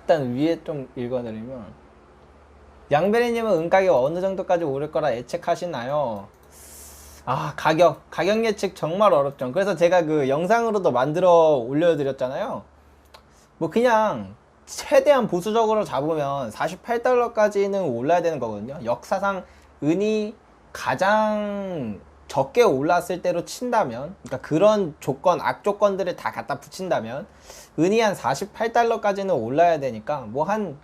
일단 위에 좀 읽어드리면, 양베리님은 은가격 어느 정도까지 오를 거라 예측하시나요? 아, 가격 예측 정말 어렵죠. 그래서 제가 그 영상으로도 만들어 올려드렸잖아요. 뭐 그냥 최대한 보수적으로 잡으면 48달러까지는 올라야 되는 거거든요. 역사상 은이 가장 적게 올랐을 때로 친다면, 그러니까 그런 조건, 악조건들을 다 갖다 붙인다면 은이 한 48달러까지는 올라야 되니까 뭐 한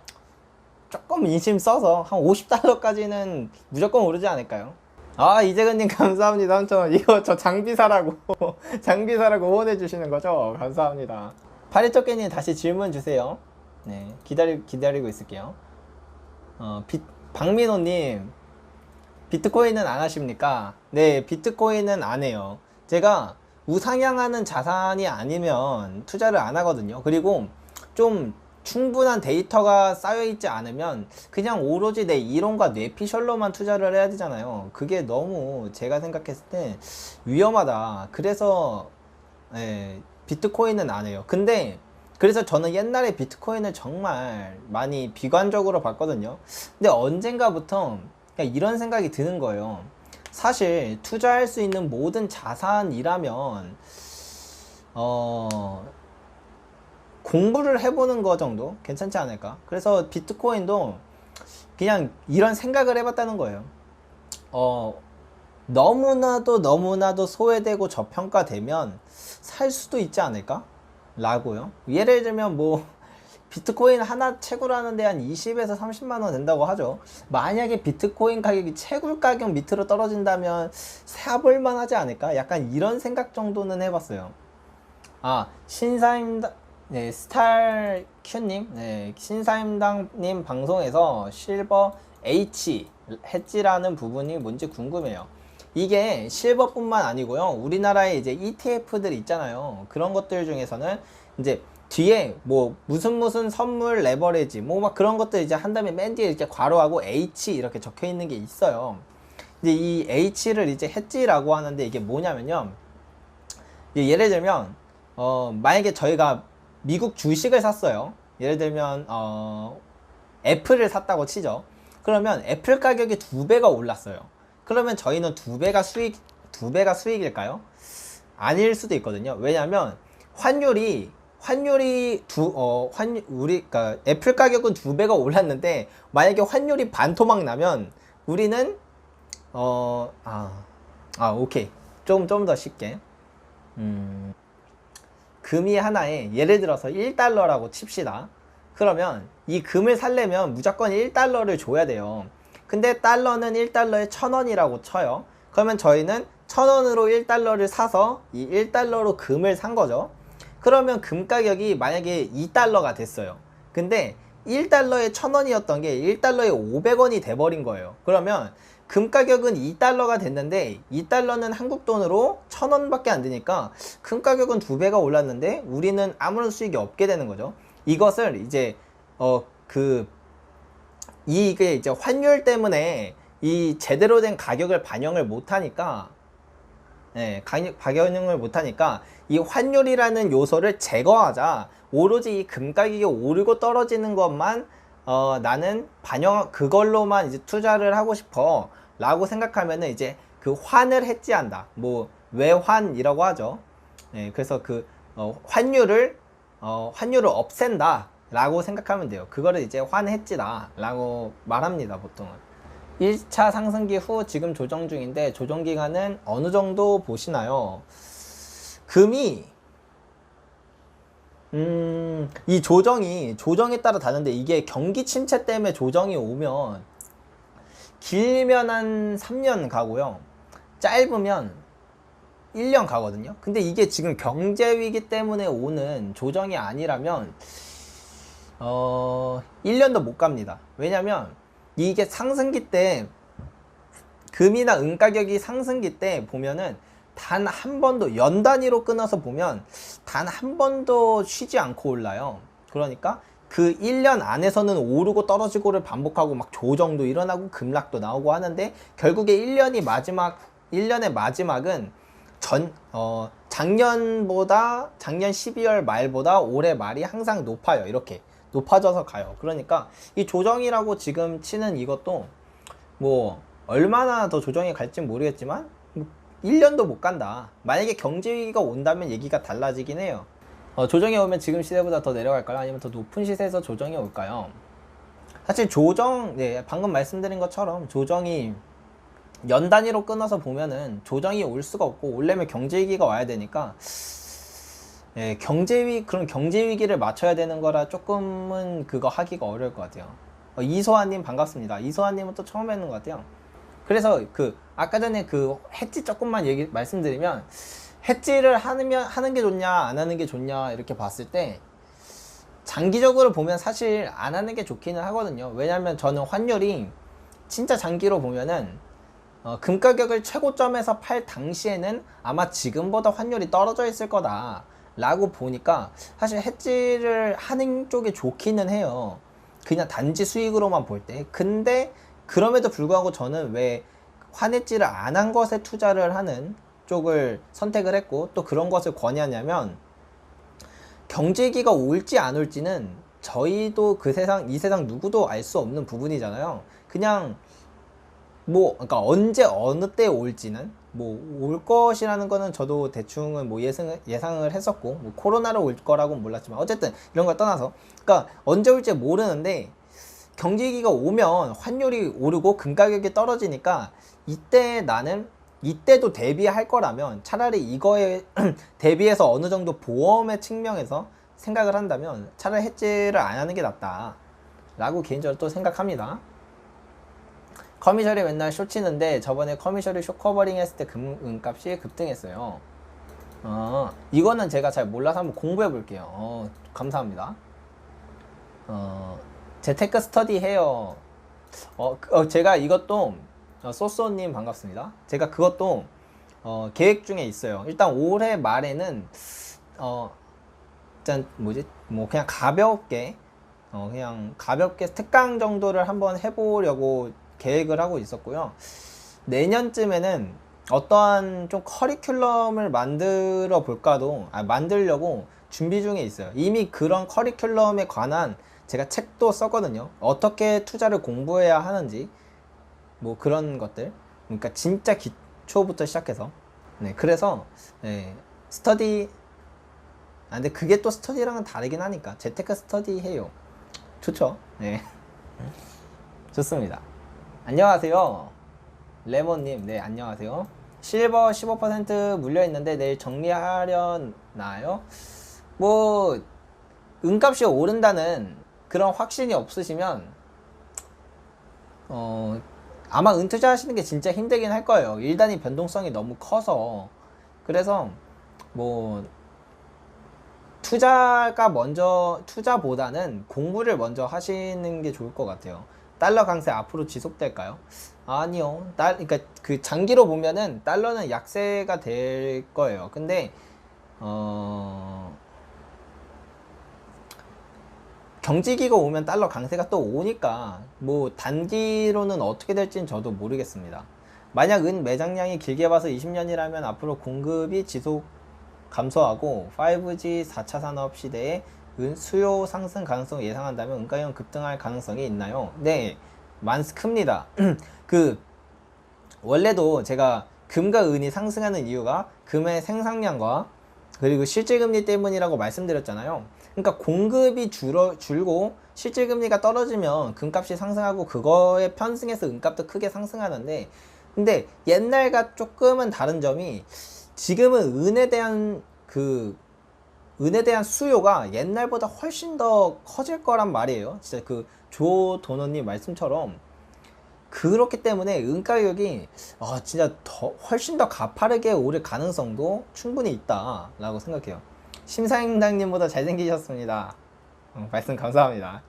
조금 인심 써서 한 50달러까지는 무조건 오르지 않을까요? 아, 이재근님 감사합니다. 3,000원. 이거 저 장비 사라고 장비 사라고 후원해 주시는 거죠? 감사합니다. 파리토끼님 다시 질문 주세요. 네, 기다리고 있을게요. 박민호님, 비트코인은 안 하십니까? 네, 비트코인은 안 해요. 제가 우상향하는 자산이 아니면 투자를 안 하거든요. 그리고 좀 충분한 데이터가 쌓여있지 않으면 그냥 오로지 내 이론과 뇌피셜로만 투자를 해야 되잖아요. 그게 너무 제가 생각했을 때 위험하다. 그래서 비트코인은 안 해요. 근데 그래서 저는 옛날에 비트코인을 정말 많이 비관적으로 봤거든요. 근데 언젠가부터 그냥 이런 생각이 드는 거예요. 사실 투자할 수 있는 모든 자산이라면 공부를 해보는 거 정도 괜찮지 않을까. 그래서 비트코인도 그냥 이런 생각을 해봤다는 거예요. 너무나도 소외되고 저평가되면 살 수도 있지 않을까 라고요. 예를 들면 뭐 비트코인 하나 채굴하는데 한 20에서 30만원 된다고 하죠. 만약에 비트코인 가격이 채굴 가격 밑으로 떨어진다면 사볼만 하지 않을까, 약간 이런 생각 정도는 해봤어요. 아, 신사임당, 네, 스타큐님, 네, 신사임당님 방송에서 실버 H 해지라는 부분이 뭔지 궁금해요. 이게 실버뿐만 아니고요. 우리나라에 이제 ETF들 있잖아요. 그런 것들 중에서는 이제 뒤에 뭐 무슨 선물 레버리지 뭐 막 그런 것들 이제 한 다음에 맨 뒤에 이렇게 괄호하고 H 이렇게 적혀 있는 게 있어요. 근데 이 H를 이제 해지라고 하는데 이게 뭐냐면요. 예를 들면 만약에 저희가 미국 주식을 샀어요. 예를 들면 애플을 샀다고 치죠. 그러면 애플 가격이 2배가 올랐어요. 그러면 저희는 2배가 수익일까요? 아닐 수도 있거든요. 왜냐면 환율이 그러니까 애플 가격은 2배가 올랐는데 만약에 환율이 반토막 나면 우리는 오케이. 좀 더 쉽게. 금이 하나에 예를 들어서 1달러라고 칩시다. 그러면 이 금을 살려면 무조건 1달러를 줘야 돼요. 근데 달러는 1달러에 1,000원이라고 쳐요. 그러면 저희는 1,000원으로 1달러를 사서 이 1달러로 금을 산 거죠. 그러면 금 가격이 만약에 2달러가 됐어요. 근데 1달러에 1,000원이었던 게 1달러에 500원이 돼버린 거예요. 그러면 금 가격은 2달러가 됐는데 2달러는 한국 돈으로 1,000원밖에 안 되니까 금 가격은 2배가 올랐는데 우리는 아무런 수익이 없게 되는 거죠. 이것을 이제 이게 이제 환율 때문에 이 제대로 된 가격을 반영을 못하니까 반영을 못하니까 이 환율이라는 요소를 제거하자 오로지 이 금 가격이 오르고 떨어지는 것만 나는 그걸로만 이제 투자를 하고 싶어 라고 생각하면은 이제 그 환을 해지한다. 뭐 외환이라고 하죠. 그래서 그 환율을 없앤다 라고 생각하면 돼요. 그거를 이제 환해지다 라고 말합니다. 보통은 1차 상승기 후 지금 조정 중인데 조정 기간은 어느 정도 보시나요? 금이 이 조정에 따라 다른데 이게 경기 침체 때문에 조정이 오면 길면 한 3년 가고요. 짧으면 1년 가거든요. 근데 이게 지금 경제 위기 때문에 오는 조정이 아니라면 1년도 못 갑니다. 왜냐면 이게 상승기 때 금이나 은 가격이 상승기 때 보면은 단 한 번도 연 단위로 끊어서 보면 단 한 번도 쉬지 않고 올라요. 그러니까 그 1년 안에서는 오르고 떨어지고를 반복하고 막 조정도 일어나고 급락도 나오고 하는데 결국에 1년의 마지막은 작년 12월 말보다 올해 말이 항상 높아요. 이렇게 높아져서 가요. 그러니까 이 조정이라고 지금 치는 이것도 뭐 얼마나 더 조정이 갈진 모르겠지만 1년도 못 간다. 만약에 경제위기가 온다면 얘기가 달라지긴 해요. 조정이 오면 지금 시세보다 더 내려갈까요? 아니면 더 높은 시세에서 조정이 올까요? 사실 조정, 네, 방금 말씀드린 것처럼 조정이 연 단위로 끊어서 보면은 조정이 올 수가 없고, 오려면 경제위기가 와야 되니까, 예, 그런 경제위기를 맞춰야 되는 거라 조금은 그거 하기가 어려울 것 같아요. 이소아님 반갑습니다. 이소아님은 또 처음 뵙는 것 같아요. 그래서 아까 전에 해지 조금만 말씀드리면, 해지를 하는 게 좋냐, 안 하는 게 좋냐, 이렇게 봤을 때, 장기적으로 보면 사실 안 하는 게 좋기는 하거든요. 왜냐면 저는 환율이 진짜 장기로 보면은, 금 가격을 최고점에서 팔 당시에는 아마 지금보다 환율이 떨어져 있을 거다 라고 보니까 사실 해지를 하는 쪽이 좋기는 해요. 그냥 단지 수익으로만 볼 때. 근데 그럼에도 불구하고 저는 왜 환해지를 안 한 것에 투자를 하는 쪽을 선택을 했고, 또 그런 것을 권유하냐면, 경제위기가 올지 안 올지는 저희도 이 세상 누구도 알 수 없는 부분이잖아요. 그냥 그러니까 언제 어느 때 올지는 올 것이라는 거는 저도 대충은 예상을 했었고, 코로나로 올 거라고는 몰랐지만, 어쨌든 이런 걸 떠나서, 그러니까 언제 올지 모르는데, 경제위기가 오면 환율이 오르고 금 가격이 떨어지니까, 이때도 대비할 거라면 차라리 이거에 대비해서 어느 정도 보험의 측면에서 생각을 한다면 차라리 해지를 안 하는 게 낫다 라고 개인적으로 또 생각합니다. 커미셜이 맨날 쇼 치는데 저번에 커미셜이 쇼 커버링 했을 때 은값이 급등했어요. 이거는 제가 잘 몰라서 한번 공부해 볼게요. 감사합니다. 재테크 스터디 해요. 제가 이것도 소소님 반갑습니다. 제가 그것도 계획 중에 있어요. 일단 올해 말에는 일단 그냥 가볍게 특강 정도를 한번 해보려고 계획을 하고 있었고요. 내년쯤에는 어떠한 좀 커리큘럼을 만들려고 준비 중에 있어요. 이미 그런 커리큘럼에 관한 제가 책도 썼거든요. 어떻게 투자를 공부해야 하는지, 그런 것들. 그러니까 진짜 기초부터 시작해서. 네, 그래서, 네, 근데 그게 또 스터디랑은 다르긴 하니까. 재테크 스터디 해요. 좋죠? 네. 좋습니다. 안녕하세요. 레몬님, 네, 안녕하세요. 실버 15% 물려있는데 내일 정리하려나요? 은값이 오른다는 그런 확신이 없으시면, 아마 은투자 하시는 게 진짜 힘들긴 할 거예요. 1단위 변동성이 너무 커서. 그래서, 투자보다는 공부를 먼저 하시는 게 좋을 것 같아요. 달러 강세 앞으로 지속될까요? 아니요. 그러니까 장기로 보면은 달러는 약세가 될 거예요. 근데 경제기가 오면 달러 강세가 또 오니까 단기로는 어떻게 될지는 저도 모르겠습니다. 만약 은 매장량이 길게 봐서 20년이라면 앞으로 공급이 지속 감소하고 5G 4차 산업 시대에 은 수요 상승 가능성을 예상한다면 은가형 급등할 가능성이 있나요? 네, 크입니다. 원래도 제가 금과 은이 상승하는 이유가 금의 생산량과 그리고 실질금리 때문이라고 말씀드렸잖아요. 그러니까 공급이 줄고 실질금리가 떨어지면 금값이 상승하고 그거에 편승해서 은값도 크게 상승하는데, 근데 옛날과 조금은 다른 점이, 지금은 은에 대한 수요가 옛날보다 훨씬 더 커질 거란 말이에요. 진짜 조도너님 말씀처럼. 그렇기 때문에 은 가격이 진짜 훨씬 더 가파르게 오를 가능성도 충분히 있다라고 생각해요. 심사임당님보다 잘생기셨습니다. 말씀 감사합니다.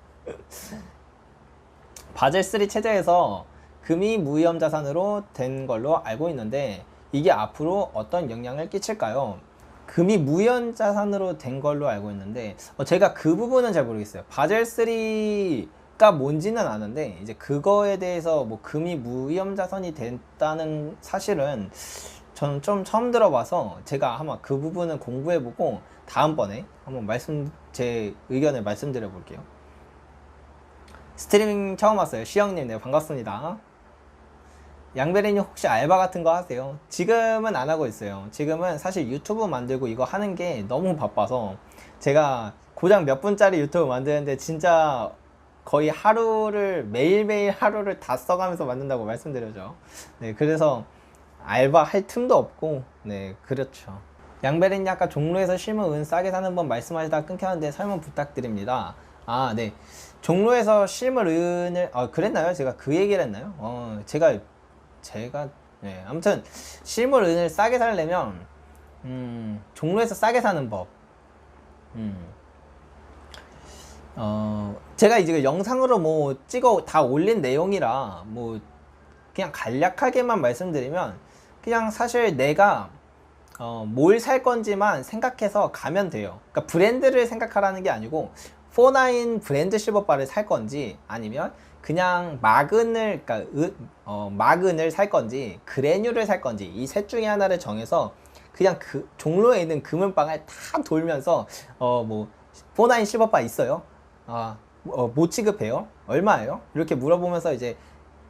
바젤3 체제에서 금이 무위험 자산으로 된 걸로 알고 있는데 이게 앞으로 어떤 영향을 끼칠까요? 금이 무위험 자산으로 된 걸로 알고 있는데 제가 그 부분은 잘 모르겠어요. 바젤3가 뭔지는 아는데 이제 그거에 대해서 금이 무위험 자산이 됐다는 사실은 저는 좀 처음 들어봐서 제가 아마 그 부분은 공부해보고 다음번에 한번 제 의견을 말씀드려 볼게요. 스트리밍 처음 왔어요. 시영님, 네, 반갑습니다. 양베리님 혹시 알바 같은 거 하세요? 지금은 안 하고 있어요. 지금은 사실 유튜브 만들고 이거 하는 게 너무 바빠서 제가 고작 몇 분짜리 유튜브 만드는데 진짜 거의 하루를 매일매일 하루를 다 써가면서 만든다고 말씀드려죠. 네, 그래서 알바 할 틈도 없고, 네, 그렇죠. 양베리님 아까 종로에서 실물 은 싸게 사는 법 말씀하시다가 끊겼는데 설명 부탁드립니다. 아, 네. 종로에서 실물 은을 그랬나요? 제가 그 얘기를 했나요? 제가 네, 아무튼 실물 은을 싸게 살려면 종로에서 싸게 사는 법. 제가 이제 영상으로 뭐 찍어 다 올린 내용이라 뭐 그냥 간략하게만 말씀드리면 그냥 사실 내가 뭘 살 건지만 생각해서 가면 돼요. 그러니까 브랜드를 생각하라는 게 아니고 49 브랜드 실버바를 살 건지 아니면 그냥 마근을 마근을 살 건지 그래뉴를 살 건지 이 셋 중에 하나를 정해서 그냥 그 종로에 있는 금은방을 다 돌면서 뭐 49 실버바 있어요? 뭐 취급해요? 얼마예요? 이렇게 물어보면서 이제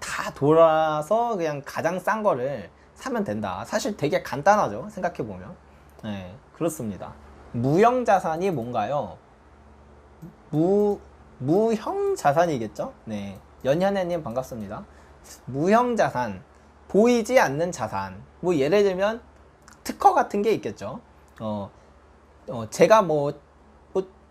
다 돌아서 그냥 가장 싼 거를 사면 된다. 사실 되게 간단하죠, 생각해보면. 네, 그렇습니다. 무형자산이 뭔가요? 무형자산이겠죠? 네, 연현애님 반갑습니다. 무형자산, 보이지 않는 자산. 뭐 예를 들면 특허 같은 게 있겠죠. 제가 뭐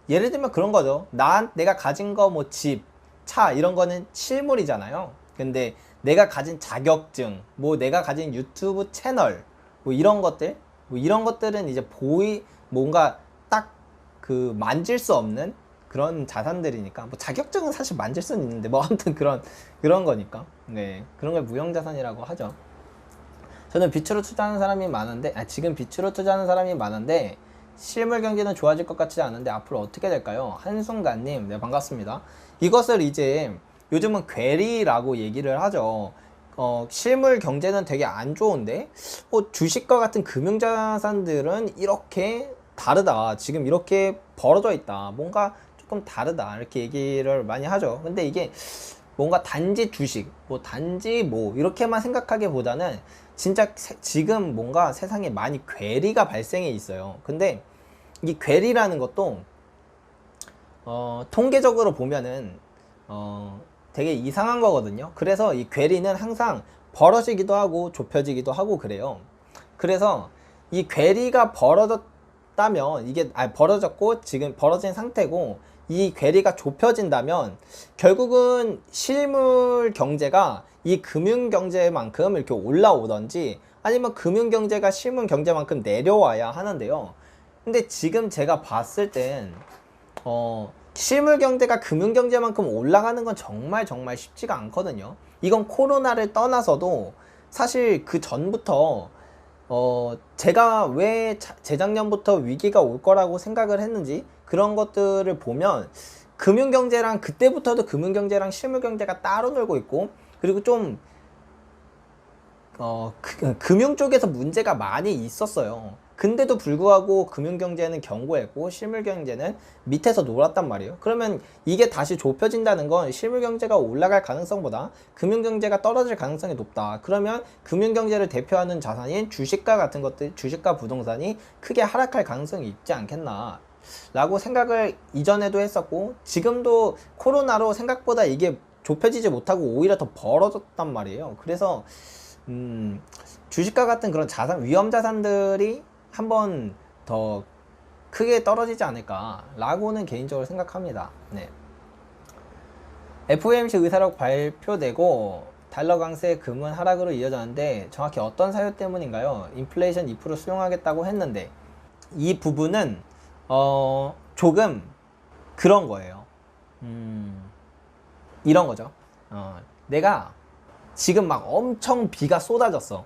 예를 들면 그런 거죠. 내가 가진 거 뭐 집, 차 이런 거는 실물이잖아요. 근데 내가 가진 자격증, 뭐 내가 가진 유튜브 채널, 뭐 이런 것들은 이제 뭔가 딱 그 만질 수 없는 그런 자산들이니까, 뭐 자격증은 사실 만질 수는 있는데 뭐 아무튼 그런 거니까. 네, 그런 걸 무형자산이라고 하죠. 저는 빛으로 투자하는 사람이 많은데, 지금 빛으로 투자하는 사람이 많은데 실물 경기는 좋아질 것 같지 않은데 앞으로 어떻게 될까요? 한순간님, 네, 반갑습니다. 이것을 이제 요즘은 괴리라고 얘기를 하죠. 실물 경제는 되게 안 좋은데 주식과 같은 금융자산들은 이렇게 다르다. 지금 이렇게 벌어져 있다. 뭔가 조금 다르다. 이렇게 얘기를 많이 하죠. 근데 이게 뭔가 단지 주식, 단지 이렇게만 생각하기보다는 진짜 지금 뭔가 세상에 많이 괴리가 발생해 있어요. 근데 이 괴리라는 것도 통계적으로 보면은 되게 이상한 거거든요. 그래서 이 괴리는 항상 벌어지기도 하고 좁혀지기도 하고 그래요. 그래서 이 괴리가 벌어졌다면 이게 벌어졌고 지금 벌어진 상태고 이 괴리가 좁혀진다면 결국은 실물 경제가 이 금융 경제만큼 이렇게 올라오던지 아니면 금융 경제가 실물 경제만큼 내려와야 하는데요. 근데 지금 제가 봤을 땐 실물 경제가 금융 경제만큼 올라가는 건 정말 쉽지가 않거든요. 이건 코로나를 떠나서도 사실 그 전부터 제가 왜 재작년부터 위기가 올 거라고 생각을 했는지 그런 것들을 보면 금융경제랑 그때부터도 금융경제랑 실물경제가 따로 놀고 있고, 그리고 좀 금융 쪽에서 문제가 많이 있었어요. 근데도 불구하고 금융경제는 견고했고 실물경제는 밑에서 놀았단 말이에요. 그러면 이게 다시 좁혀진다는 건 실물경제가 올라갈 가능성보다 금융경제가 떨어질 가능성이 높다. 그러면 금융경제를 대표하는 자산인 주식과 같은 것들, 주식과 부동산이 크게 하락할 가능성이 있지 않겠나 라고 생각을 이전에도 했었고, 지금도 코로나로 생각보다 이게 좁혀지지 못하고 오히려 더 벌어졌단 말이에요. 그래서 주식과 같은 그런 위험 자산들이 한번 더 크게 떨어지지 않을까 라고는 개인적으로 생각합니다. 네. FOMC 의사록 발표되고 달러 강세 금은 하락으로 이어졌는데 정확히 어떤 사유 때문인가요? 인플레이션 2% 수용하겠다고 했는데 이 부분은 조금 그런 거예요. 이런 거죠. 내가 지금 막 엄청 비가 쏟아졌어.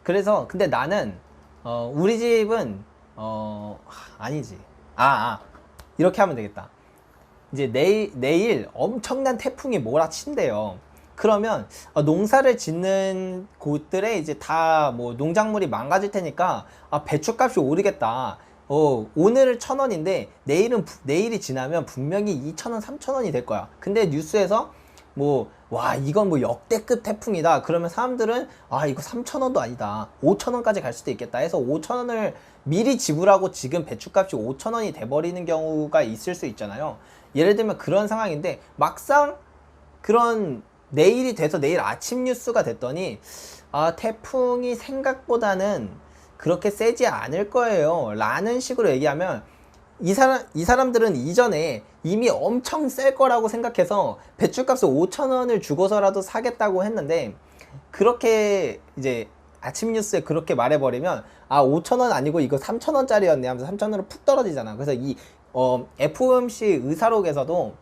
그래서 근데 나는 우리 집은 아니지. 이렇게 하면 되겠다. 이제 내일 엄청난 태풍이 몰아친대요. 그러면 농사를 짓는 곳들에 이제 다 뭐 농작물이 망가질 테니까 배추값이 오르겠다. 오늘 1,000원인데 내일이 지나면 분명히 2,000원, 3,000원이 될 거야. 근데 뉴스에서 뭐 와 이건 뭐 역대급 태풍이다 그러면 사람들은 아 이거 3,000원도 아니다 5,000원까지 갈 수도 있겠다 해서 5,000원을 미리 지불하고 지금 배추값이 5,000원이 돼버리는 경우가 있을 수 있잖아요. 예를 들면 그런 상황인데 막상 그런 내일이 돼서 내일 아침 뉴스가 됐더니 아 태풍이 생각보다는 그렇게 세지 않을 거예요 라는 식으로 얘기하면 이 사람들은 이전에 이미 엄청 셀 거라고 생각해서 배추값을 5,000원을 주고서라도 사겠다고 했는데 그렇게 이제 아침 뉴스에 그렇게 말해버리면 아 5,000원 아니고 이거 3,000원짜리였네 하면서 3,000원으로 푹 떨어지잖아. 그래서 이 FOMC 의사록에서도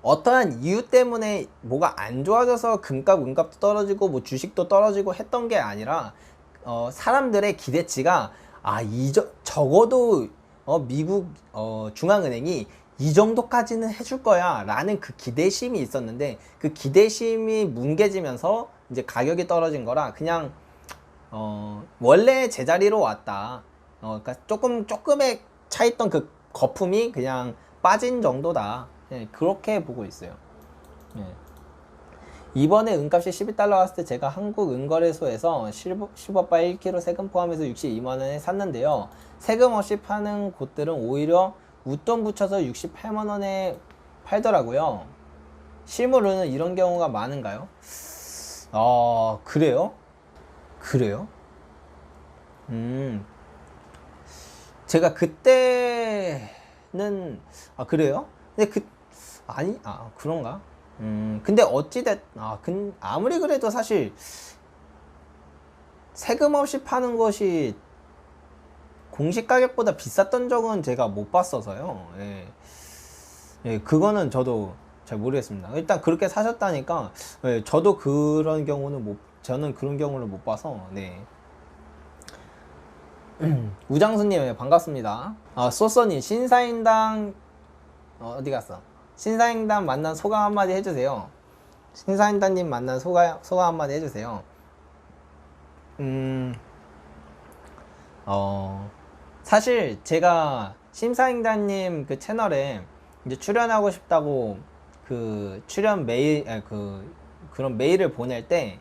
어떠한 이유 때문에 뭐가 안 좋아져서 은값도 떨어지고 뭐 주식도 떨어지고 했던 게 아니라 사람들의 기대치가 아 적어도 미국 중앙은행이 이 정도까지는 해줄 거야 라는 그 기대심이 있었는데 그 기대심이 뭉개지면서 이제 가격이 떨어진 거라 그냥 원래 제자리로 왔다. 그러니까 조금의 차있던 그 거품이 그냥 빠진 정도다. 예, 그렇게 보고 있어요. 예. 이번에 은값이 12달러 왔을 때 제가 한국은거래소에서 실버바 1kg 세금 포함해서 62만원에 샀는데요. 세금 없이 파는 곳들은 오히려 웃돈 붙여서 68만원에 팔더라고요. 실물로는 이런 경우가 많은가요? 그래요? 그래요? 제가 그때는 그래요? 근데 그런가? 근데 아무리 그래도 사실 세금 없이 파는 것이 공시 가격보다 비쌌던 적은 제가 못 봤어서요. 예. 예, 그거는 저도 잘 모르겠습니다. 일단 그렇게 사셨다니까, 예, 저는 그런 경우를 못 봐서, 네. 우장수님, 반갑습니다. 소서님, 신사임당, 어디 갔어? 신사임당 만난 소감 한마디 해주세요. 신사임당님 만난 소감 한마디 해주세요. 사실 제가 심사임당님 그 채널에 이제 출연하고 싶다고 그 출연 메일, 그런 메일을 보낼 때,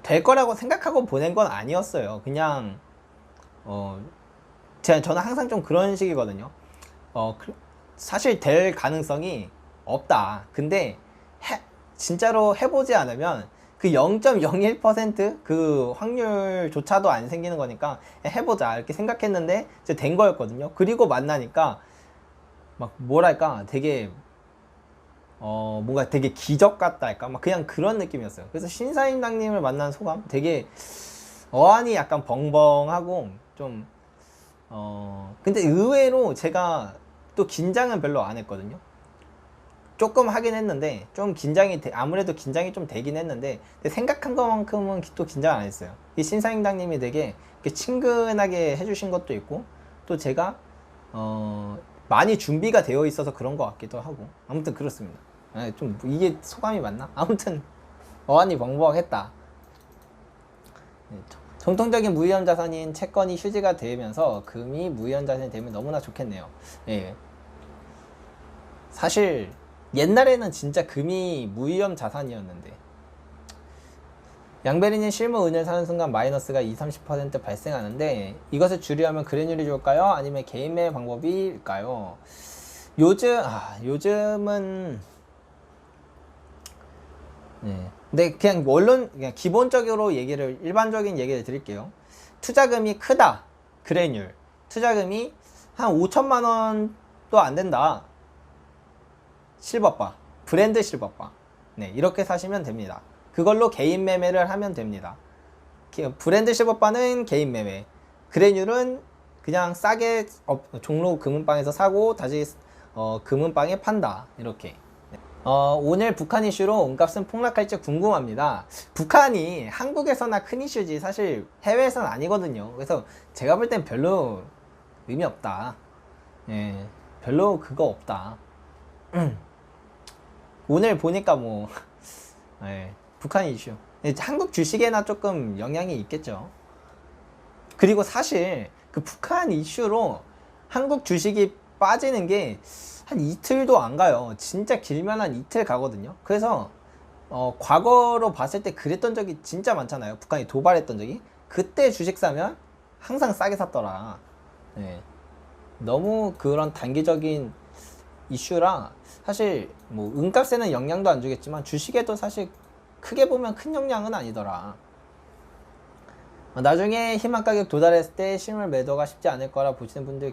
될 거라고 생각하고 보낸 건 아니었어요. 그냥, 저는 항상 좀 그런 식이거든요. 사실 될 가능성이 없다. 근데 진짜로 해보지 않으면 그 0.01% 그 확률조차도 안 생기는 거니까 해보자 이렇게 생각했는데 이제 된 거였거든요. 그리고 만나니까 막 뭐랄까 되게 뭔가 되게 기적 같다 할까 막 그냥 그런 느낌이었어요. 그래서 신사임당님을 만난 소감 되게 어안이 약간 벙벙하고 좀 근데 의외로 제가 또 긴장은 별로 안 했거든요. 조금 하긴 했는데 좀 아무래도 긴장이 좀 되긴 했는데 생각한 것만큼은 또 긴장 안 했어요. 이 신사임당님이 되게 친근하게 해주신 것도 있고 또 제가 많이 준비가 되어 있어서 그런 것 같기도 하고 아무튼 그렇습니다. 좀 이게 소감이 맞나? 아무튼 어안이 벙벙했다. 정통적인 무위험 자산인 채권이 휴지가 되면서 금이 무위험 자산이 되면 너무나 좋겠네요. 예. 사실 옛날에는 진짜 금이 무위험 자산이었는데 양베리님 실무 은을 사는 순간 마이너스가 20-30% 발생하는데 이것을 줄이려면 그래놀이 좋을까요? 아니면 개인 매매 방법일까요? 요즘은 네. 근데 그냥 기본적으로 일반적인 얘기를 드릴게요. 투자금이 크다. 그래놀. 투자금이 한 5천만 원도 안 된다. 실버바. 브랜드 실버바. 네, 이렇게 사시면 됩니다. 그걸로 개인 매매를 하면 됩니다. 브랜드 실버바는 개인 매매. 그래놀은 그냥 싸게 종로 금은방에서 사고 다시 금은방에 판다. 이렇게. 오늘 북한 이슈로 은값은 폭락할지 궁금합니다. 북한이 한국에서나 큰 이슈지 사실 해외에서는 아니거든요. 그래서 제가 볼 땐 별로 의미 없다. 예, 별로 그거 없다. 오늘 보니까 뭐 예, 북한 이슈 한국 주식에나 조금 영향이 있겠죠. 그리고 사실 그 북한 이슈로 한국 주식이 빠지는 게 한 이틀도 안 가요. 진짜 길면 한 이틀 가거든요. 그래서 과거로 봤을 때 그랬던 적이 진짜 많잖아요. 북한이 도발했던 적이. 그때 주식 사면 항상 싸게 샀더라. 네. 너무 그런 단기적인 이슈라 사실 뭐 은값에는 영향도 안 주겠지만 주식에도 사실 크게 보면 큰 영향은 아니더라. 나중에 희망 가격 도달했을 때 실물 매도가 쉽지 않을 거라 보시는 분들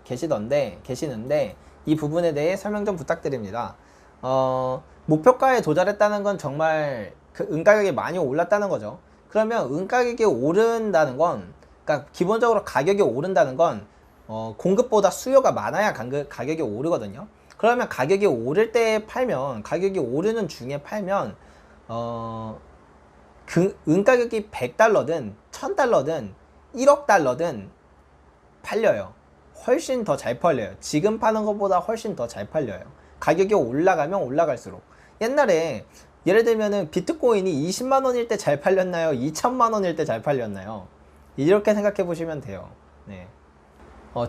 계시는데 이 부분에 대해 설명 좀 부탁드립니다. 목표가에 도달했다는 건 정말 그 은가격이 많이 올랐다는 거죠. 그러면 은가격이 오른다는 건, 그러니까 기본적으로 가격이 오른다는 건 공급보다 수요가 많아야 가격이 오르거든요. 그러면 가격이 오를 때 팔면, 가격이 오르는 중에 팔면 그 은가격이 100달러든 1000달러든 1억 달러든 팔려요. 훨씬 더 잘 팔려요. 지금 파는 것보다 훨씬 더 잘 팔려요. 가격이 올라가면 올라갈수록. 옛날에 예를 들면은 비트코인이 20만원일 때 잘 팔렸나요? 2천만원일 때 잘 팔렸나요? 이렇게 생각해 보시면 돼요. 네.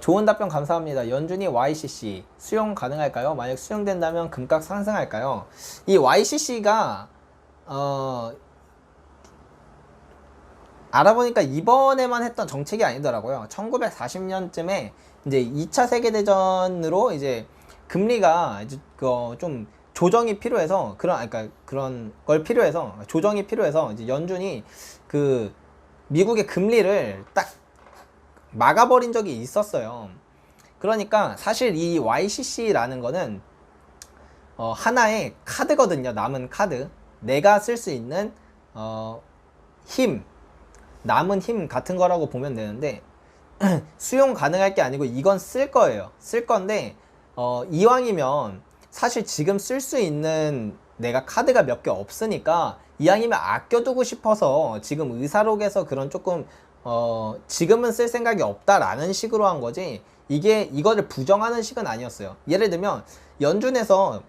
좋은 답변 감사합니다. 연준이 YCC 수용 가능할까요? 만약 수용된다면 금값 상승할까요? 이 YCC가 알아보니까 이번에만 했던 정책이 아니더라고요. 1940년쯤에 이제 2차 세계대전으로 이제 금리가 이제 좀 조정이 필요해서 그런 걸 필요해서 조정이 필요해서 이제 연준이 그 미국의 금리를 딱 막아버린 적이 있었어요. 그러니까 사실 이 YCC라는 거는 하나의 카드거든요. 남은 카드. 내가 쓸 수 있는 남은 힘 같은 거라고 보면 되는데 수용 가능할 게 아니고 이건 쓸 거예요. 쓸 건데 이왕이면 사실 지금 쓸 수 있는 내가 카드가 몇 개 없으니까 이왕이면 아껴두고 싶어서 지금 의사록에서 그런 조금 지금은 쓸 생각이 없다라는 식으로 한 거지, 이거를 부정하는 식은 아니었어요. 예를 들면 연준에서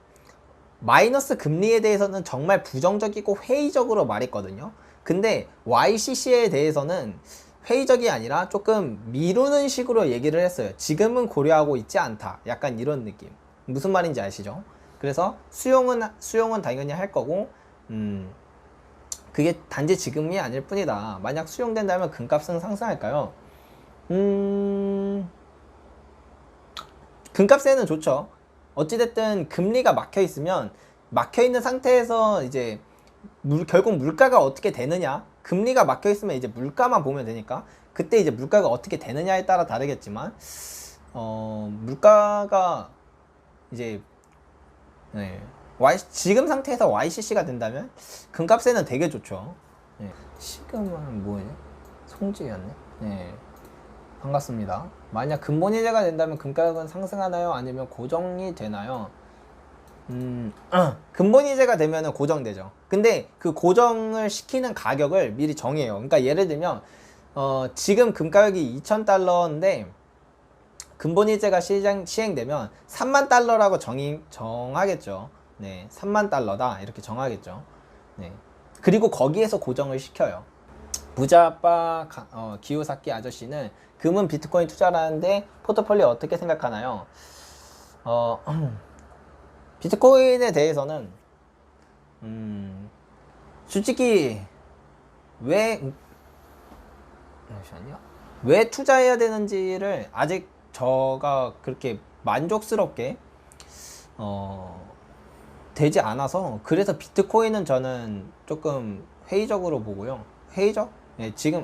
마이너스 금리에 대해서는 정말 부정적이고 회의적으로 말했거든요. 근데 YCC에 대해서는 회의적이 아니라 조금 미루는 식으로 얘기를 했어요. 지금은 고려하고 있지 않다. 약간 이런 느낌. 무슨 말인지 아시죠? 그래서 수용은 당연히 할 거고, 그게 단지 지금이 아닐 뿐이다. 만약 수용된다면 금값은 상승할까요? 금값에는 좋죠. 어찌됐든 금리가 막혀있으면, 막혀있는 상태에서 이제 결국 물가가 어떻게 되느냐, 금리가 막혀있으면 이제 물가만 보면 되니까 그때 이제 물가가 어떻게 되느냐에 따라 다르겠지만 물가가 이제 지금 상태에서 YCC가 된다면 금값에는 되게 좋죠. 지금은 뭐예요? 송지였네. 반갑습니다. 만약 근본이자가 된다면 금가격은 상승하나요? 아니면 고정이 되나요? 근본이자가 되면은 고정되죠. 근데 그 고정을 시키는 가격을 미리 정해요. 그러니까 예를 들면 지금 금가격이 2,000달러인데 근본이자가 시행되면 3만 달러라고 정하겠죠. 3만 달러다 이렇게 정하겠죠. 그리고 거기에서 고정을 시켜요. 부자아빠 기요사키 아저씨는 금은 비트코인 투자라는데 포트폴리오 어떻게 생각하나요? 비트코인에 대해서는 솔직히 왜 투자해야 되는지를 아직 저가 그렇게 만족스럽게 되지 않아서, 그래서 비트코인은 저는 조금 회의적으로 보고요. 회의적?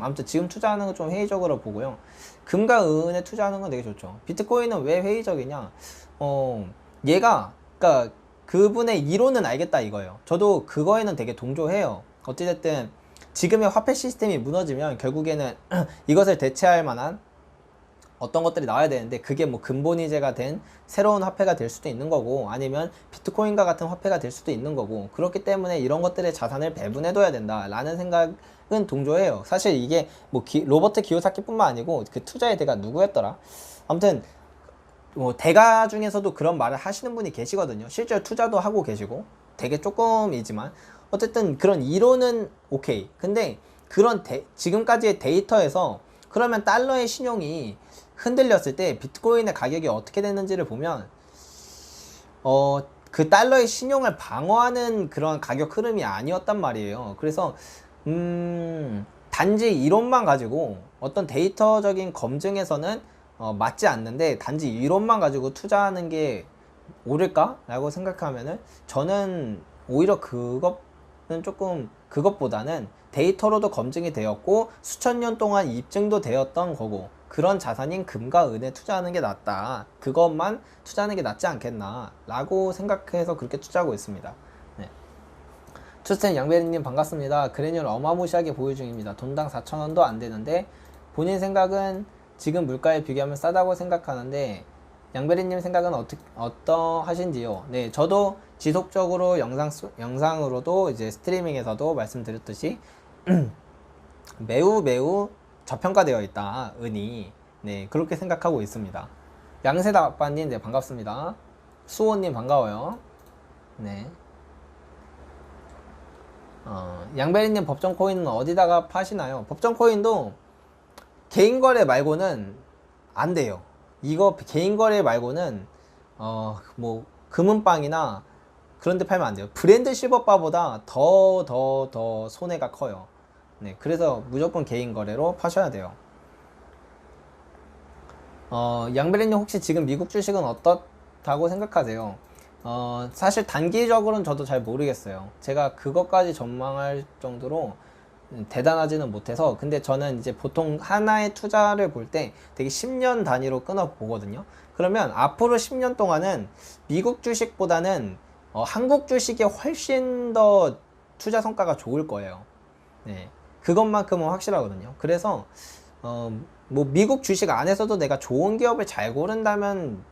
아무튼 지금 투자하는 거 좀 회의적으로 보고요. 금과 은에 투자하는 건 되게 좋죠. 비트코인은 왜 회의적이냐? 그러니까 그분의 이론은 알겠다 이거예요. 저도 그거에는 되게 동조해요. 어찌됐든 지금의 화폐 시스템이 무너지면 결국에는 이것을 대체할 만한 어떤 것들이 나와야 되는데, 그게 뭐 근본이제가 된 새로운 화폐가 될 수도 있는 거고, 아니면 비트코인과 같은 화폐가 될 수도 있는 거고, 그렇기 때문에 이런 것들의 자산을 배분해둬야 된다 라는 생각은 동조해요. 사실 이게 뭐 로버트 기요사키뿐만 아니고 그 투자의 대가 누구였더라? 아무튼 뭐 대가 중에서도 그런 말을 하시는 분이 계시거든요. 실제로 투자도 하고 계시고, 되게 조금이지만 어쨌든 그런 이론은 오케이. 근데 그런 지금까지의 데이터에서 그러면 달러의 신용이 흔들렸을 때 비트코인의 가격이 어떻게 됐는지를 보면 그 달러의 신용을 방어하는 그런 가격 흐름이 아니었단 말이에요. 그래서 단지 이론만 가지고 어떤 데이터적인 검증에서는 맞지 않는데 단지 이론만 가지고 투자하는 게 옳을까? 라고 생각하면은 저는 오히려 그것은 조금 그것보다는 데이터로도 검증이 되었고 수천 년 동안 입증도 되었던 거고 그런 자산인 금과 은에 투자하는 게 낫다. 그것만 투자하는 게 낫지 않겠나 라고 생각해서 그렇게 투자하고 있습니다. 네. 추스텐 양베리님 반갑습니다. 그래뉴얼 어마무시하게 보유 중입니다. 돈당 4,000원도 안 되는데 본인 생각은 지금 물가에 비교하면 싸다고 생각하는데 양베리님 생각은 어떠하신지요? 네, 저도 지속적으로 영상으로도 이제 스트리밍에서도 말씀드렸듯이 매우 저평가되어 있다, 은이. 네, 그렇게 생각하고 있습니다. 양세다빠님, 네, 반갑습니다. 수호님, 반가워요. 네. 양베리님 법정 코인은 어디다가 파시나요? 법정 코인도 개인 거래 말고는 안 돼요. 이거 개인 거래 말고는 뭐 금은방이나 그런 데 팔면 안 돼요. 브랜드 실버바보다 더 손해가 커요. 네, 그래서 무조건 개인 거래로 파셔야 돼요. 양베리님 혹시 지금 미국 주식은 어떻다고 생각하세요? 사실 단기적으로는 저도 잘 모르겠어요. 제가 그것까지 전망할 정도로 대단하지는 못해서. 근데 저는 이제 보통 하나의 투자를 볼 때 되게 10년 단위로 끊어 보거든요. 그러면 앞으로 10년 동안은 미국 주식보다는 한국 주식이 훨씬 더 투자 성과가 좋을 거예요. 네, 그것만큼은 확실하거든요. 그래서 뭐 미국 주식 안에서도 내가 좋은 기업을 잘 고른다면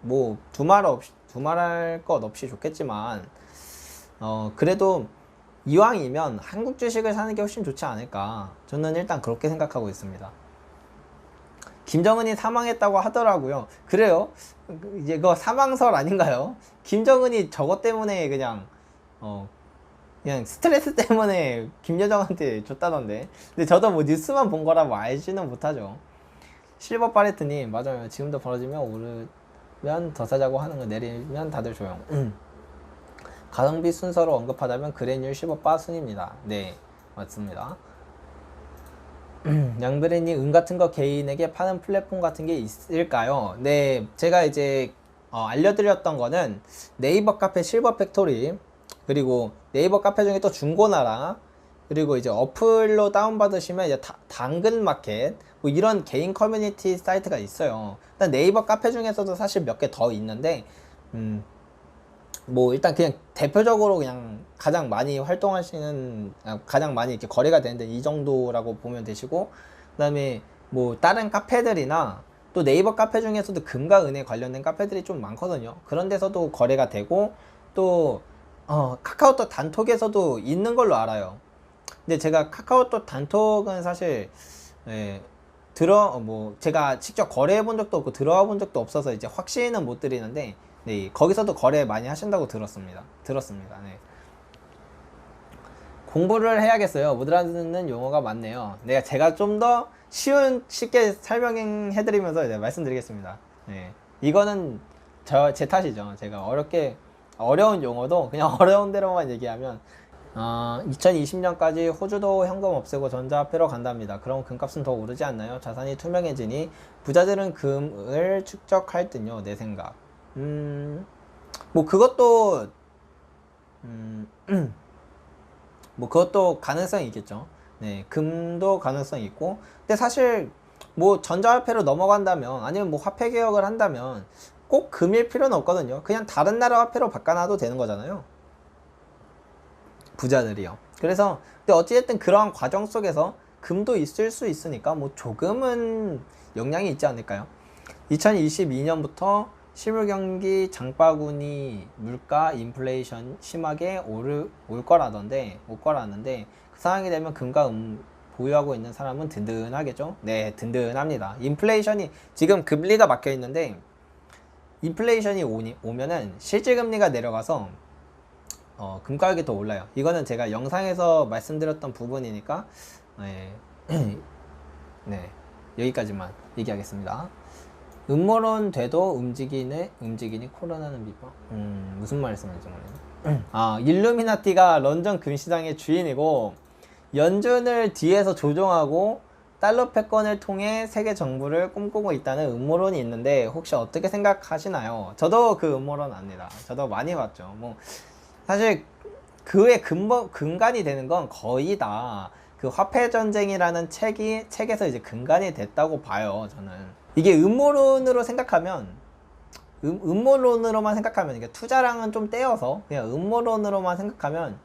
뭐 두말할 것 없이 좋겠지만 그래도 이왕이면 한국 주식을 사는 게 훨씬 좋지 않을까. 저는 일단 그렇게 생각하고 있습니다. 김정은이 사망했다고 하더라고요. 그래요? 이제 그거 사망설 아닌가요? 김정은이 저것 때문에 그냥 스트레스 때문에 김여정한테 줬다던데. 근데 저도 뭐 뉴스만 본 거라 뭐 알지는 못하죠. 실버 파레트님, 맞아요. 지금도 벌어지면 오르면 더 사자고 하는 거, 내리면 다들 조용. 가성비 순서로 언급하자면 그래뉴얼 실버 바 순입니다. 네, 맞습니다. 양베리님, 은 같은 거 개인에게 파는 플랫폼 같은 게 있을까요? 네, 제가 이제 알려드렸던 거는 네이버 카페 실버 팩토리, 그리고 네이버 카페 중에 또 중고나라, 그리고 이제 어플로 다운받으시면 이제 당근 마켓, 뭐 이런 개인 커뮤니티 사이트가 있어요. 일단 네이버 카페 중에서도 사실 몇 개 더 있는데 뭐 일단 그냥 대표적으로 그냥 가장 많이 활동하시는, 가장 많이 이렇게 거래가 되는데 이 정도라고 보면 되시고, 그 다음에 뭐 다른 카페들이나 또 네이버 카페 중에서도 금과 은에 관련된 카페들이 좀 많거든요. 그런 데서도 거래가 되고, 또 카카오톡 단톡에서도 있는 걸로 알아요. 근데 제가 카카오톡 단톡은 사실 뭐 제가 직접 거래해 본 적도 없고 들어와 본 적도 없어서 이제 확신은 못 드리는데, 네, 거기서도 거래 많이 하신다고 들었습니다. 네. 공부를 해야겠어요. 못 알아듣는 용어가 많네요. 제가 좀 더 쉽게 설명해드리면서 이제 말씀드리겠습니다. 네. 이거는 제 탓이죠. 제가 어려운 용어도 그냥 어려운 대로만 얘기하면 2020년까지 호주도 현금 없애고 전자화폐로 간답니다. 그럼 금값은 더 오르지 않나요? 자산이 투명해지니 부자들은 금을 축적할 듯요. 내 생각. 뭐 그것도 뭐 그것도 가능성이 있겠죠. 네, 금도 가능성이 있고. 근데 사실 뭐 전자화폐로 넘어간다면, 아니면 뭐 화폐 개혁을 한다면 꼭 금일 필요는 없거든요. 그냥 다른 나라 화폐로 바꿔놔도 되는 거잖아요, 부자들이요. 그래서 근데 어찌됐든 그러한 과정 속에서 금도 있을 수 있으니까 뭐 조금은 영향이 있지 않을까요? 2022년부터 실물 경기 장바구니 물가 인플레이션 심하게 올 거라는데 그 상황이 되면 금과 은 보유하고 있는 사람은 든든하겠죠? 네, 든든합니다. 인플레이션이 지금 금리가 막혀 있는데 인플레이션이 오면은 실질 금리가 내려가서 금 가격이 더 올라요. 이거는 제가 영상에서 말씀드렸던 부분이니까 네, 여기까지만 얘기하겠습니다. 음모론 돼도 움직이니 코로나는 비법. 무슨 말씀인지 모르겠네. 아, 일루미나티가 런던 금시장의 주인이고 연준을 뒤에서 조종하고 달러 패권을 통해 세계 정부를 꿈꾸고 있다는 음모론이 있는데 혹시 어떻게 생각하시나요? 저도 그 음모론 압니다. 저도 많이 봤죠. 뭐 사실 그의 근간이 되는 건 거의 다 그 화폐 전쟁이라는 책에서 이제 근간이 됐다고 봐요. 저는 이게 음모론으로 생각하면 음모론으로만 생각하면 이게 투자랑은 좀 떼어서 그냥 음모론으로만 생각하면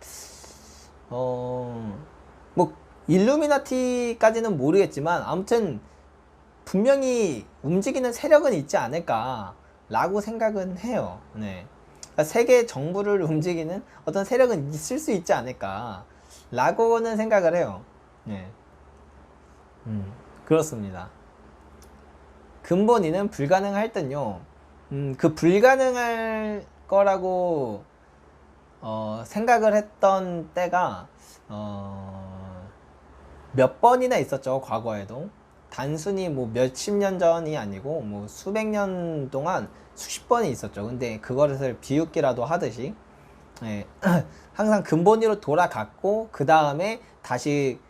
뭐 일루미나티까지는 모르겠지만 아무튼 분명히 움직이는 세력은 있지 않을까라고 생각은 해요. 네. 그러니까 세계 정부를 움직이는 어떤 세력은 있을 수 있지 않을까라고는 생각을 해요. 네. 그렇습니다. 근본이는 불가능할 듯요. 그 불가능할 거라고 생각을 했던 때가 몇 번이나 있었죠. 과거에도 단순히 뭐 몇십 년 전이 아니고 뭐 수백 년 동안 수십 번이 있었죠. 근데 그것을 비웃기라도 하듯이 예, 항상 근본으로 돌아갔고 그 다음에 다시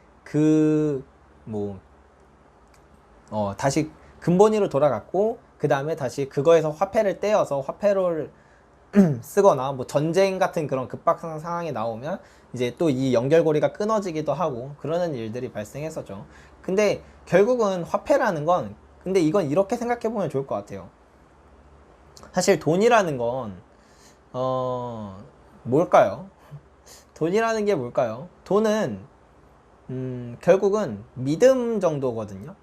다시 근본으로 돌아갔고 그 다음에 다시 그거에서 화폐를 떼어서 화폐를 쓰거나 뭐 전쟁 같은 그런 급박한 상황이 나오면 이제 또 이 연결고리가 끊어지기도 하고 그러는 일들이 발생했었죠. 근데 결국은 화폐라는 건 근데 이건 이렇게 생각해 보면 좋을 것 같아요. 사실 돈이라는 건 뭘까요? 돈이라는 게 뭘까요? 돈은 결국은 믿음 정도거든요.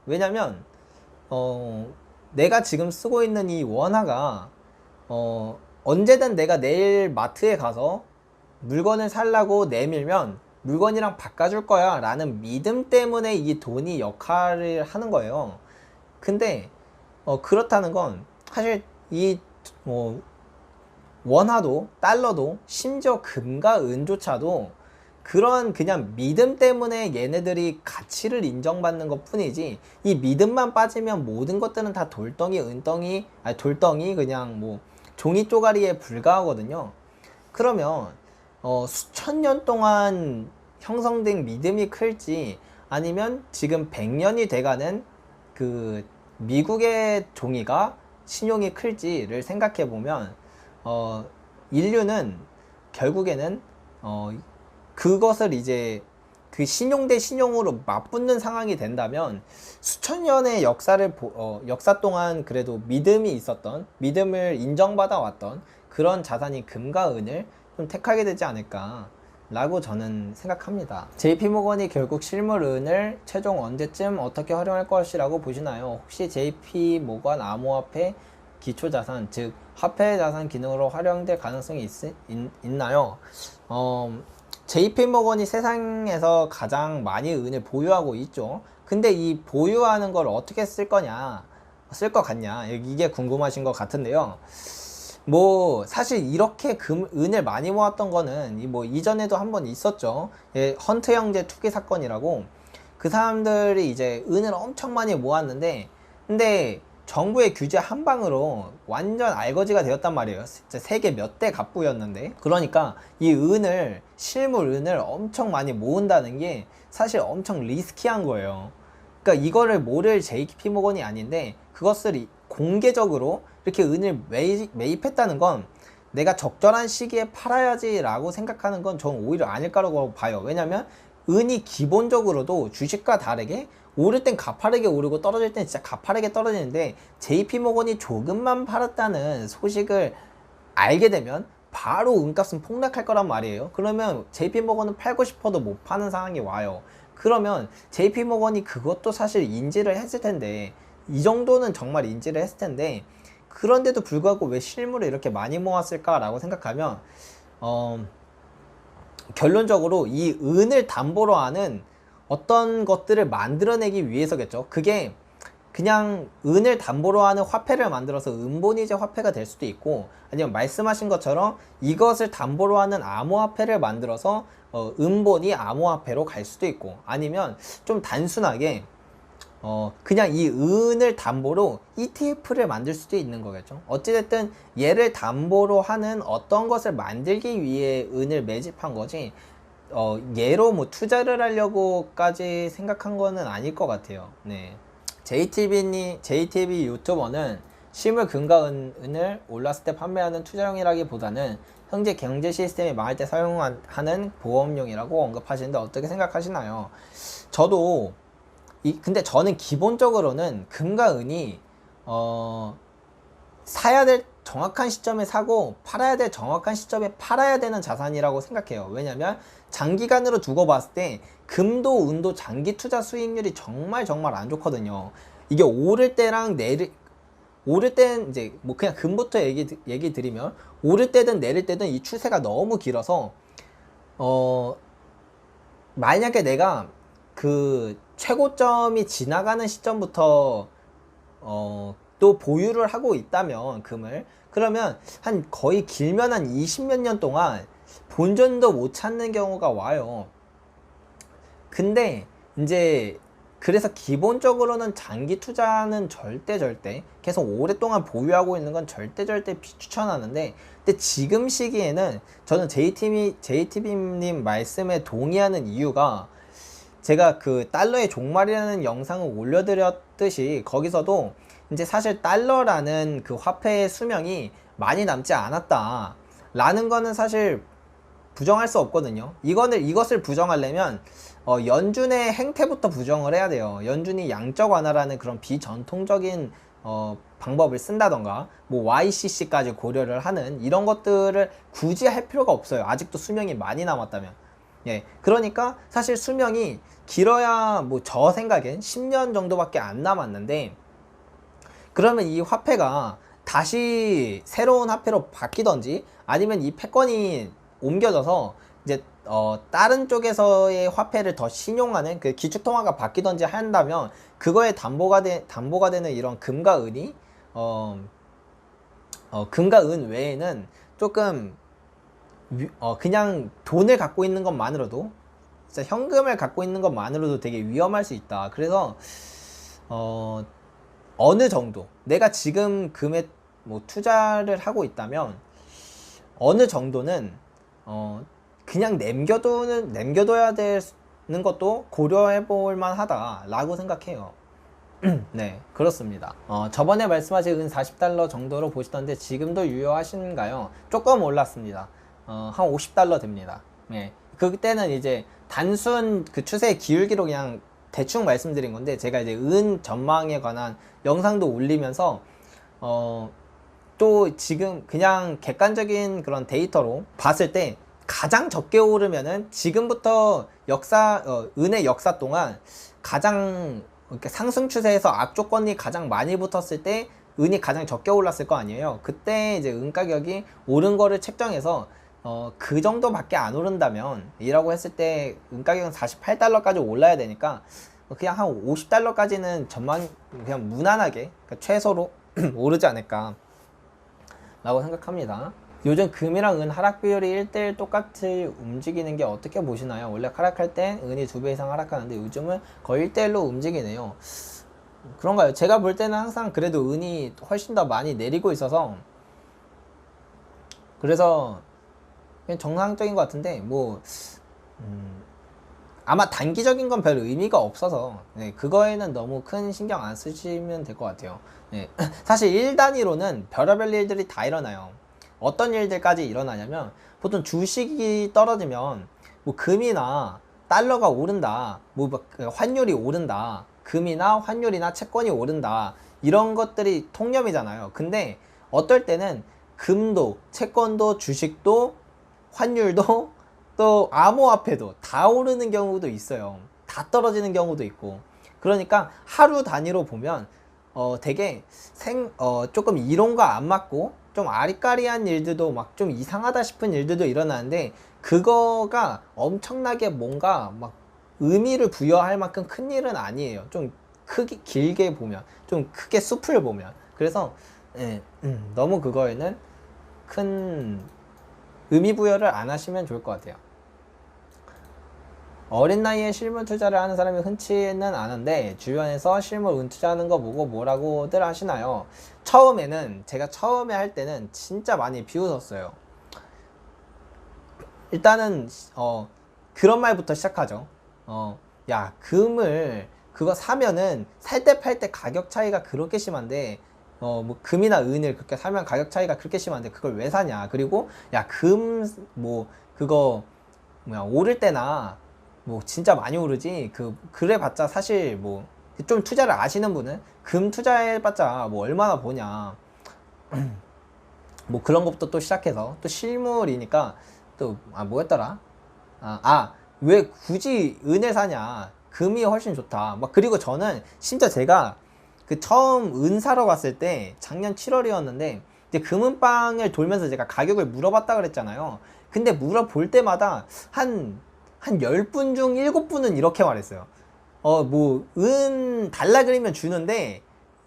왜냐면 내가 지금 쓰고 있는 이 원화가 언제든 내가 내일 마트에 가서 물건을 살라고 내밀면 물건이랑 바꿔줄 거야 라는 믿음 때문에 이 돈이 역할을 하는 거예요. 근데 그렇다는 건 사실 이 원화도 달러도 심지어 금과 은조차도 그런 그냥 믿음 때문에 얘네들이 가치를 인정받는 것 뿐이지 이 믿음만 빠지면 모든 것들은 다 돌덩이 은덩이 아니 돌덩이 그냥 뭐 종이 쪼가리에 불과하거든요. 그러면 수천 년 동안 형성된 믿음이 클지 아니면 지금 100년이 돼가는 그 미국의 종이가 신용이 클지를 생각해 보면 인류는 결국에는 그것을 이제 그 신용 대 신용으로 맞붙는 상황이 된다면 수천 년의 역사 동안 그래도 믿음이 있었던 믿음을 인정받아 왔던 그런 자산이 금과 은을 좀 택하게 되지 않을까 라고 저는 생각합니다. JP모건이 결국 실물은을 최종 언제쯤 어떻게 활용할 것이라고 보시나요? 혹시 JP모건 암호화폐 기초자산 즉 화폐자산 기능으로 활용될 가능성이 있나요? JP모건이 세상에서 가장 많이 은을 보유하고 있죠. 근데 이 보유하는 걸 어떻게 쓸 것 같냐 이게 궁금하신 것 같은데요. 뭐 사실 이렇게 은을 많이 모았던 거는 뭐 이전에도 한번 있었죠. 헌트 형제 투기 사건이라고 그 사람들이 이제 은을 엄청 많이 모았는데 근데 정부의 규제 한 방으로 완전 알거지가 되었단 말이에요. 진짜 세계 몇 대 갑부였는데 그러니까 이 실물 은을 엄청 많이 모은다는 게 사실 엄청 리스키한 거예요. 그러니까 이거를 모를 JP모건이 아닌데 그것을 공개적으로 이렇게 은을 매입했다는 건 내가 적절한 시기에 팔아야지 라고 생각하는 건 저는 오히려 아닐까라고 봐요. 왜냐면 은이 기본적으로도 주식과 다르게 오를 땐 가파르게 오르고 떨어질 땐 진짜 가파르게 떨어지는데 JP모건이 조금만 팔았다는 소식을 알게 되면 바로 은값은 폭락할 거란 말이에요. 그러면 JP모건은 팔고 싶어도 못 파는 상황이 와요. 그러면 JP모건이 그것도 사실 인지를 했을 텐데 이 정도는 정말 인지를 했을 텐데 그런데도 불구하고 왜 실물을 이렇게 많이 모았을까 라고 생각하면 결론적으로 이 은을 담보로 하는 어떤 것들을 만들어내기 위해서겠죠. 그게 그냥 은을 담보로 하는 화폐를 만들어서 은본이제 화폐가 될 수도 있고 아니면 말씀하신 것처럼 이것을 담보로 하는 암호화폐를 만들어서 은본이 암호화폐로 갈 수도 있고 아니면 좀 단순하게 그냥 이 은을 담보로 ETF를 만들 수도 있는 거겠죠. 어찌됐든 얘를 담보로 하는 어떤 것을 만들기 위해 은을 매집한 거지, 얘로 뭐 투자를 하려고까지 생각한 거는 아닐 것 같아요. 네. JTB 유튜버는 실물 금과 은을 올랐을 때 판매하는 투자용이라기보다는 현재 경제 시스템이 망할 때 사용하는 보험용이라고 언급하시는데 어떻게 생각하시나요? 저도 근데 저는 기본적으로는 금과 은이 사야 될 정확한 시점에 사고 팔아야 될 정확한 시점에 팔아야 되는 자산이라고 생각해요. 왜냐면 장기간으로 두고 봤을 때 금도 은도 장기 투자 수익률이 정말 안 좋거든요. 이게 오를 때랑 오를 때는 이제 뭐 그냥 금부터 얘기 드리면, 오를 때든 내릴 때든 이 추세가 너무 길어서 만약에 내가 그 최고점이 지나가는 시점부터 또 보유를 하고 있다면 금을, 그러면 한 거의 길면 한 20몇 년 동안 본전도 못 찾는 경우가 와요. 근데 이제 그래서 기본적으로는 장기 투자는 절대 계속 오랫동안 보유하고 있는 건 절대 비추천하는데, 근데 지금 시기에는 저는 JTB님 말씀에 동의하는 이유가, 제가 그 달러의 종말이라는 영상을 올려드렸듯이 거기서도 이제 사실 달러라는 그 화폐의 수명이 많이 남지 않았다 라는 거는 사실 부정할 수 없거든요. 이것을 부정하려면 연준의 행태부터 부정을 해야 돼요. 연준이 양적 완화라는 그런 비전통적인 방법을 쓴다던가 뭐 YCC까지 고려를 하는 이런 것들을 굳이 할 필요가 없어요. 아직도 수명이 많이 남았다면. 예, 그러니까 사실 수명이 길어야 뭐 저 생각엔 10년 정도밖에 안 남았는데, 그러면 이 화폐가 다시 새로운 화폐로 바뀌던지 아니면 이 패권이 옮겨져서 이제 다른 쪽에서의 화폐를 더 신용하는 그 기축통화가 바뀌던지 한다면, 그거에 담보가 되는 이런 금과 은이 금과 은 외에는 조금 그냥 돈을 갖고 있는 것만으로도, 진짜 현금을 갖고 있는 것만으로도 되게 위험할 수 있다. 그래서 어느 정도 내가 지금 금에 뭐 투자를 하고 있다면 어느 정도는 그냥 남겨둬야 되는 것도 고려해 볼 만하다 라고 생각해요. 네, 그렇습니다. 저번에 말씀하신 은 40달러 정도로 보시던데 지금도 유효하신가요? 조금 올랐습니다. 한 50달러 됩니다. 네, 그때는 이제 단순 그 추세의 기울기로 그냥 대충 말씀드린 건데, 제가 이제 은 전망에 관한 영상도 올리면서 또 지금 그냥 객관적인 그런 데이터로 봤을 때 가장 적게 오르면은 지금부터 은의 역사 동안 가장 상승 추세에서 악조건이 가장 많이 붙었을 때 은이 가장 적게 올랐을 거 아니에요. 그때 이제 은 가격이 오른 거를 책정해서 그 정도밖에 안 오른다면 이라고 했을 때 은 가격은 48달러까지 올라야 되니까 그냥 한 50달러까지는 그냥 무난하게, 그러니까 최소로 오르지 않을까 라고 생각합니다. 요즘 금이랑 은 하락 비율이 1대1 똑같이 움직이는 게 어떻게 보시나요? 원래 하락할 땐 은이 2배 이상 하락하는데 요즘은 거의 1대1로 움직이네요. 그런가요? 제가 볼 때는 항상 그래도 은이 훨씬 더 많이 내리고 있어서 그래서 그냥 정상적인 것 같은데, 뭐 아마 단기적인 건 별 의미가 없어서 네, 그거에는 너무 큰 신경 안 쓰시면 될 것 같아요. 네. 사실 1단위로는 별의별 일들이 다 일어나요. 어떤 일들까지 일어나냐면, 보통 주식이 떨어지면 뭐 금이나 달러가 오른다, 뭐 환율이 오른다, 금이나 환율이나 채권이 오른다, 이런 것들이 통념이잖아요. 근데 어떨 때는 금도 채권도 주식도 환율도 또 암호화폐도 다 오르는 경우도 있어요. 다 떨어지는 경우도 있고. 그러니까 하루 단위로 보면 되게 조금 이론과 안 맞고 좀 아리까리한 일들도 막 좀 이상하다 싶은 일들도 일어나는데, 그거가 엄청나게 뭔가 막 의미를 부여할 만큼 큰 일은 아니에요. 좀 길게 보면, 좀 크게 숲을 보면. 그래서 너무 그거에는 큰 의미 부여를 안 하시면 좋을 것 같아요. 어린 나이에 실물 투자를 하는 사람이 흔치는 않은데 주변에서 실물 은투자하는 거 보고 뭐라고들 하시나요? 처음에는 제가 처음에 할 때는 진짜 많이 비웃었어요. 일단은 그런 말부터 시작하죠. 야, 금을 그거 사면은 살 때 팔 때 가격 차이가 그렇게 심한데 뭐 금이나 은을 그렇게 사면 가격 차이가 그렇게 심한데 그걸 왜 사냐? 그리고 야, 금 뭐 그거 뭐야 오를 때나 뭐 진짜 많이 오르지 그래 봤자 사실 뭐 좀 투자를 아시는 분은 금 투자해 봤자 뭐 얼마나 보냐 뭐 그런 것부터 또 시작해서 또 실물이니까 또 뭐였더라 왜 굳이 은을 사냐 금이 훨씬 좋다 막 그리고 저는 진짜 제가 그 처음 은 사러 갔을 때 작년 7월이었는데 이제 금은방을 돌면서 제가 가격을 물어봤다 그랬잖아요. 근데 물어볼 때마다 한 10분 중 7분은 이렇게 말했어요. 뭐 은 달라 그러면 주는데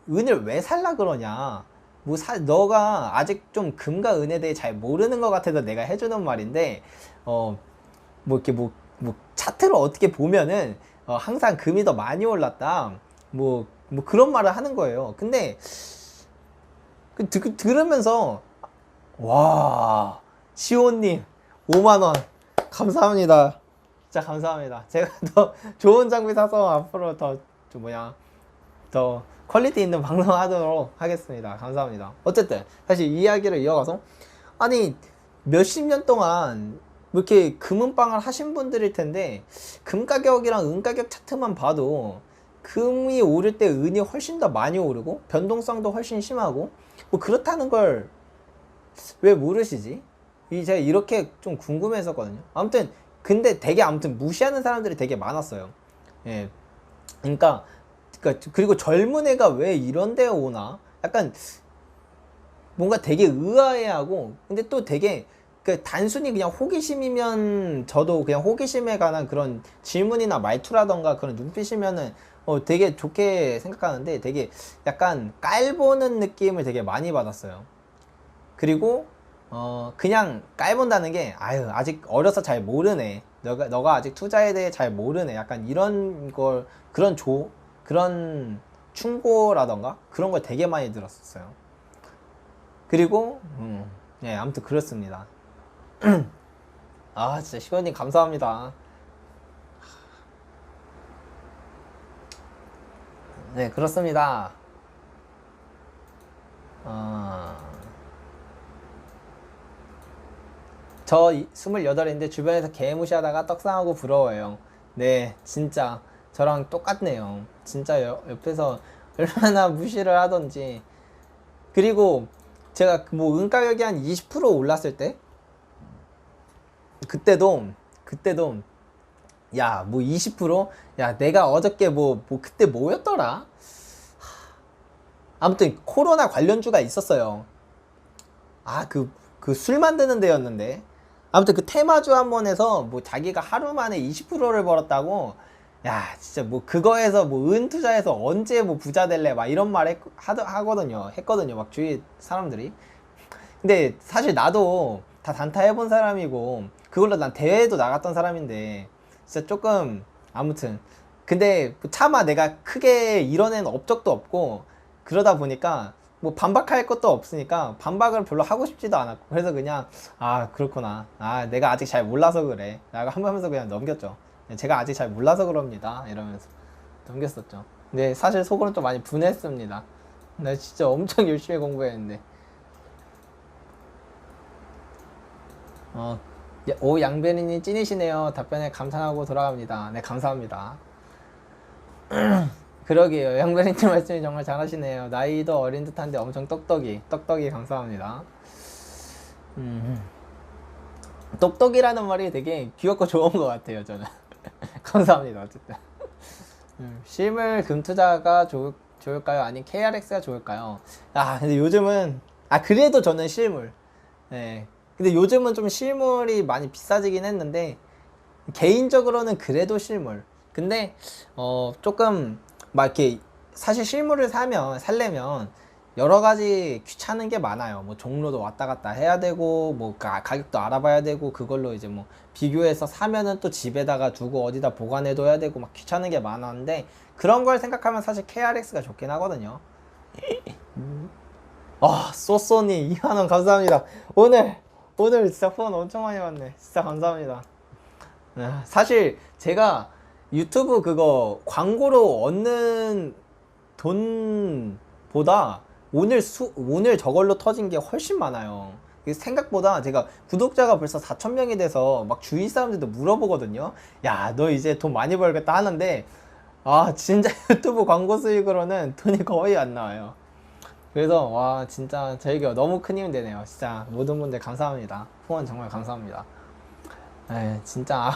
은을 왜 살라 그러냐. 너가 아직 좀 금과 은에 대해 잘 모르는 것 같아서 내가 해주는 말인데 뭐 이렇게 뭐 차트를 어떻게 보면은 항상 금이 더 많이 올랐다. 뭐 그런 말을 하는 거예요. 근데 들으면서 와 시온님 5만원 감사합니다. 진짜 감사합니다. 제가 더 좋은 장비 사서 앞으로 더 퀄리티 있는 방송 하도록 하겠습니다. 감사합니다. 어쨌든 다시 이야기를 이어가서 아니 몇십 년 동안 뭐 이렇게 금은방을 하신 분들일 텐데 금 가격이랑 은 가격 차트만 봐도 금이 오를 때 은이 훨씬 더 많이 오르고 변동성도 훨씬 심하고 뭐 그렇다는 걸 왜 모르시지? 제가 이렇게 좀 궁금했었거든요. 아무튼 근데 되게 아무튼 무시하는 사람들이 되게 많았어요. 예. 그러니까 그리고 젊은 애가 왜 이런 데 오나? 약간 뭔가 되게 의아해하고 근데 또 되게 단순히 그냥 호기심이면 저도 그냥 호기심에 관한 그런 질문이나 말투라던가 그런 눈빛이면은 되게 좋게 생각하는데 되게 약간 깔보는 느낌을 되게 많이 받았어요. 그리고 그냥 깔본다는 게 아유 아직 어려서 잘 모르네. 너가 아직 투자에 대해 잘 모르네. 약간 이런 걸 그런 충고라던가 그런 걸 되게 많이 들었었어요. 그리고 예 아무튼 그렇습니다. 아 진짜 시원님 감사합니다. 네 그렇습니다. 저 28인데 주변에서 개무시하다가 떡상하고 부러워요. 네 진짜 저랑 똑같네요. 진짜 옆에서 얼마나 무시를 하던지. 그리고 제가 뭐 은가격이 한 20% 올랐을 때 그때도 야 뭐 20%? 야 내가 어저께 뭐 그때 뭐였더라? 아무튼 코로나 관련주가 있었어요. 그 술 만드는 데였는데 아무튼 그 테마주 한 번에서 뭐 자기가 하루 만에 20%를 벌었다고. 야 진짜 뭐 그거에서 뭐 은 투자해서 언제 뭐 부자 될래 막 이런 말 했거든요 막 주위 사람들이. 근데 사실 나도 다 단타 해본 사람이고 그걸로 난 대회도 나갔던 사람인데 진짜 조금 아무튼 근데 차마 내가 크게 이뤄낸 업적도 없고 그러다 보니까 뭐 반박할 것도 없으니까 반박을 별로 하고 싶지도 않았고 그래서 그냥 그렇구나 내가 아직 잘 몰라서 그래 라고 하면서 그냥 넘겼죠. 제가 아직 잘 몰라서 그럽니다 이러면서 넘겼었죠. 근데 사실 속으로는 좀 많이 분했습니다. 나 진짜 엄청 열심히 공부했는데. 오 양변이님 찐이시네요. 답변에 감탄하고 돌아갑니다. 네 감사합니다. 그러게요. 양변이님 말씀이 정말 잘하시네요. 나이도 어린 듯한데 엄청 똑똑이 감사합니다. 똑똑이라는 말이 되게 귀엽고 좋은 것 같아요 저는. 감사합니다. 어쨌든 실물 금 투자가 좋을까요? 아니면 KRX가 좋을까요? 근데 요즘은 그래도 저는 실물. 네. 근데 요즘은 좀 실물이 많이 비싸지긴 했는데 개인적으로는 그래도 실물. 근데 조금 막 이렇게 사실 실물을 살려면 여러 가지 귀찮은 게 많아요. 뭐 종로도 왔다 갔다 해야 되고, 뭐 가격도 알아봐야 되고, 그걸로 이제 뭐 비교해서 사면은 또 집에다가 두고 어디다 보관해둬야 되고, 막 귀찮은 게 많았는데, 그런 걸 생각하면 사실 KRX가 좋긴 하거든요. 쏘쏘니 2만원 감사합니다. 오늘 진짜 후원 엄청 많이 왔네. 진짜 감사합니다. 사실 제가 유튜브 그거 광고로 얻는 돈보다 오늘 저걸로 터진 게 훨씬 많아요. 생각보다 제가 구독자가 벌써 4,000명이 돼서 막 주위 사람들도 물어보거든요. 야, 너 이제 돈 많이 벌겠다 하는데, 진짜 유튜브 광고 수익으로는 돈이 거의 안 나와요. 그래서 와, 진짜 저에게 너무 큰 힘이 되네요. 진짜 모든 분들 감사합니다. 후원 정말 감사합니다. 진짜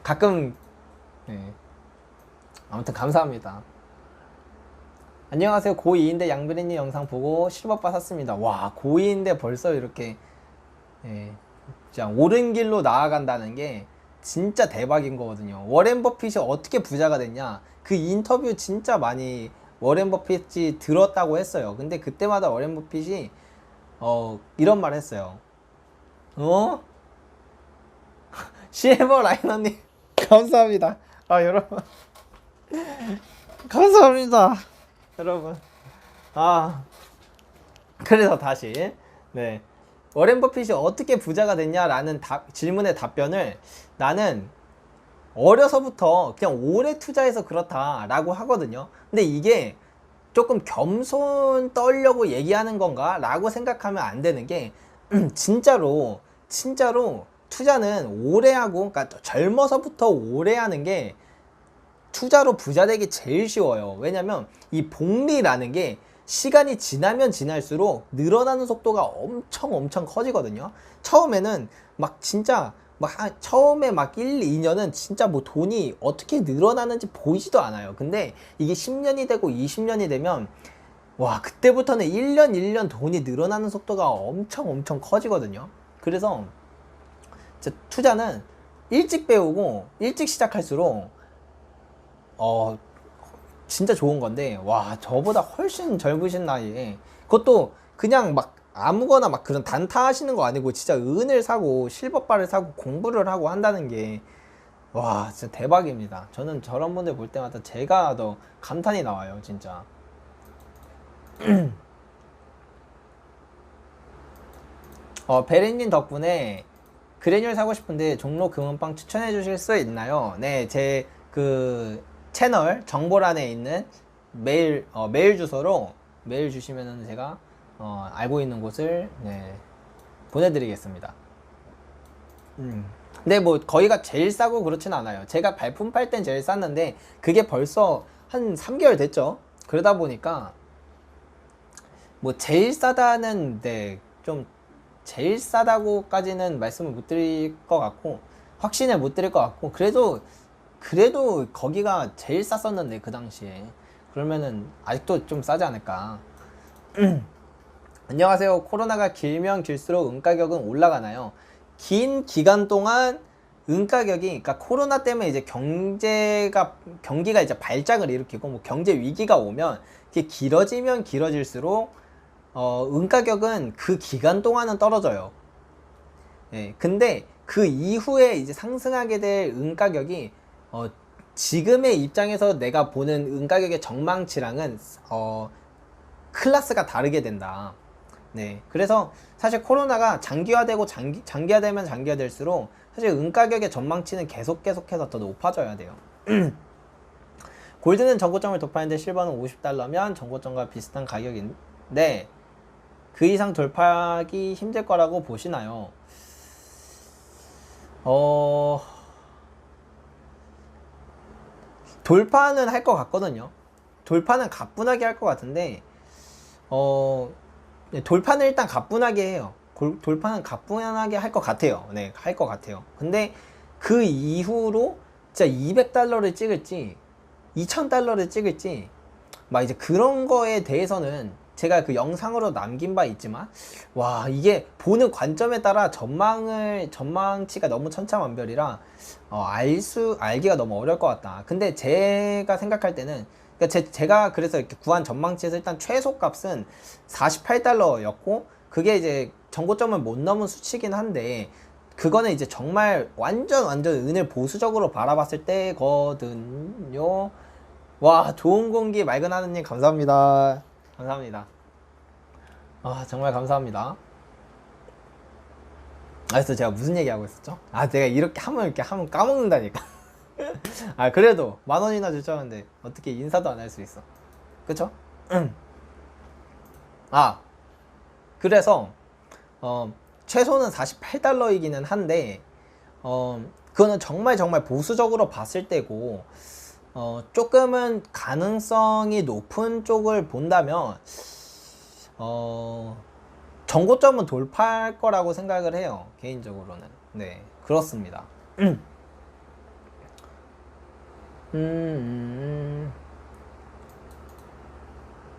가끔 아무튼 감사합니다. 안녕하세요. 고2인데 양비리님 영상 보고 실버바 샀습니다. 와, 고2인데 벌써 이렇게 진짜 옳은 길로 나아간다는 게 진짜 대박인 거거든요. 워렌 버핏이 어떻게 부자가 됐냐, 그 인터뷰 진짜 많이 워렌 버핏이 들었다고 했어요. 근데 그때마다 워렌 버핏이 이런 말 했어요. 실버 라이너님 감사합니다. 여러분 감사합니다. 여러분 그래서 다시 워렌 버핏이 어떻게 부자가 됐냐라는 질문의 답변을 나는 어려서부터 그냥 오래 투자해서 그렇다라고 하거든요. 근데 이게 조금 겸손 떨려고 얘기하는 건가 라고 생각하면 안 되는 게 진짜로 투자는 오래 하고, 그러니까 젊어서부터 오래 하는 게 투자로 부자 되기 제일 쉬워요. 왜냐면 이 복리라는 게 시간이 지나면 지날수록 늘어나는 속도가 엄청 커지거든요. 처음에는 처음에 1, 2년은 진짜 뭐 돈이 어떻게 늘어나는지 보이지도 않아요. 근데 이게 10년이 되고 20년이 되면 그때부터는 1년 돈이 늘어나는 속도가 엄청 커지거든요. 그래서 투자는 일찍 배우고 일찍 시작할수록 진짜 좋은 건데, 저보다 훨씬 젊으신 나이에 그것도 그냥 아무거나 그런 단타 하시는 거 아니고 진짜 은을 사고 실버바를 사고 공부를 하고 한다는 게 진짜 대박입니다. 저는 저런 분들 볼 때마다 제가 더 감탄이 나와요, 진짜. 베리님 덕분에 그래놀 사고 싶은데 종로 금은빵 추천해 주실 수 있나요? 네, 제 그 채널 정보란에 있는 메일 주소로 메일 주시면은 제가 알고 있는 곳을 보내드리겠습니다. 근데 뭐 거기가 제일 싸고 그렇진 않아요. 제가 발품 팔 땐 제일 쌌는데 그게 벌써 한 3개월 됐죠. 그러다 보니까 뭐 제일 싸다는 좀 제일 싸다고까지는 말씀을 못 드릴 것 같고, 확신을 못 드릴 것 같고, 그래도 거기가 제일 쌌었는데 그 당시에 그러면은 아직도 좀 싸지 않을까. 안녕하세요. 코로나가 길면 길수록 은가격은 올라가나요? 긴 기간 동안 은가격이, 그러니까 코로나 때문에 이제 경기가 이제 발작을 일으키고 뭐 경제 위기가 오면 이게 길어지면 길어질수록 은가격은 그 기간 동안은 떨어져요. 근데 그 이후에 이제 상승하게 될 은가격이 지금의 입장에서 내가 보는 은가격의 전망치랑은 클래스가 다르게 된다. 그래서 사실 코로나가 장기화되고 장기화되면 장기화될수록 사실 은가격의 전망치는 계속해서 더 높아져야 돼요. 골드는 전고점을 돌파했는데 실버는 $50면 전고점과 비슷한 가격인데 그 이상 돌파하기 힘들 거라고 보시나요? 돌파는 할 것 같거든요. 돌파는 가뿐하게 할 것 같은데 돌파는 일단 가뿐하게 해요. 돌파는 가뿐하게 할 것 같아요. 할 것 같아요. 근데 그 이후로 진짜 $200를 찍을지 $2,000를 찍을지 이제 그런 거에 대해서는 제가 그 영상으로 남긴 바 있지만 이게 보는 관점에 따라 전망치가 너무 천차만별이라 알기가 너무 어려울 것 같다. 근데 제가 생각할 때는 그러니까 제가 그래서 이렇게 구한 전망치에서 일단 최소 값은 48달러였고, 그게 이제 정고점을 못 넘은 수치긴 한데, 그거는 이제 정말 완전 은을 보수적으로 바라봤을 때거든요. 와, 좋은 공기 맑은 하느님 감사합니다. 감사합니다. 아, 정말 감사합니다. 그래서 제가 무슨 얘기하고 있었죠? 아, 내가 이렇게 하면 까먹는다니까. 아, 그래도 10,000원이나 주셨는데 어떻게 인사도 안 할 수 있어. 그쵸? 아, 그래서 최소는 48달러이기는 한데 그거는 정말 보수적으로 봤을 때고, 조금은 가능성이 높은 쪽을 본다면 정고점은 돌파할 거라고 생각을 해요, 개인적으로는. 네, 그렇습니다.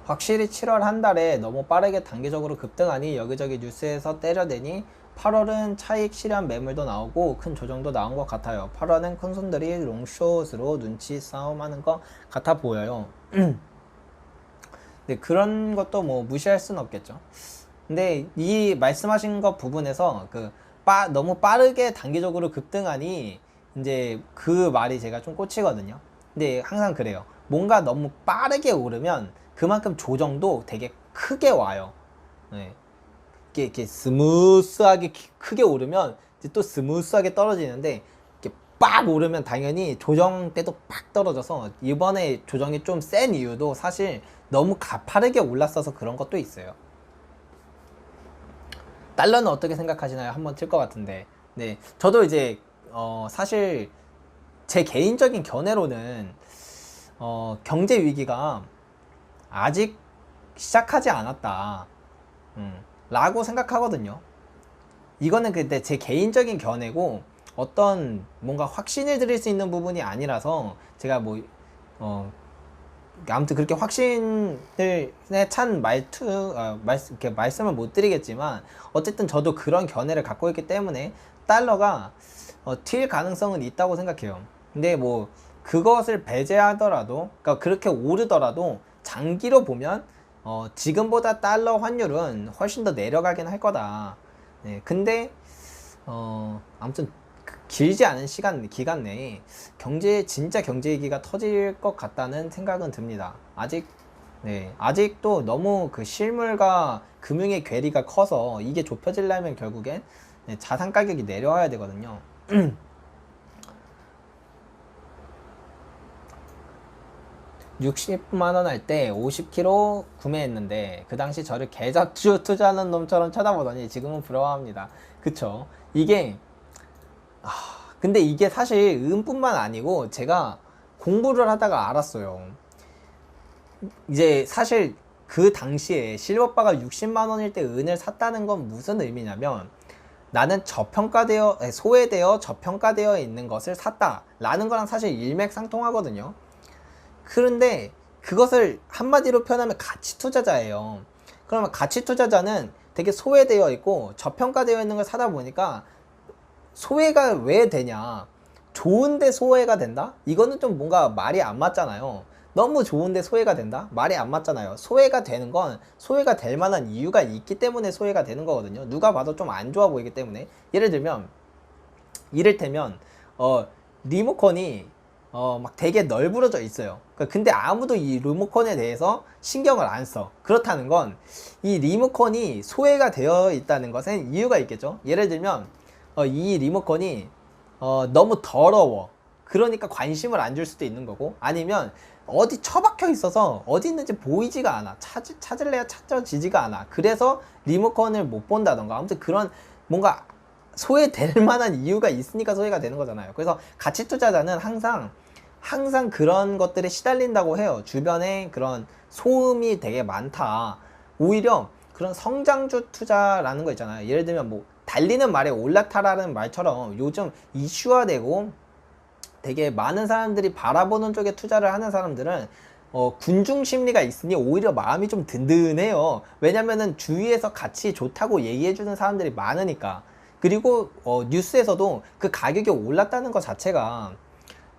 확실히 7월 한 달에 너무 빠르게 단기적으로 급등하니 여기저기 뉴스에서 때려대니 8월은 차익 실현 매물도 나오고 큰 조정도 나온 것 같아요. 8월은 큰 손들이 롱숏으로 눈치 싸움하는 것 같아 보여요. 네, 그런 것도 뭐 무시할 수는 없겠죠. 근데 이 말씀하신 것 부분에서 너무 빠르게 단기적으로 급등하니 이제 그 말이 제가 좀 꽂히거든요. 근데 항상 그래요. 뭔가 너무 빠르게 오르면 그만큼 조정도 되게 크게 와요. 네. 이렇게 스무스하게 크게 오르면 이제 또 스무스하게 떨어지는데, 이렇게 빡 오르면 당연히 조정 때도 빡 떨어져서, 이번에 조정이 좀 센 이유도 사실 너무 가파르게 올랐어서 그런 것도 있어요. 달러는 어떻게 생각하시나요? 한번 칠 것 같은데. 네, 저도 이제 사실 제 개인적인 견해로는 경제 위기가 아직 시작하지 않았다 라고 생각하거든요. 이거는 근데 제 개인적인 견해고 어떤 뭔가 확신을 드릴 수 있는 부분이 아니라서 제가 뭐 아무튼 그렇게 확신에 찬 이렇게 말씀을 못 드리겠지만, 어쨌든 저도 그런 견해를 갖고 있기 때문에 달러가 튈 가능성은 있다고 생각해요. 근데 뭐 그것을 배제하더라도, 그러니까 그렇게 오르더라도 장기로 보면 지금보다 달러 환율은 훨씬 더 내려가긴 할 거다. 네, 근데 아무튼 길지 않은 기간 내에 진짜 경제 위기가 터질 것 같다는 생각은 듭니다. 아직도 너무 그 실물과 금융의 괴리가 커서 이게 좁혀지려면 결국엔 자산 가격이 내려와야 되거든요. 60만원 할 때 50kg 구매했는데 그 당시 저를 계좌주 투자하는 놈처럼 쳐다보더니 지금은 부러워합니다. 그쵸? 근데 이게 사실 은뿐만 아니고 제가 공부를 하다가 알았어요. 이제 사실 그 당시에 실버바가 60만원일 때 은을 샀다는 건 무슨 의미냐면, 나는 소외되어 저평가되어 있는 것을 샀다 라는 거랑 사실 일맥상통하거든요. 그런데 그것을 한마디로 표현하면 가치 투자자예요. 그러면 가치 투자자는 되게 소외되어 있고 저평가되어 있는 걸 사다 보니까, 소외가 왜 되냐, 좋은데 소외가 된다? 이거는 좀 뭔가 말이 안 맞잖아요. 너무 좋은데 소외가 된다? 말이 안 맞잖아요. 소외가 되는 건 소외가 될 만한 이유가 있기 때문에 소외가 되는 거거든요. 누가 봐도 좀 안 좋아 보이기 때문에. 이를테면 리모컨이 막 되게 널브러져 있어요. 근데 아무도 이 리모컨에 대해서 신경을 안 써. 그렇다는 건 이 리모컨이 소외가 되어 있다는 것은 이유가 있겠죠. 예를 들면 이 리모컨이 너무 더러워. 그러니까 관심을 안 줄 수도 있는 거고, 아니면 어디 처박혀 있어서 어디 있는지 보이지가 않아. 찾을래야 찾아지지가 않아. 그래서 리모컨을 못 본다던가, 아무튼 그런 뭔가 소외될 만한 이유가 있으니까 소외가 되는 거잖아요. 그래서 가치 투자자는 항상 그런 것들에 시달린다고 해요. 주변에 그런 소음이 되게 많다. 오히려 그런 성장주 투자라는 거 있잖아요. 예를 들면 뭐 달리는 말에 올라타라는 말처럼 요즘 이슈화되고 되게 많은 사람들이 바라보는 쪽에 투자를 하는 사람들은 군중 심리가 있으니 오히려 마음이 좀 든든해요. 왜냐면은 주위에서 같이 좋다고 얘기해주는 사람들이 많으니까. 그리고 뉴스에서도 그 가격이 올랐다는 것 자체가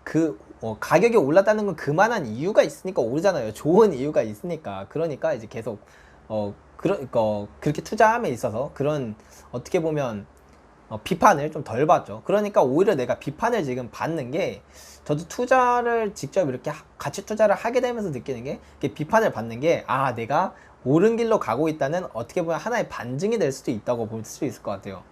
그 가격이 올랐다는 건 그만한 이유가 있으니까 오르잖아요. 좋은 이유가 있으니까. 그러니까 이제 계속 그렇게 투자함에 있어서 그런 어떻게 보면 비판을 좀 덜 받죠. 그러니까 오히려 내가 비판을 지금 받는 게 저도 투자를 직접 이렇게 같이 투자를 하게 되면서 느끼는 게 비판을 받는 게 내가 옳은 길로 가고 있다는 어떻게 보면 하나의 반증이 될 수도 있다고 볼 수 있을 것 같아요.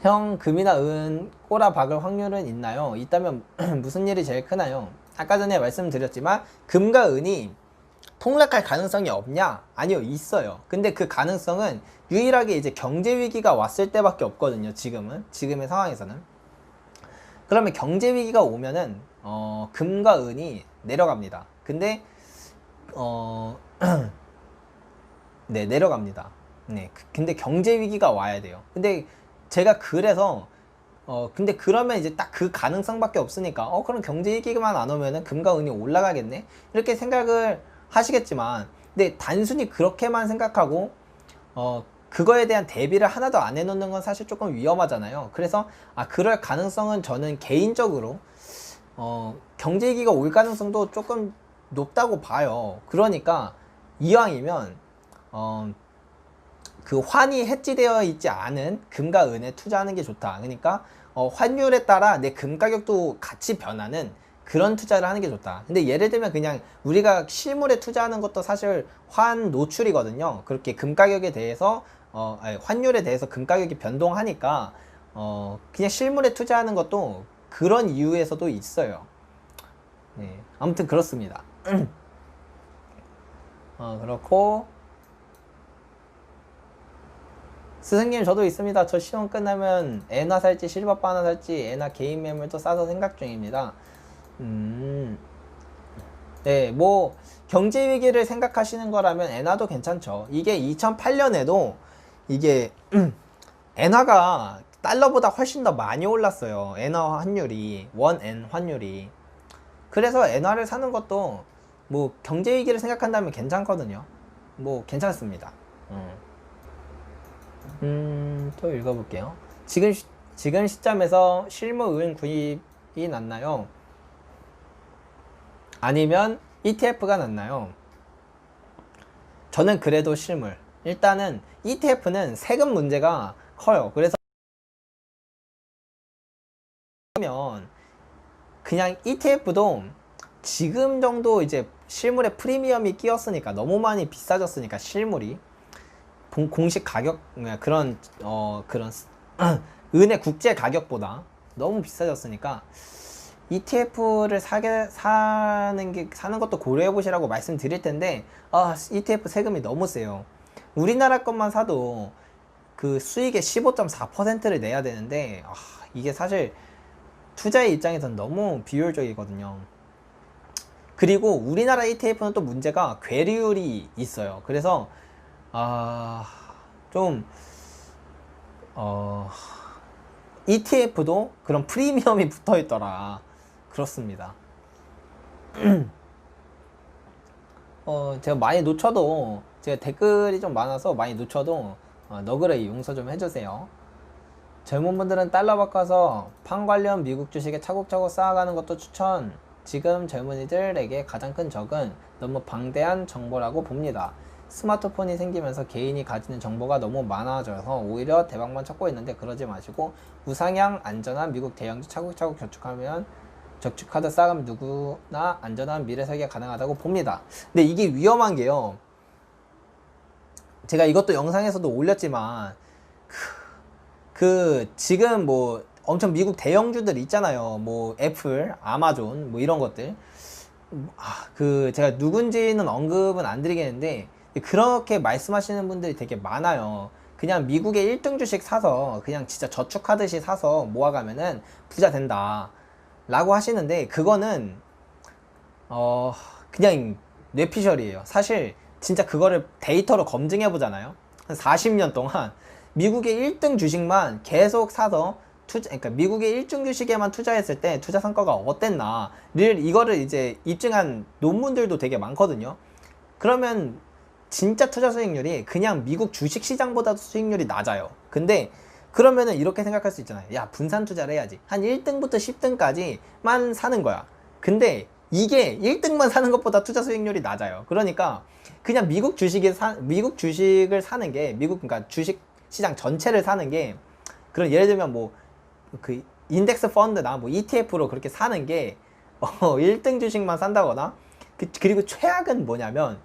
형, 금이나 은 꼬라 박을 확률은 있나요? 있다면 무슨 일이 제일 크나요? 아까 전에 말씀드렸지만 금과 은이 폭락할 가능성이 없냐? 아니요, 있어요. 근데 그 가능성은 유일하게 이제 경제 위기가 왔을 때밖에 없거든요. 지금의 상황에서는. 그러면 경제 위기가 오면은 금과 은이 내려갑니다. 근데 네, 내려갑니다. 네, 근데 경제 위기가 와야 돼요. 근데 제가 그래서 근데 그러면 이제 딱 그 가능성밖에 없으니까 그럼 경제 위기만 안 오면은 금과 은이 올라가겠네? 이렇게 생각을 하시겠지만, 근데 단순히 그렇게만 생각하고 그거에 대한 대비를 하나도 안 해놓는 건 사실 조금 위험하잖아요. 그래서 그럴 가능성은 저는 개인적으로 경제 위기가 올 가능성도 조금 높다고 봐요. 그러니까 이왕이면 그 환이 해지되어 있지 않은 금과 은에 투자하는 게 좋다. 그러니까 환율에 따라 내 금 가격도 같이 변하는 그런 투자를 하는 게 좋다. 근데 예를 들면 그냥 우리가 실물에 투자하는 것도 사실 환 노출이거든요. 그렇게 금 가격에 대해서 환율에 대해서 금 가격이 변동하니까 그냥 실물에 투자하는 것도 그런 이유에서도 있어요. 네, 아무튼 그렇습니다. 그렇고 스승님, 저도 있습니다. 저 시험 끝나면 엔화 살지 실버바 하나 살지 엔화 개인 매물도 싸서 생각 중입니다. 네, 뭐 경제 위기를 생각하시는 거라면 엔화도 괜찮죠. 이게 2008년에도 이게 엔화가 달러보다 훨씬 더 많이 올랐어요. 엔화 환율이, 원엔 환율이. 그래서 엔화를 사는 것도 뭐 경제 위기를 생각한다면 괜찮거든요. 뭐 괜찮습니다. 또 읽어볼게요. 지금 시점에서 실무 은 구입이 낫나요? 아니면 ETF가 낫나요? 저는 그래도 실물. 일단은 ETF는 세금 문제가 커요. 그래서 그냥 ETF도 지금 정도 이제 실물에 프리미엄이 끼었으니까 너무 많이 비싸졌으니까 실물이 공식 가격 그런 은의 국제 가격보다 너무 비싸졌으니까 ETF를 사는 것도 고려해 보시라고 말씀드릴 텐데 ETF 세금이 너무 세요. 우리나라 것만 사도 그 수익의 15.4%를 내야 되는데 이게 사실 투자의 입장에서는 너무 비효율적이거든요. 그리고 우리나라 ETF는 또 문제가 괴리율이 있어요. 그래서 ETF도 그런 프리미엄이 붙어 있더라. 그렇습니다. 제가 많이 놓쳐도, 제가 댓글이 좀 많아서 많이 놓쳐도 너그레이 용서 좀 해주세요. 젊은 분들은 달러 바꿔서 판 관련 미국 주식에 차곡차곡 쌓아가는 것도 추천. 지금 젊은이들에게 가장 큰 적은 너무 방대한 정보라고 봅니다. 스마트폰이 생기면서 개인이 가지는 정보가 너무 많아져서 오히려 대박만 찾고 있는데 그러지 마시고 우상향 안전한 미국 대형주 차곡차곡 저축하듯 쌓아가면 누구나 안전한 미래 설계가 가능하다고 봅니다. 근데 이게 위험한 게요. 제가 이것도 영상에서도 올렸지만 지금 뭐 엄청 미국 대형주들 있잖아요. 뭐 애플, 아마존 뭐 이런 것들. 제가 누군지는 언급은 안 드리겠는데 그렇게 말씀하시는 분들이 되게 많아요. 그냥 미국의 1등 주식 사서 그냥 진짜 저축하듯이 사서 모아가면은 부자 된다 라고 하시는데 그거는 그냥 뇌피셜이에요. 사실 진짜 그거를 데이터로 검증해 보잖아요. 한 40년 동안 미국의 1등 주식만 계속 사서 그러니까 미국의 1등 주식에만 투자했을 때 투자 성과가 어땠나를 이거를 이제 입증한 논문들도 되게 많거든요. 그러면 진짜 투자 수익률이 그냥 미국 주식 시장보다도 수익률이 낮아요. 근데 그러면은 이렇게 생각할 수 있잖아요. 야, 분산 투자를 해야지. 한 1등부터 10등까지만 사는 거야. 근데 이게 1등만 사는 것보다 투자 수익률이 낮아요. 그러니까 그냥 미국 주식을 사는 게, 그러니까 주식 시장 전체를 사는 게, 그런 예를 들면 뭐 그 인덱스 펀드나 뭐 ETF로 그렇게 사는 게 1등 주식만 산다거나, 그리고 최악은 뭐냐면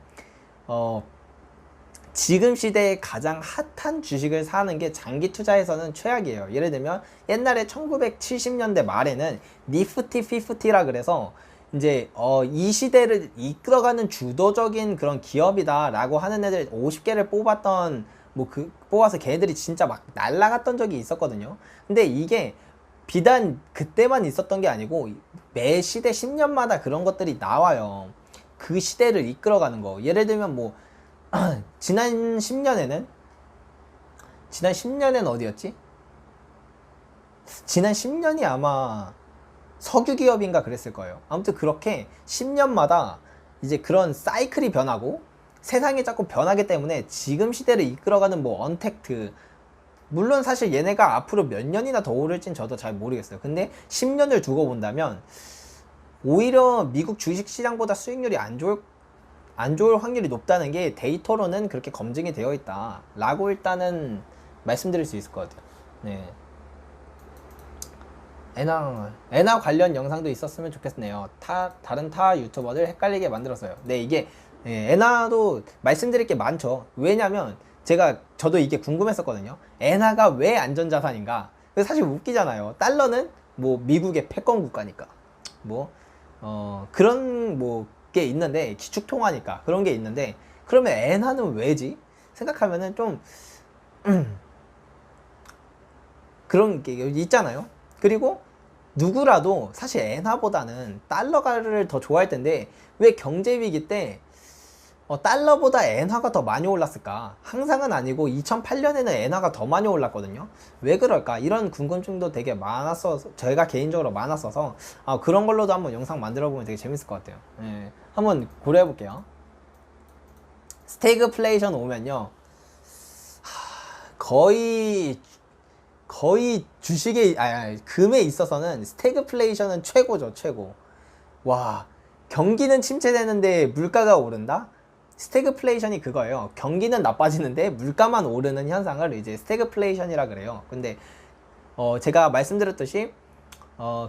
지금 시대에 가장 핫한 주식을 사는 게 장기 투자에서는 최악이에요. 예를 들면 옛날에 1970년대 말에는 니프티 50라 그래서 이제 이 시대를 이끌어가는 주도적인 그런 기업이다 라고 하는 애들 50개를 뽑았던, 뽑아서 걔네들이 진짜 막 날라갔던 적이 있었거든요. 근데 이게 비단 그때만 있었던 게 아니고 매 시대 10년마다 그런 것들이 나와요. 그 시대를 이끌어가는 거. 예를 들면 뭐 지난 10년에는 어디였지? 지난 10년이 아마 석유 기업인가 그랬을 거예요. 아무튼 그렇게 10년마다 이제 그런 사이클이 변하고 세상이 자꾸 변하기 때문에 지금 시대를 이끌어가는 뭐 언택트, 물론 사실 얘네가 앞으로 몇 년이나 더 오를진 저도 잘 모르겠어요. 근데 10년을 두고 본다면 오히려 미국 주식시장보다 수익률이 안 좋을 확률이 높다는 게 데이터로는 그렇게 검증이 되어 있다 라고 일단은 말씀드릴 수 있을 것 같아요. 네. 엔화 관련 영상도 있었으면 좋겠네요. 다른 유튜버들 헷갈리게 만들었어요. 네, 이게 엔화도 말씀드릴 게 많죠. 왜냐면 저도 이게 궁금했었거든요. 엔화가 왜 안전자산인가? 사실 웃기잖아요. 달러는 뭐 미국의 패권 국가니까 그런 게 있는데, 기축통화니까 그런 게 있는데, 그러면 엔화는 왜지? 생각하면은 좀 그런 게 있잖아요. 그리고 누구라도 사실 엔화보다는 달러가를 더 좋아할 텐데 왜 경제위기 때 달러보다 엔화가 더 많이 올랐을까? 항상은 아니고 2008년에는 엔화가 더 많이 올랐거든요. 왜 그럴까? 이런 궁금증도 되게 많았어서, 제가 개인적으로 많았어서 그런 걸로도 한번 영상 만들어 보면 되게 재밌을 것 같아요. 네, 한번 고려해 볼게요. 스태그플레이션 오면요, 거의 주식에, 금에 있어서는 스태그플레이션은 최고죠, 최고. 와, 경기는 침체되는데 물가가 오른다? 스태그플레이션이 그거예요. 경기는 나빠지는데 물가만 오르는 현상을 이제 스태그플레이션이라 그래요. 근데 제가 말씀드렸듯이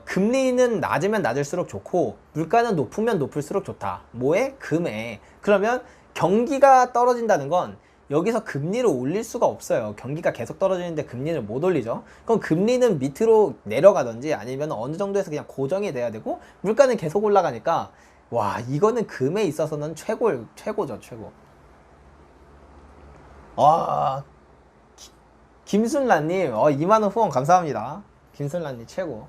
금리는 낮으면 낮을수록 좋고 물가는 높으면 높을수록 좋다. 뭐에? 금에. 그러면 경기가 떨어진다는 건 여기서 금리를 올릴 수가 없어요. 경기가 계속 떨어지는데 금리를 못 올리죠. 그럼 금리는 밑으로 내려가든지 아니면 어느 정도에서 그냥 고정이 돼야 되고, 물가는 계속 올라가니까 와, 이거는 금에 있어서는 최고죠, 최고. 김순란님 2만원 후원 감사합니다. 김순란님 최고.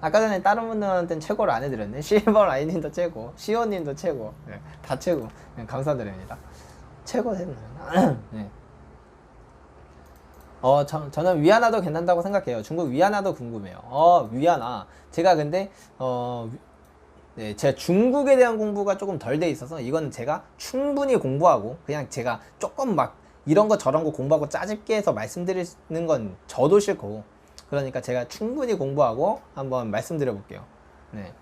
아까 전에 다른 분들한테는 최고를 안 해드렸네. 실버라인님도 최고, 시오님도 최고. 네, 다 최고. 네, 감사드립니다. 최고 됐나요? 네. 저는 위안화도 괜찮다고 생각해요. 중국 위안화도 궁금해요. 위안화. 제가 근데, 네, 제가 중국에 대한 공부가 조금 덜 돼 있어서 이건 제가 충분히 공부하고, 그냥 제가 조금 막 이런 거 저런 거 공부하고 짜집게 해서 말씀드리는 건 저도 싫고, 그러니까 제가 충분히 공부하고 한번 말씀드려 볼게요. 네.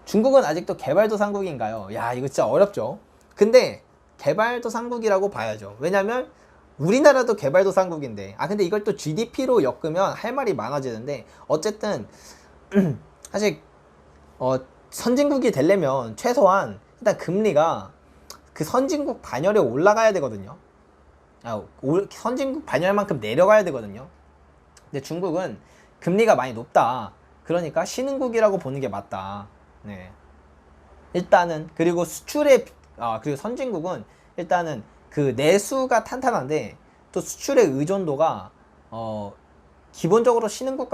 중국은 아직도 개발도상국인가요? 야, 이거 진짜 어렵죠. 근데 개발도상국이라고 봐야죠. 왜냐면 우리나라도 개발도상국인데, 근데 이걸 또 GDP로 엮으면 할 말이 많아지는데, 어쨌든 사실 선진국이 되려면 최소한 일단 금리가 그 선진국 반열에 올라가야 되거든요. 선진국 반열만큼 내려가야 되거든요. 근데 중국은 금리가 많이 높다. 그러니까 신흥국이라고 보는 게 맞다. 네. 일단은. 그리고 그리고 선진국은 일단은 그 내수가 탄탄한데, 또 수출의 의존도가 기본적으로 신흥국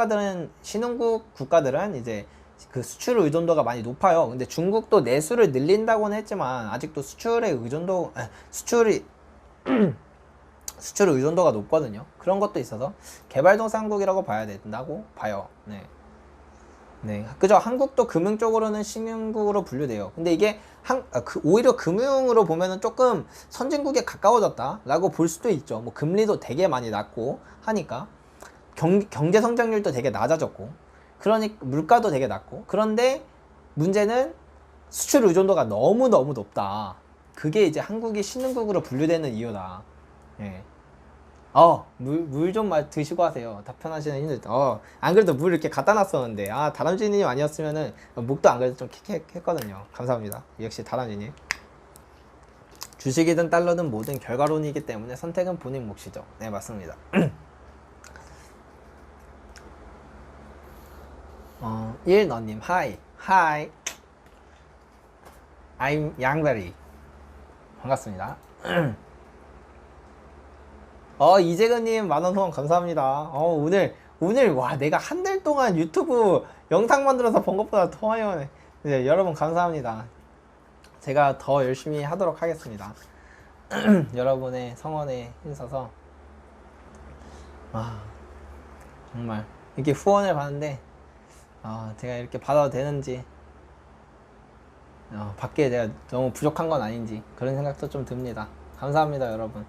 국가들은 이제 그 수출 의존도가 많이 높아요. 근데 중국도 내수를 늘린다고는 했지만 아직도 수출 의존도가 높거든요. 그런 것도 있어서 개발도상국이라고 봐야 된다고 봐요. 네. 네, 그죠. 한국도 금융 쪽으로는 신흥국으로 분류돼요. 근데 이게 오히려 금융으로 보면은 조금 선진국에 가까워졌다라고 볼 수도 있죠. 뭐 금리도 되게 많이 낮고 하니까. 경제 성장률도 되게 낮아졌고, 그러니까 물가도 되게 낮고, 그런데 문제는 수출 의존도가 너무너무 높다. 그게 이제 한국이 신흥국으로 분류되는 이유다. 예. 물 좀 드시고 하세요. 답변하시는 힘들 때. 안 그래도 물 이렇게 갖다 놨었는데, 다람쥐님 아니었으면은, 목도 안 그래도 좀 킥했거든요. 감사합니다. 역시 다람쥐님. 주식이든 달러든 뭐든 결과론이기 때문에 선택은 본인 몫이죠. 네, 맞습니다. 1너님, hi. I'm 양다리. 반갑습니다. 이재근님 만원 후원 감사합니다. 오늘 와 내가 한 달 동안 유튜브 영상 만들어서 번 것보다 더 많이 오네. 네, 여러분 감사합니다. 제가 더 열심히 하도록 하겠습니다. 여러분의 성원에 힘써서 정말 이렇게 후원을 받는데 제가 이렇게 받아도 되는지 밖에 내가 너무 부족한 건 아닌지 그런 생각도 좀 듭니다. 감사합니다 여러분.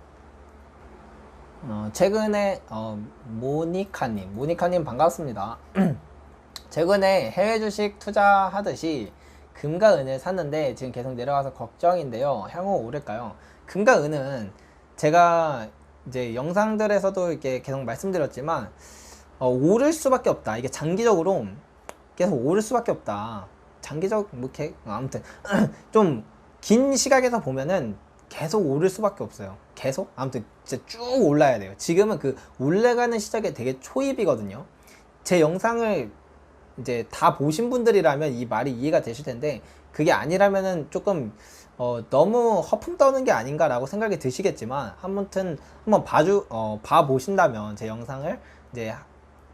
최근에 모니카님 반갑습니다. 최근에 해외 주식 투자하듯이 금과 은을 샀는데 지금 계속 내려가서 걱정인데요. 향후 오를까요? 금과 은은 제가 이제 영상들에서도 이렇게 계속 말씀드렸지만 오를 수밖에 없다. 이게 장기적으로 계속 오를 수밖에 없다. 장기적 아무튼 좀 긴 시각에서 보면은 계속 오를 수밖에 없어요. 계속 아무튼 진짜 쭉 올라야 돼요. 지금은 그 올라가는 시작에 되게 초입이거든요. 제 영상을 이제 다 보신 분들이라면 이 말이 이해가 되실 텐데 그게 아니라면은 조금 너무 허풍 떠는 게 아닌가라고 생각이 드시겠지만 아무튼 한번 봐 보신다면 제 영상을 이제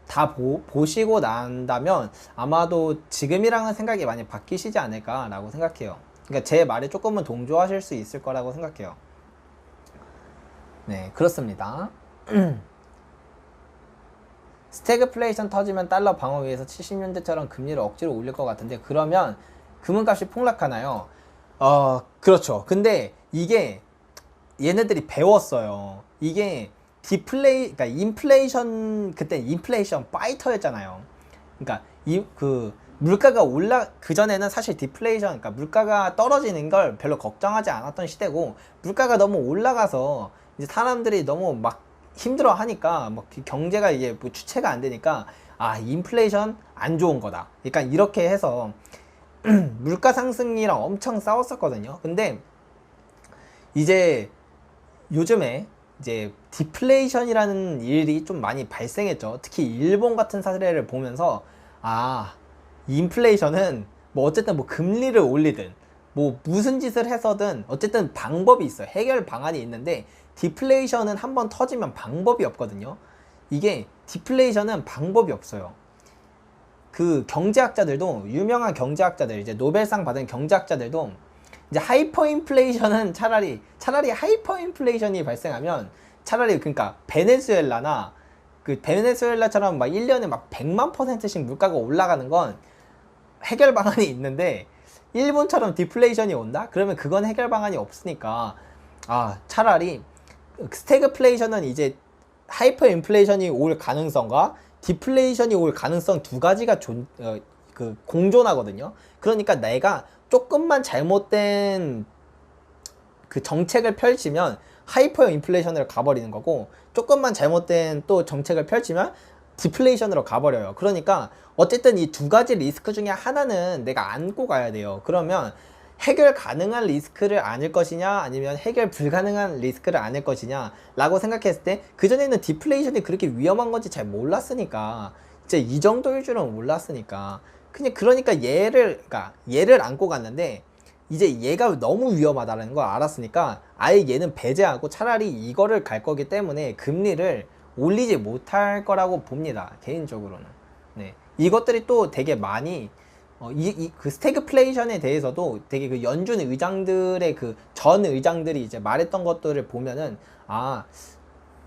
다 보시고 난다면 아마도 지금이랑은 생각이 많이 바뀌시지 않을까라고 생각해요. 그러니까 제 말에 조금은 동조하실 수 있을 거라고 생각해요. 네, 그렇습니다. 스태그플레이션 터지면 달러 방어 위해서 70년대처럼 금리를 억지로 올릴 것 같은데 그러면 금은값이 폭락하나요? 그렇죠. 근데 이게 얘네들이 배웠어요. 이게 그러니까 인플레이션, 그때 인플레이션 파이터였잖아요. 그러니까 물가가 그전에는 사실 디플레이션, 그러니까 물가가 떨어지는 걸 별로 걱정하지 않았던 시대고, 물가가 너무 올라가서 이제 사람들이 너무 막 힘들어 하니까, 막 경제가 이게 뭐 주체가 안 되니까, 인플레이션 안 좋은 거다. 그러니까 이렇게 해서 물가 상승이랑 엄청 싸웠었거든요. 근데 이제 요즘에 이제 디플레이션이라는 일이 좀 많이 발생했죠. 특히 일본 같은 사례를 보면서 인플레이션은 뭐 어쨌든 뭐 금리를 올리든 뭐 무슨 짓을 해서든 어쨌든 방법이 있어요. 해결 방안이 있는데 디플레이션은 한번 터지면 방법이 없거든요. 이게 디플레이션은 방법이 없어요. 그 경제학자들도, 유명한 경제학자들, 이제 노벨상 받은 경제학자들도 이제 하이퍼인플레이션은 차라리 하이퍼인플레이션이 발생하면 차라리 그러니까 베네수엘라나 그 베네수엘라처럼 막 1년에 막 100만%씩 물가가 올라가는 건 해결 방안이 있는데 일본처럼 디플레이션이 온다? 그러면 그건 해결 방안이 없으니까 차라리 스태그플레이션은 이제 하이퍼인플레이션이 올 가능성과 디플레이션이 올 가능성 두 가지가 공존하거든요. 그러니까 내가 조금만 잘못된 그 정책을 펼치면 하이퍼 인플레이션으로 가버리는 거고, 조금만 잘못된 또 정책을 펼치면 디플레이션으로 가버려요. 그러니까 어쨌든 이 두 가지 리스크 중에 하나는 내가 안고 가야 돼요. 그러면 해결 가능한 리스크를 안을 것이냐 아니면 해결 불가능한 리스크를 안을 것이냐 라고 생각했을 때 그전에는 디플레이션이 그렇게 위험한 건지 잘 몰랐으니까, 이제 이 정도일 줄은 몰랐으니까 그러니까 얘를 안고 갔는데 이제 얘가 너무 위험하다는 걸 알았으니까 아예 얘는 배제하고 차라리 이거를 갈 거기 때문에 금리를 올리지 못할 거라고 봅니다. 개인적으로는. 네. 이것들이 또 되게 많이 그 스태그플레이션에 대해서도 되게 그 연준 의장들의 그 전 의장들이 이제 말했던 것들을 보면은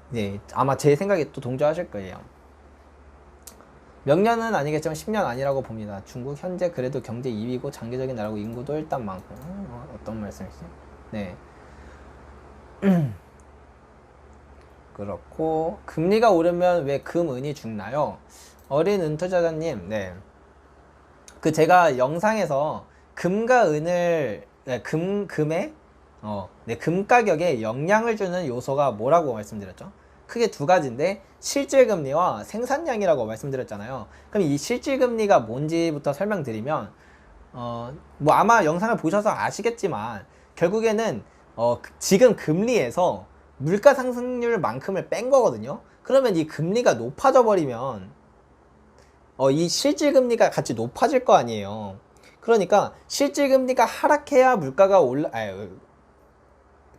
네, 아마 제 생각에 또 동조하실 거예요. 명년은 아니겠지만 10년 아니라고 봅니다. 중국 현재 그래도 경제 2위고 장기적인 나라고 인구도 일단 많고. 어떤 말씀이시죠? 네. 그렇고 금리가 오르면 왜 금, 은이 죽나요? 어린 은투자자님, 네. 그 제가 영상에서 금과 은을 네, 금의 네, 금 가격에 영향을 주는 요소가 뭐라고 말씀드렸죠? 크게 두 가지인데 실질금리와 생산량이라고 말씀드렸잖아요. 그럼 이 실질금리가 뭔지부터 설명드리면 뭐 아마 영상을 보셔서 아시겠지만 결국에는 지금 금리에서 물가 상승률만큼을 뺀 거거든요. 그러면 이 금리가 높아져 버리면 이 실질금리가 같이 높아질 거 아니에요. 그러니까 실질금리가 하락해야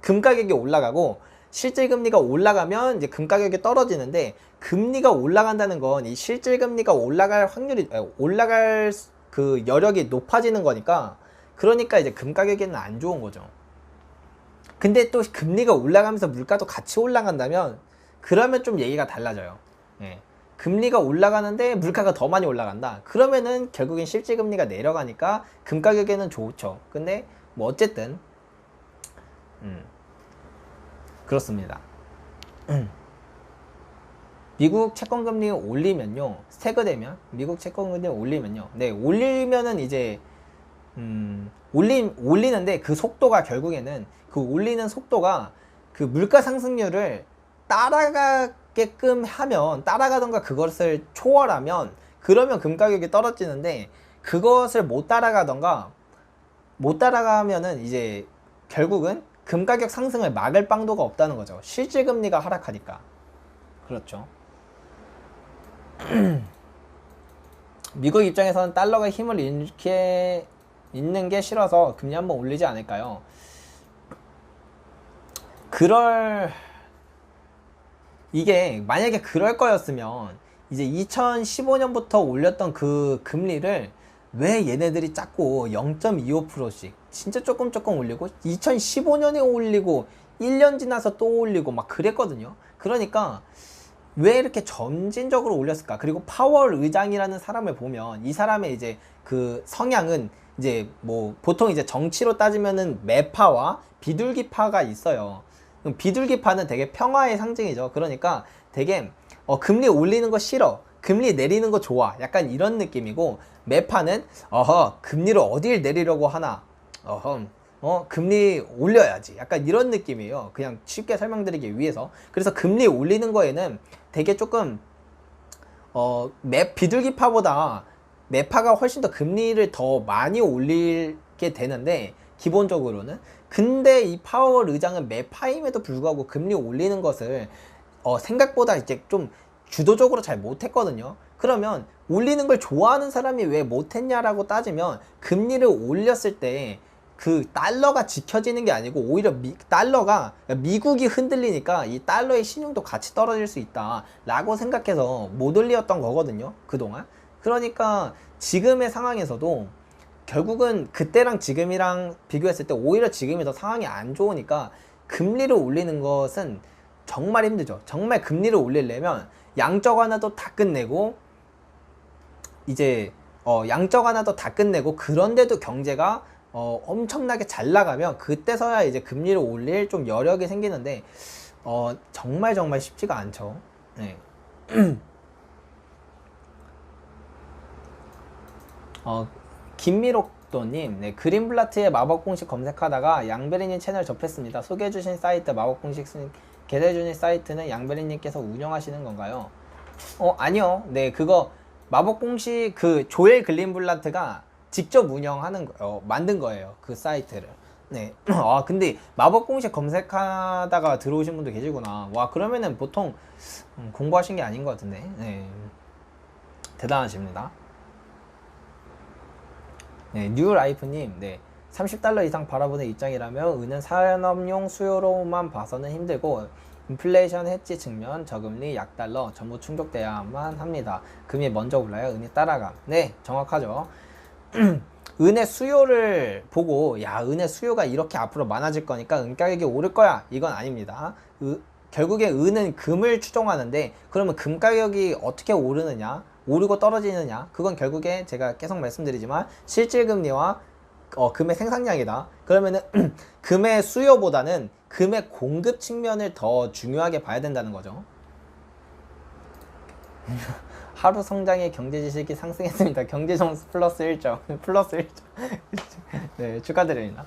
금 가격이 올라가고 실질금리가 올라가면 이제 금 가격이 떨어지는데 금리가 올라간다는 건 이 실질금리가 올라갈 확률이 올라갈 그 여력이 높아지는 거니까 그러니까 이제 금 가격에는 안 좋은 거죠. 근데 또 금리가 올라가면서 물가도 같이 올라간다면 그러면 좀 얘기가 달라져요. 예. 금리가 올라가는데 물가가 더 많이 올라간다. 그러면은 결국엔 실질금리가 내려가니까 금 가격에는 좋죠. 근데 뭐 어쨌든 그렇습니다. 미국 채권금리 올리면요, 스태그되면 미국 채권금리 올리면요, 네, 올리면은 이제 올리는데 그 속도가 결국에는 그 올리는 속도가 그 물가 상승률을 따라가게끔 하면 따라가던가 그것을 초월하면 그러면 금 가격이 떨어지는데 그것을 못 따라가던가 못 따라가면은 이제 결국은 금 가격 상승을 막을 방도가 없다는 거죠. 실질금리가 하락하니까. 그렇죠. 미국 입장에서는 달러가 힘을 잃게 있는 게 싫어서 금리 한번 올리지 않을까요? 이게 만약에 그럴 거였으면 이제 2015년부터 올렸던 그 금리를 왜 얘네들이 자꾸 0.25%씩 진짜 조금 올리고 2015년에 올리고 1년 지나서 또 올리고 막 그랬거든요. 그러니까 왜 이렇게 점진적으로 올렸을까? 그리고 파월 의장이라는 사람을 보면 이 사람의 이제 그 성향은 이제 뭐 보통 이제 정치로 따지면은 매파와 비둘기파가 있어요. 비둘기파는 되게 평화의 상징이죠. 그러니까 되게 금리 올리는 거 싫어, 금리 내리는 거 좋아, 약간 이런 느낌이고, 매파는 금리를 어딜 내리려고 하나, 금리 올려야지, 약간 이런 느낌이에요. 그냥 쉽게 설명드리기 위해서. 그래서 금리 올리는 거에는 되게 조금 비둘기파보다 매파가 훨씬 더 금리를 더 많이 올리게 되는데 기본적으로는. 근데 이 파월 의장은 매파임에도 불구하고 금리 올리는 것을 생각보다 이제 좀 주도적으로 잘 못했거든요. 그러면 올리는 걸 좋아하는 사람이 왜 못했냐라고 따지면 금리를 올렸을 때 그 달러가 지켜지는 게 아니고 오히려 달러가 미국이 흔들리니까 이 달러의 신용도 같이 떨어질 수 있다 라고 생각해서 못 올렸던 거거든요, 그동안. 그러니까 지금의 상황에서도 결국은 그때랑 지금이랑 비교했을 때 오히려 지금이 더 상황이 안 좋으니까 금리를 올리는 것은 정말 힘들죠. 정말 금리를 올리려면 양적 완화도 다 끝내고 이제 양적 완화도 다 끝내고 그런데도 경제가 엄청나게 잘 나가면 그때서야 이제 금리를 올릴 좀 여력이 생기는데 정말 쉽지가 않죠. 네. 김미록도님, 네, 그린블라트의 마법 공식 검색하다가 양베리님 채널 접했습니다. 소개해주신 사이트 마법 공식 개설해주신 사이트는 양베리님께서 운영하시는 건가요? 아니요. 네, 그거 마법 공식 그 조엘 그린블라트가 직접 운영하는 만든 거예요, 그 사이트를. 네. 근데 마법 공식 검색하다가 들어오신 분도 계시구나. 와, 그러면은 보통 공부하신 게 아닌 것 같은데. 네. 대단하십니다. 네, 뉴라이프님, 네, 30달러 이상 바라보는 입장이라면 은은 산업용 수요로만 봐서는 힘들고 인플레이션 해지 측면 저금리 약달러 전부 충족돼야만 합니다. 금이 먼저 올라야 은이 따라감. 네, 정확하죠. 은의 수요를 보고 야, 은의 수요가 이렇게 앞으로 많아질 거니까 은 가격이 오를 거야, 이건 아닙니다. 결국에 은은 금을 추종하는데 그러면 금 가격이 어떻게 오르느냐, 오르고 떨어지느냐, 그건 결국에 제가 계속 말씀드리지만 실질금리와 금의 생산량이다. 그러면은 금의 수요보다는 금의 공급 측면을 더 중요하게 봐야 된다는 거죠. 하루 성장의 경제 지식이 상승했습니다. 경제 점수 플러스 1점. 플러스 1점. 네, 축하드립니다.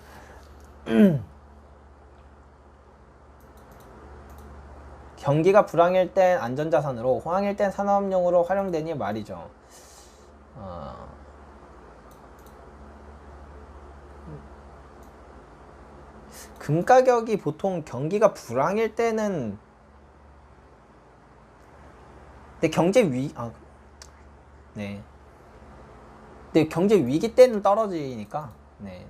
경기가 불황일 땐 안전자산으로, 호황일 땐 산업용으로 활용되니 말이죠. 금 가격이 보통 경기가 불황일 때는, 근데 네. 근데 경제 위기 때는 떨어지니까, 네.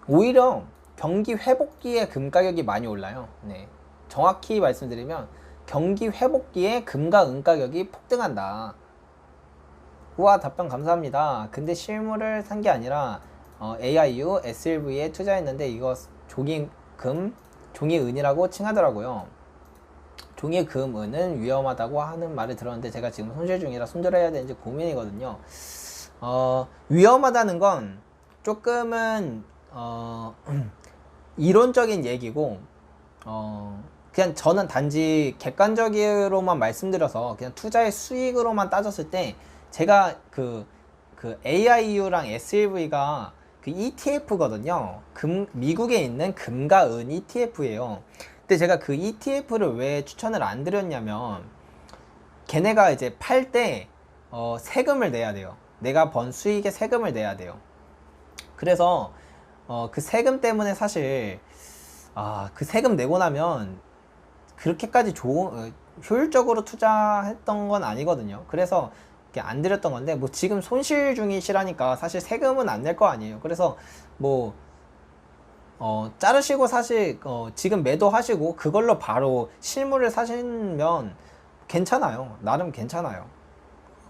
오히려 경기 회복기에 금 가격이 많이 올라요. 네. 정확히 말씀드리면 경기 회복기에 금과 은 가격이 폭등한다. 우와, 답변 감사합니다. 근데 실물을 산 게 아니라 AIU, SLV에 투자했는데 이거 종이금, 종이은이라고 칭하더라고요. 종이금, 은은 위험하다고 하는 말을 들었는데 제가 지금 손실 중이라 손절해야 되는지 고민이거든요. 위험하다는 건 조금은 이론적인 얘기고, 그냥 저는 단지 객관적으로만 말씀드려서 그냥 투자의 수익으로만 따졌을 때 제가 그 AIU랑 SLV가 그 ETF거든요. 미국에 있는 금과 은 ETF예요. 근데 제가 그 ETF를 왜 추천을 안 드렸냐면, 걔네가 이제 팔 때 세금을 내야 돼요. 내가 번 수익에 세금을 내야 돼요. 그래서 그 세금 때문에 사실 그 세금 내고 나면 그렇게까지 효율적으로 투자했던 건 아니거든요. 그래서 안 드렸던 건데, 뭐 지금 손실 중이시라니까 사실 세금은 안 낼 거 아니에요. 그래서 뭐 자르시고 사실 지금 매도하시고 그걸로 바로 실물을 사시면 괜찮아요. 나름 괜찮아요.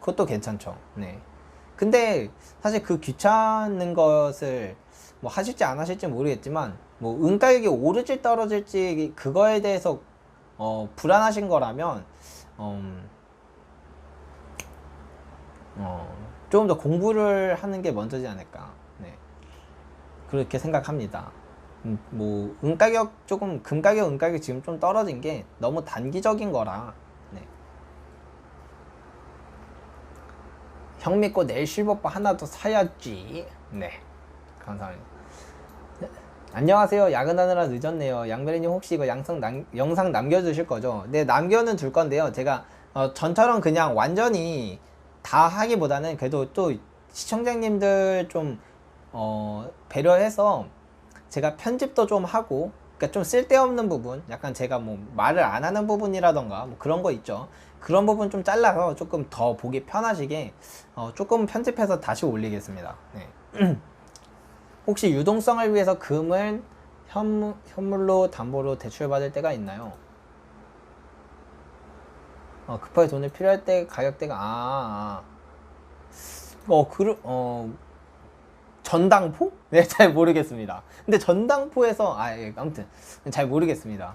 그것도 괜찮죠. 네. 근데 사실 그 귀찮은 것을 뭐 하실지 안 하실지 모르겠지만, 뭐 은 가격이 오를지 떨어질지 그거에 대해서 불안하신 거라면 조금 더 공부를 하는 게 먼저지 않을까. 네. 그렇게 생각합니다. 뭐 은 가격 조금, 금 가격, 은 가격 지금 좀 떨어진 게 너무 단기적인 거라. 네. 형 믿고 내일 실버바 하나 더 사야지. 네, 감사합니다. 네. 안녕하세요. 야근하느라 늦었네요. 양베리님 혹시 이거 영상 남겨주실 거죠? 네, 남겨는 줄 건데요. 제가 전처럼 그냥 완전히 다 하기보다는 그래도 또 시청자님들 좀 배려해서 제가 편집도 좀 하고, 그러니까 좀 쓸데없는 부분, 약간 제가 뭐 말을 안 하는 부분이라던가 뭐 그런 거 있죠. 그런 부분 좀 잘라서 조금 더 보기 편하시게 조금 편집해서 다시 올리겠습니다. 네. 혹시 유동성을 위해서 금을 현물로 담보로 대출받을 때가 있나요? 급하게 돈이 필요할 때 가격대가 전당포? 네, 잘 모르겠습니다. 근데 전당포에서 예, 아무튼 잘 모르겠습니다.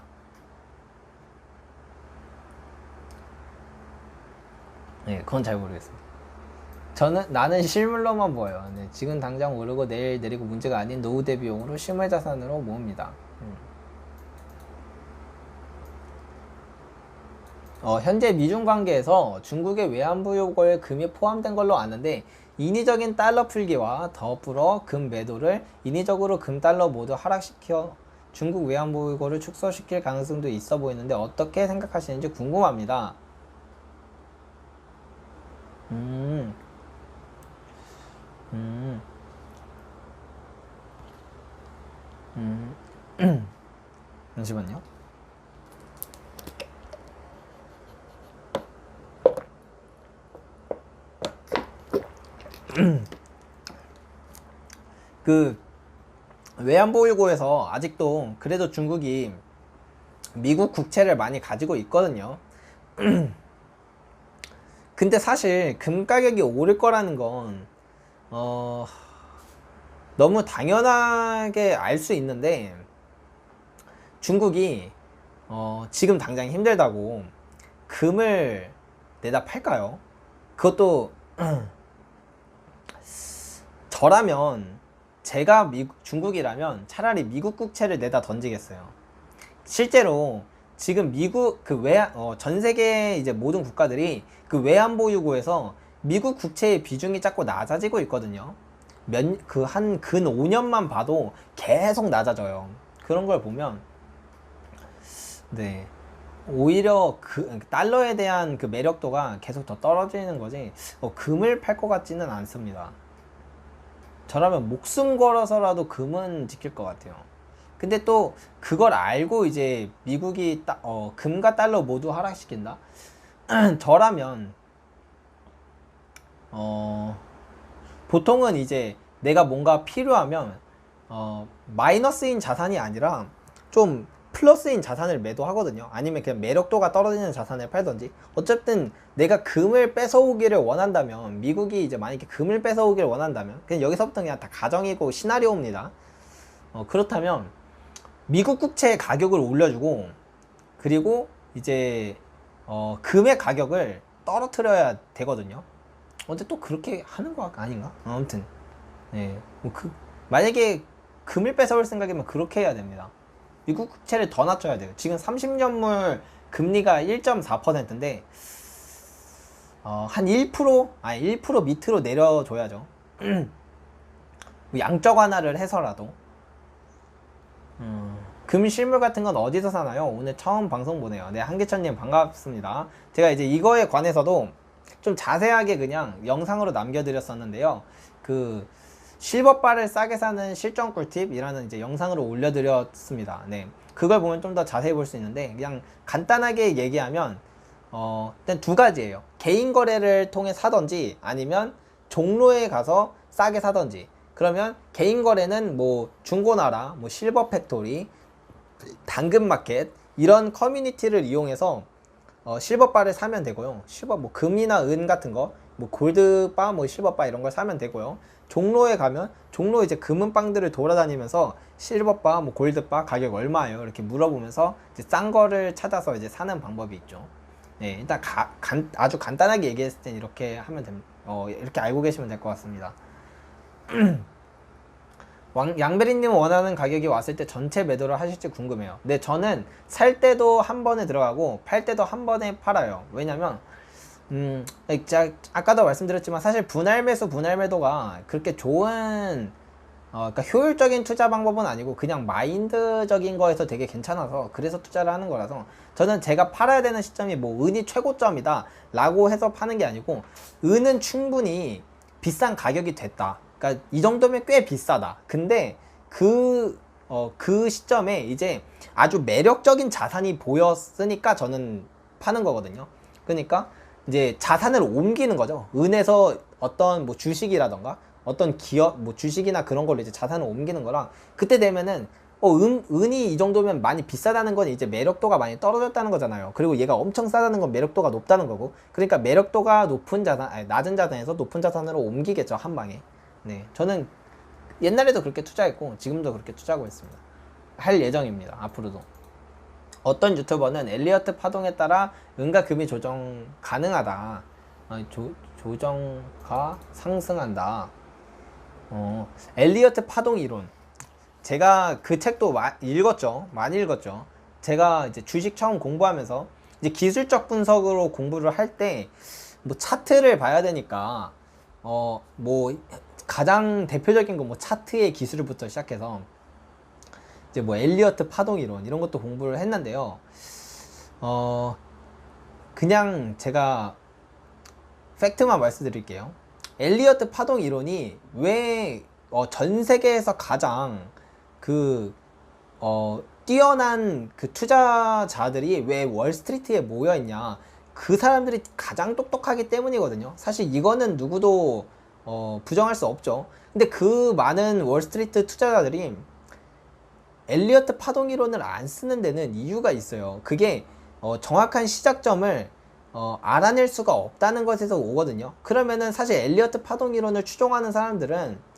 네, 그건 잘 모르겠습니다. 나는 실물로만 보여요. 네, 지금 당장 오르고 내일 내리고 문제가 아닌 노후 대비용으로 실물 자산으로 모읍니다. 현재 미중 관계에서 중국의 외환부 요구에 금이 포함된 걸로 아는데, 인위적인 달러 풀기와 더불어 금 매도를 인위적으로 금 달러 모두 하락시켜 중국 외환부 요구를 축소시킬 가능성도 있어 보이는데 어떻게 생각하시는지 궁금합니다. 잠시만요. 그 외환보유고에서 아직도 그래도 중국이 미국 국채를 많이 가지고 있거든요. 근데 사실 금 가격이 오를 거라는 건 너무 당연하게 알 수 있는데, 중국이 지금 당장 힘들다고 금을 내다 팔까요? 그것도 저라면 제가 중국이라면 차라리 미국 국채를 내다 던지겠어요. 실제로 지금 미국 전 세계 이제 모든 국가들이 그 외환보유고에서 미국 국채의 비중이 자꾸 낮아지고 있거든요. 한 근 5년만 봐도 계속 낮아져요. 그런 걸 보면 네, 오히려 그 달러에 대한 그 매력도가 계속 더 떨어지는 거지 금을 팔 것 같지는 않습니다. 저라면 목숨 걸어서라도 금은 지킬 것 같아요. 근데 또 그걸 알고 이제 미국이 금과 달러 모두 하락시킨다? 저라면 보통은 이제 내가 뭔가 필요하면 마이너스인 자산이 아니라 좀 플러스인 자산을 매도하거든요. 아니면 그냥 매력도가 떨어지는 자산을 팔던지. 어쨌든 내가 금을 뺏어오기를 원한다면, 미국이 이제 만약에 금을 뺏어오기를 원한다면, 그냥 여기서부터 그냥 다 가정이고 시나리오입니다. 그렇다면 미국 국채의 가격을 올려주고, 그리고 이제 금의 가격을 떨어뜨려야 되거든요. 근데 또 그렇게 하는 거 아닌가? 아무튼 네, 만약에 금을 뺏어올 생각이면 그렇게 해야 됩니다. 미국 국채를 더 낮춰야 돼요. 지금 30년물 금리가 1.4%인데 한 1%? 아니 1% 밑으로 내려줘야죠. 양적 완화를 해서라도. 금 실물 같은 건 어디서 사나요? 오늘 처음 방송 보네요. 네, 한기천님 반갑습니다. 제가 이제 이거에 관해서도 좀 자세하게 그냥 영상으로 남겨드렸었는데요. 그 실버바를 싸게 사는 실전 꿀팁이라는 이제 영상으로 올려드렸습니다. 네, 그걸 보면 좀 더 자세히 볼 수 있는데 그냥 간단하게 얘기하면 일단 두 가지예요. 개인 거래를 통해 사던지 아니면 종로에 가서 싸게 사던지. 그러면 개인 거래는 뭐 중고나라, 뭐 실버 팩토리, 당근마켓 이런 커뮤니티를 이용해서 실버바를 사면 되고요. 실버 뭐 금이나 은 같은 거, 뭐 골드바, 뭐 실버바 이런 걸 사면 되고요. 종로에 가면 종로 이제 금은방들을 돌아다니면서 실버바, 뭐 골드바 가격 얼마예요? 이렇게 물어보면서 이제 싼 거를 찾아서 이제 사는 방법이 있죠. 네, 일단 아주 간단하게 얘기했을 땐 이렇게 하면 됩니다. 이렇게 알고 계시면 될 것 같습니다. 양베리님 원하는 가격이 왔을 때 전체 매도를 하실지 궁금해요. 네, 저는 살 때도 한 번에 들어가고 팔 때도 한 번에 팔아요. 왜냐면 아까도 말씀드렸지만 사실 분할 매수 분할 매도가 그렇게 좋은 그러니까 효율적인 투자 방법은 아니고 그냥 마인드적인 거에서 되게 괜찮아서 그래서 투자를 하는 거라서 저는 제가 팔아야 되는 시점이 뭐 은이 최고점이다 라고 해서 파는 게 아니고 은은 충분히 비싼 가격이 됐다. 그러니까 이 정도면 꽤 비싸다. 근데 그 시점에 이제 아주 매력적인 자산이 보였으니까 저는 파는 거거든요. 그러니까 이제 자산을 옮기는 거죠. 은에서 어떤 뭐 주식이라던가 어떤 기업, 뭐 주식이나 그런 걸로 이제 자산을 옮기는 거랑 그때 되면은 은이 이 정도면 많이 비싸다는 건 이제 매력도가 많이 떨어졌다는 거잖아요. 그리고 얘가 엄청 싸다는 건 매력도가 높다는 거고. 그러니까 매력도가 높은 자산, 아니, 낮은 자산에서 높은 자산으로 옮기겠죠, 한 방에. 네, 저는 옛날에도 그렇게 투자했고 지금도 그렇게 투자하고 있습니다. 할 예정입니다. 앞으로도. 어떤 유튜버는 엘리어트 파동에 따라 은과 금이 조정 가능하다. 조정가 상승한다. 엘리어트 파동 이론. 제가 그 책도 읽었죠. 많이 읽었죠. 제가 이제 주식 처음 공부하면서 이제 기술적 분석으로 공부를 할 때 뭐 차트를 봐야 되니까 뭐 가장 대표적인 건 뭐 차트의 기술부터 시작해서 이제 뭐 엘리어트 파동 이론 이런 것도 공부를 했는데요. 그냥 제가 팩트만 말씀드릴게요. 엘리어트 파동 이론이 왜 전 세계에서 가장 뛰어난 그 투자자들이 왜 월스트리트에 모여 있냐? 그 사람들이 가장 똑똑하기 때문이거든요. 사실 이거는 누구도 부정할 수 없죠. 근데 그 많은 월스트리트 투자자들이 엘리어트 파동 이론을 안 쓰는 데는 이유가 있어요. 그게 정확한 시작점을 알아낼 수가 없다는 것에서 오거든요. 그러면은 사실 엘리어트 파동 이론을 추종하는 사람들은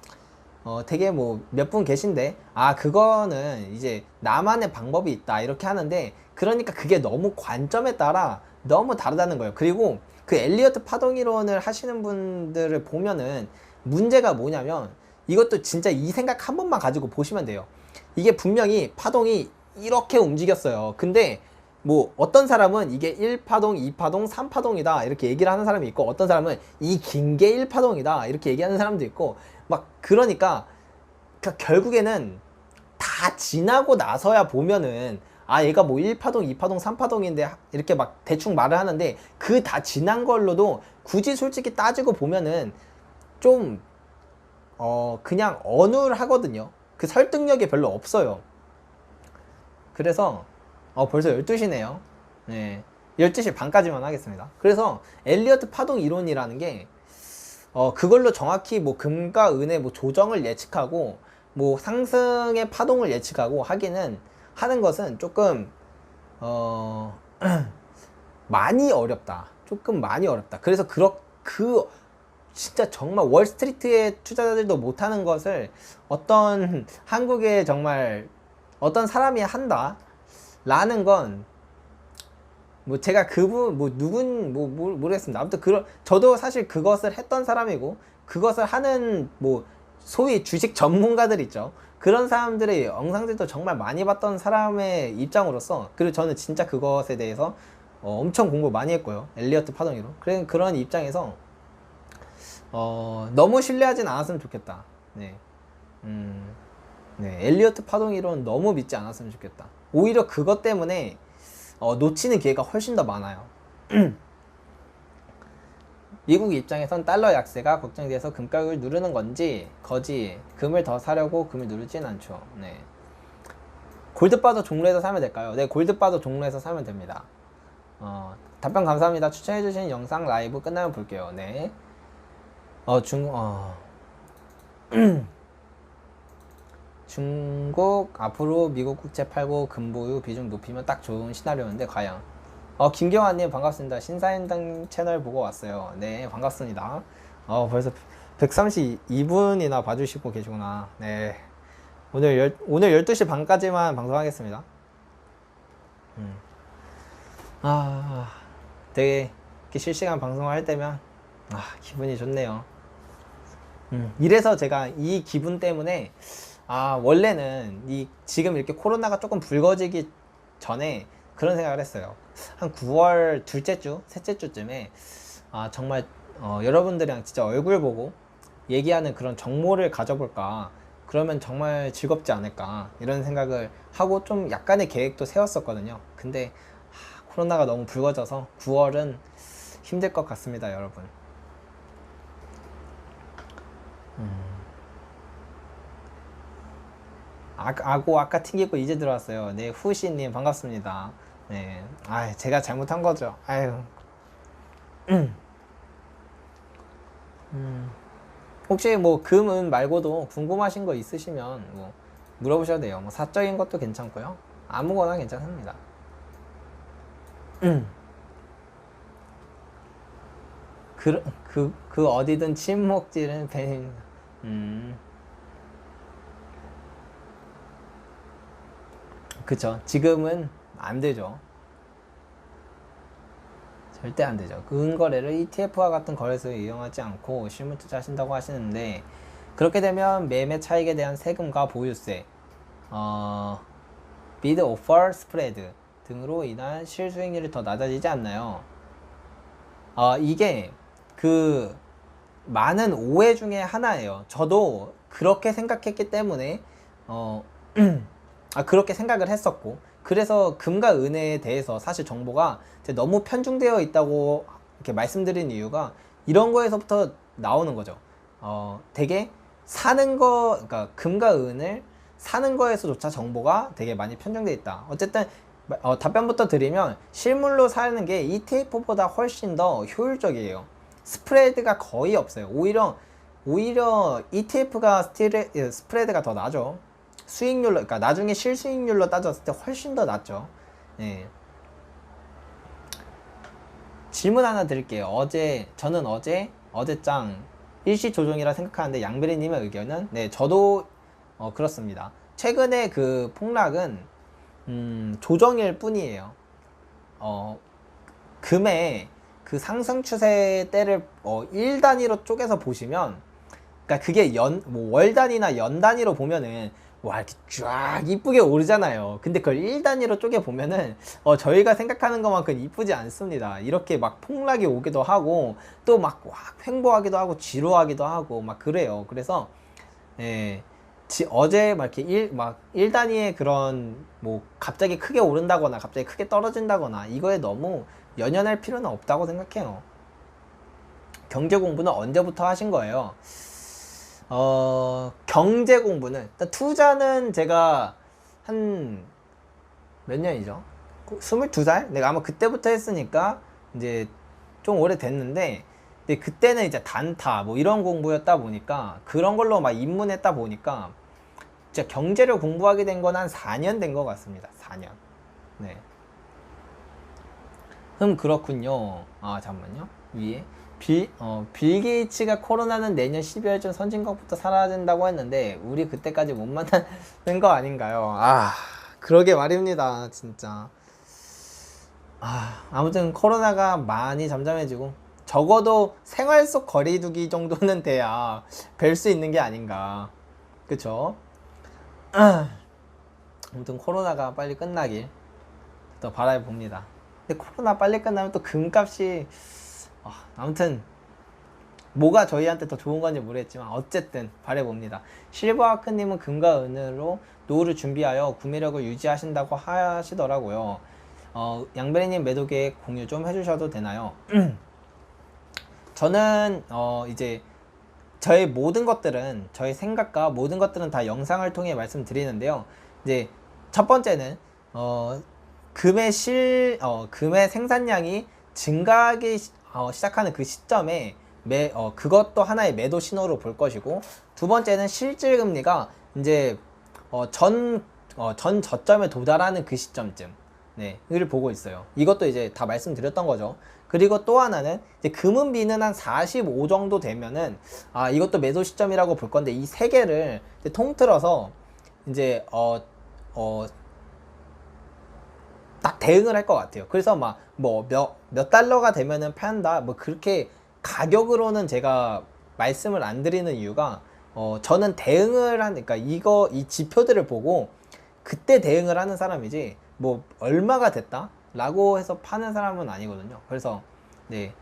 되게 뭐 몇 분 계신데 그거는 이제 나만의 방법이 있다 이렇게 하는데, 그러니까 그게 너무 관점에 따라 너무 다르다는 거예요. 그리고 그 엘리어트 파동 이론을 하시는 분들을 보면은 문제가 뭐냐면 이것도 진짜 이 생각 한 번만 가지고 보시면 돼요. 이게 분명히 파동이 이렇게 움직였어요. 근데 뭐 어떤 사람은 이게 1파동, 2파동, 3파동이다 이렇게 얘기를 하는 사람이 있고, 어떤 사람은 이 긴 게 1파동이다 이렇게 얘기하는 사람도 있고, 막 그러니까 결국에는 다 지나고 나서야 보면은 아 얘가 뭐 1파동, 2파동, 3파동인데 이렇게 막 대충 말을 하는데, 그 다 지난 걸로도 굳이 솔직히 따지고 보면은 좀 그냥 어눌하거든요. 그 설득력이 별로 없어요. 그래서 벌써 12시네요. 네. 12시 반까지만 하겠습니다. 그래서 엘리어트 파동 이론이라는 게 그걸로 정확히 뭐 금과 은의 뭐 조정을 예측하고 뭐 상승의 파동을 예측하고 하는 것은 조금 많이 어렵다. 조금 많이 어렵다. 그래서 진짜 정말 월스트리트의 투자자들도 못하는 것을 어떤 한국에 정말 어떤 사람이 한다 라는 건 뭐 제가 그분 뭐 누군 뭐 모르겠습니다. 아무튼 저도 사실 그것을 했던 사람이고, 그것을 하는 뭐 소위 주식 전문가들 있죠. 그런 사람들의 영상들도 정말 많이 봤던 사람의 입장으로서, 그리고 저는 진짜 그것에 대해서 엄청 공부 많이 했고요. 엘리어트 파동이론. 그런 입장에서 너무 신뢰하진 않았으면 좋겠다. 네. 네, 엘리어트 파동이론 너무 믿지 않았으면 좋겠다. 오히려 그것 때문에 놓치는 기회가 훨씬 더 많아요. 미국 입장에선 달러 약세가 걱정돼서 금가격을 누르는 건지 거지 금을 더 사려고 금을 누르진 않죠. 네. 골드바도 종로에서 사면 될까요? 네, 골드바도 종로에서 사면 됩니다. 답변 감사합니다. 추천해주신 영상 라이브 끝나면 볼게요. 네. 중국 앞으로 미국 국채 팔고 금 보유 비중 높이면 딱 좋은 시나리오인데 과연. 김경환님 반갑습니다. 신사임당 채널 보고 왔어요. 네, 반갑습니다. 벌써 132분이나 봐주시고 계시구나. 네, 오늘 12시 반까지만 방송하겠습니다. 되게 이렇게 실시간 방송할 때면 기분이 좋네요. 이래서 제가 이 기분 때문에 원래는 지금 이렇게 코로나가 조금 불거지기 전에 그런 생각을 했어요. 한 9월 둘째 주, 셋째 주쯤에 정말 여러분들이랑 진짜 얼굴 보고 얘기하는 그런 정모를 가져볼까. 그러면 정말 즐겁지 않을까 이런 생각을 하고 좀 약간의 계획도 세웠었거든요. 근데 코로나가 너무 불거져서 9월은 힘들 것 같습니다, 여러분. 아까 튕기고 이제 들어왔어요. 네, 후시님 반갑습니다. 네, 제가 잘못한 거죠. 아유. 혹시 뭐 금은 말고도 궁금하신 거 있으시면 뭐 물어보셔도 돼요. 뭐 사적인 것도 괜찮고요. 아무거나 괜찮습니다. 그 어디든 침묵질은 팬입니다. 그쵸. 지금은 안 되죠. 절대 안 되죠. 그 은거래를 ETF와 같은 거래소에 이용하지 않고 실물 투자하신다고 하시는데, 그렇게 되면 매매 차익에 대한 세금과 보유세, 비드 오퍼 스프레드 등으로 인한 실수익률이 더 낮아지지 않나요? 이게 그 많은 오해 중에 하나예요. 저도 그렇게 생각했기 때문에 그렇게 생각을 했었고, 그래서 금과 은에 대해서 사실 정보가 너무 편중되어 있다고 이렇게 말씀드린 이유가 이런 거에서부터 나오는 거죠. 되게 그러니까 금과 은을 사는 거에서조차 정보가 되게 많이 편중되어 있다. 어쨌든 답변부터 드리면, 실물로 사는 게 ETF보다 훨씬 더 효율적이에요. 스프레드가 거의 없어요. 오히려 ETF가 스프레드가 더 나죠. 수익률로, 그러니까 나중에 실수익률로 따졌을 때 훨씬 더 낮죠. 네. 질문 하나 드릴게요. 저는 어제장 일시 조정이라 생각하는데 양베리님의 의견은? 네, 저도 그렇습니다. 최근에 그 폭락은 조정일 뿐이에요. 금의 그 상승 추세 때를 1단위로 쪼개서 보시면 그러니까 그게 뭐 월 단위나 연 단위로 보면은 와 이렇게 쫙 이쁘게 오르잖아요. 근데 그걸 일 단위로 쪼개 보면은 저희가 생각하는 것만큼 이쁘지 않습니다. 이렇게 막 폭락이 오기도 하고 또 막 횡보하기도 하고 지루하기도 하고 막 그래요. 그래서 예. 어제 막 이렇게 일 단위의 그런 뭐 갑자기 크게 오른다거나 갑자기 크게 떨어진다거나 이거에 너무 연연할 필요는 없다고 생각해요. 경제 공부는 언제부터 하신 거예요? 경제 공부는 일단 투자는 제가 한 몇 년이죠? 22살? 내가 아마 그때부터 했으니까 이제 좀 오래됐는데 근데 그때는 이제 단타 뭐 이런 공부였다 보니까 그런 걸로 막 입문했다 보니까 진짜 경제를 공부하게 된 건 한 4년 된 것 같습니다. 4년. 네. 그렇군요. 아, 잠깐만요. 위에. 빌 게이츠가 코로나는 내년 12월쯤 선진국부터 사라진다고 했는데, 우리 그때까지 못 만나는 거 아닌가요? 아, 그러게 말입니다. 진짜. 아무튼 코로나가 많이 잠잠해지고, 적어도 생활 속 거리두기 정도는 돼야 뵐 수 있는 게 아닌가. 그쵸? 아무튼 코로나가 빨리 끝나길 또 바라봅니다. 근데 코로나 빨리 끝나면 또 금값이 아무튼 뭐가 저희한테 더 좋은 건지 모르겠지만 어쨌든 바라봅니다. 실버아크님은 금과 은으로 노후를 준비하여 구매력을 유지하신다고 하시더라고요. 양베리님 매도 계획 공유 좀 해주셔도 되나요? 저는 이제 저의 모든 것들은 저의 생각과 모든 것들은 다 영상을 통해 말씀드리는데요. 이제 첫 번째는 금의 생산량이 증가하기 시작하는 그 시점에 그것도 하나의 매도 신호로 볼 것이고, 두 번째는 실질 금리가 이제 전 저점에 도달하는 그 시점쯤 을 보고 있어요. 이것도 이제 다 말씀드렸던 거죠. 그리고 또 하나는 이제 금은 비는 한 45 정도 되면은 이것도 매도 시점이라고 볼 건데, 이 세 개를 통틀어서 이제 딱 대응을 할 것 같아요. 그래서 막 뭐 몇 달러가 되면은 판다 뭐 그렇게 가격으로는 제가 말씀을 안 드리는 이유가 저는 대응을 그러니까 이 지표들을 보고 그때 대응을 하는 사람이지 뭐 얼마가 됐다 라고 해서 파는 사람은 아니거든요. 그래서 네,